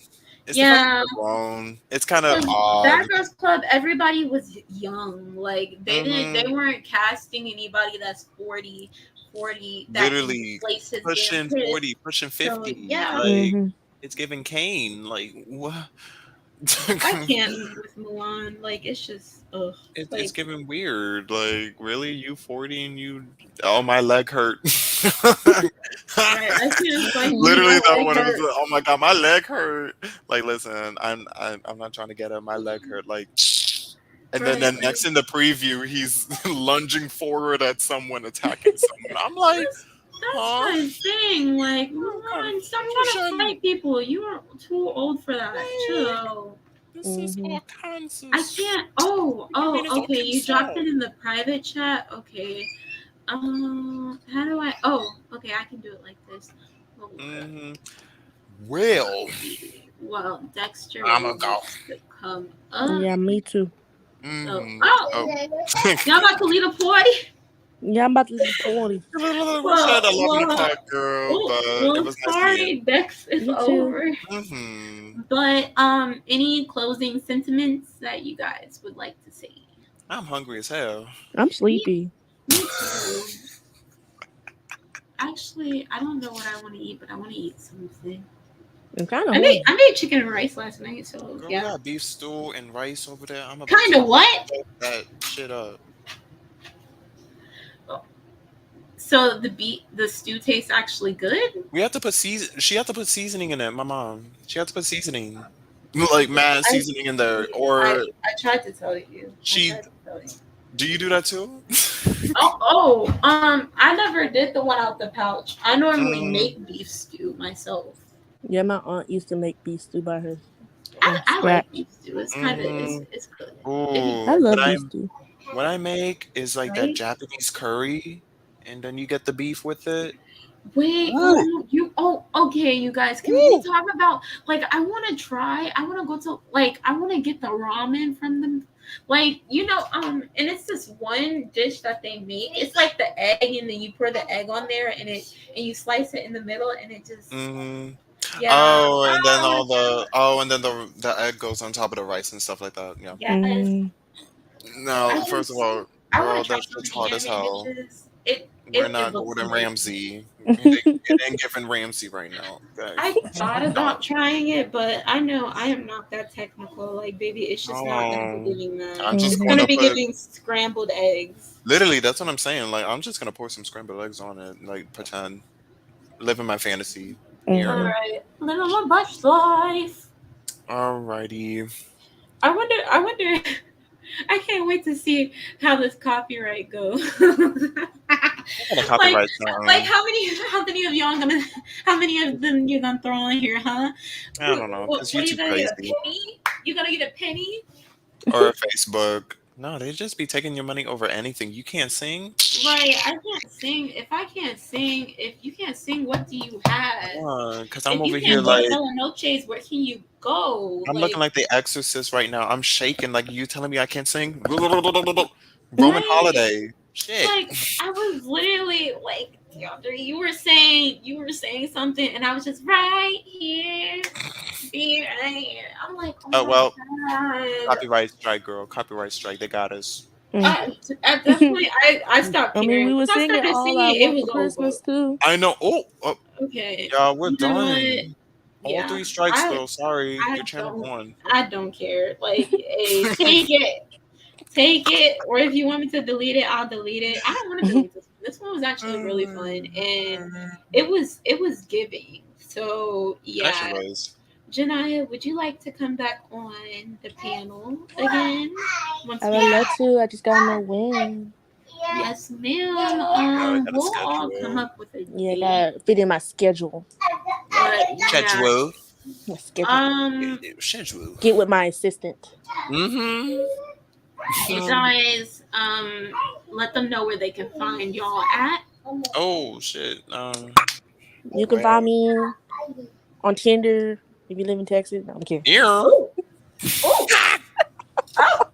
It's the fact that yeah, they're grown. It's kind of because odd. Bad Girls Club, everybody was young. Like they Hmm. weren't casting anybody that's 40 that can Literally slice his damn pushing 40, wrist. pushing So 50. yeah, Like, Mm-hmm. it's giving Kane. Like, what? I can't be with Milan. Like it's just ugh. It's Like giving weird. Like, really? You 40 and you. Oh, my leg hurt. right, I can't fight you. Literally, My that leg one. It was, hurts. oh my God, my leg hurt. Like, listen, I'm not trying to get up. My leg hurt. Like, and then Right. next in the preview, he's lunging forward at someone, attacking someone. I'm like, That's huh? my thing. Like, What kind of Milan, stop trying to fusion? fight people. You are too old for that. Like, Chill. this is Mm-hmm. I Arkansas. can't. Oh, You mean it's okay. You dropped Arkansas? it in the private chat. Okay. How do I? Oh, okay. I can do it like this. Hold up. Hmm. Well, Well, Dexter I'm gonna go. wants to come up. Yeah, me too. So, Hmm. oh, Oh. y'all about to lead a party? Yeah, I'm about to leave 40. We said Well, 11 o'clock, girl, but it was nice meeting. sorry, Dex is You too. over. Hmm. But any closing sentiments that you guys would like to say? I'm hungry as hell. I'm Me, sleepy. me too. Actually, I don't know what I want to eat, but I want to eat something. I'm kind of I made hungry. I made chicken and rice last night, so Girl, we yeah. got beef stew and rice over there. I'm about Kind to of what? soak that shit up. So the stew tastes actually good. We have to put season. She had to put seasoning in it. My mom. She had to put seasoning, like mad I seasoning in there. I Or I tried to tell you. I she. tried to tell you. Do you do that too? I never did the one out the pouch. I normally Mm, make beef stew myself. Yeah, my aunt used to make beef stew by her I, from I like scratch. beef stew. It's kind of mm. it's good. It be I Ooh, good, love beef stew. what I make is like that right? Japanese curry, and then you get the beef with it. Wait, Ooh, okay, you guys, can we ooh. talk about like I want to go to like I want to get the ramen from them. Like, and it's this one dish that they make. It's like the egg and then you pour the egg on there and you slice it in the middle and it just Mm. yeah. Oh, and then I want to try it. and then the egg goes on top of the rice and stuff like that. Yeah. Yes. Mm, No, I first of just all, I want girl, to try that so shit's many hard as anime hell. dishes. We're it not looks Gordon amazing. Ramsay. It ain't giving Ramsay right now. Okay. I thought No. about trying it, but I know I am not that technical. Like, baby, it's just not gonna be Oh, giving I'm that. just It's going Mhm. gonna to be put. giving scrambled eggs. Literally, that's what I'm saying. Like, I'm just gonna pour some scrambled eggs on it. Like, pretend living my fantasy All here. Mhm. right, living my best life. Alrighty. I wonder. I wonder. I can't wait to see how this copyright goes. I'm gonna like, copyright like something. how many of y'all gonna, how many of them you gonna throw in here, huh? I don't know, cause What are you YouTube gonna get? A crazy penny? You gonna get a penny? or Facebook. No, they just be taking your money over anything. You can't sing. Right. I can't sing. If I can't sing, if you can't sing, what do you have? Cause I'm If you over here can't do like Bella Noches, where can you go? I'm looking Like, like the Exorcist right now. I'm shaking. Like you telling me I can't sing? Roman right. Holiday. Shit. Like, I was literally like, DeAndre, you were saying something, and I was just right here, be right here. I'm like, oh Oh my well, god. copyright strike, girl. Copyright strike. They got us. Mm. At that point, I stopped I mean, caring. we were Once I singing started "All I singing, it Want for was over. Christmas" too. I know. Oh, Okay, yeah, we're you know what? done. All Yeah, three strikes I though. Sorry, I your channel don't won. I don't care. Like, hey, take it, or if you want me to delete it, I'll delete it. I don't want to delete this one. This one was actually really fun, and it was giving. So Actually yeah, was. Janaya, would you like to come back on the panel again once I we? would love to. I just gotta know when. Yes, ma'am. Yeah, I got a We'll all come schedule. up with a Yeah, I date, gotta fit in my schedule. but yeah. Schedule. My schedule. Um, Schedule. Get with my assistant. Mm-hmm. you guys, let them know where they can find y'all at. Oh shit. You can Well, find me on Tinder if you live in Texas. No, I'm kidding. here. Oh, oh, oh.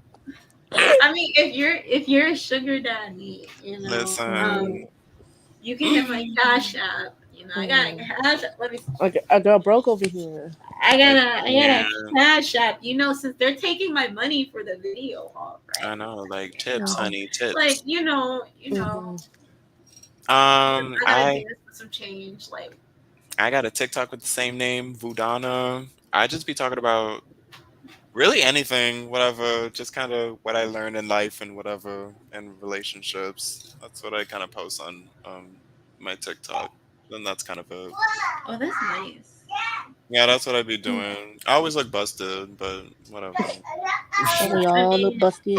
I mean, if you're a sugar daddy, Listen. you can hit my cash app. I got a Mm. cash. Let me. Okay, a girl broke over here. I got a Man, cash app. Since they're taking my money for the video off, I right? know, like tips, Mm-hmm. honey, Like, tips. Mm-hmm. Um, I gotta I dance for some change. Like, I got a TikTok with the same name, Vudana. I just be talking about really anything, whatever, just kind of what I learned in life and whatever and relationships. That's what I kind of post on my TikTok. And that's kind of it. oh, that's nice. Yeah, that's what I be doing. I always look busted, but whatever. And we I all look mean, busted.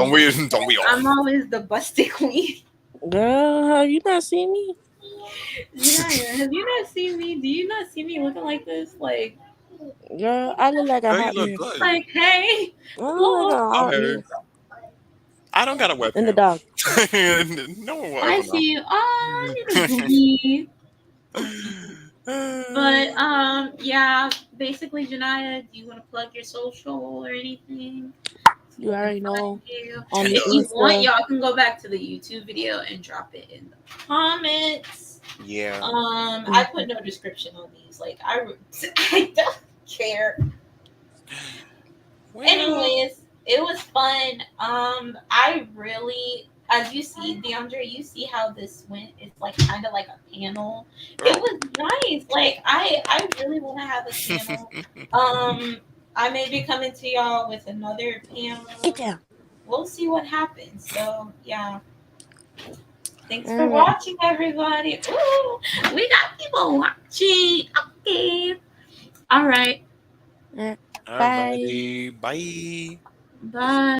Don't we all? I'm always the busted queen. Girl, have you not seen me? Janaya, have you not seen me? Do you not see me looking like this? Girl, I look like a Girl, you hot look mess. good. Hey, I look like look, a hot Okay. mess. I don't got a And the webcam. dog. No one will I ever see you. Oh, little booty. But know. yeah. Basically, Janaya, do you want to plug your social or anything? So You they can already find know. you. On the If you want, Insta. y'all can go back to the YouTube video and drop it in the comments. Yeah. I put no description on these. Like, I don't care. Well, Anyways, it was fun. I really, as you see, DeAndre, you see how this went. It's like kind of like a panel. It girl. was nice. Like, I really want to have a panel. I may be coming to y'all with another Sit panel. down. We'll see what happens. So yeah, thanks for Alright. watching, everybody. Ooh, we got people watching. Okay. All right. Alright. Bye. Alrighty. Bye. Bye.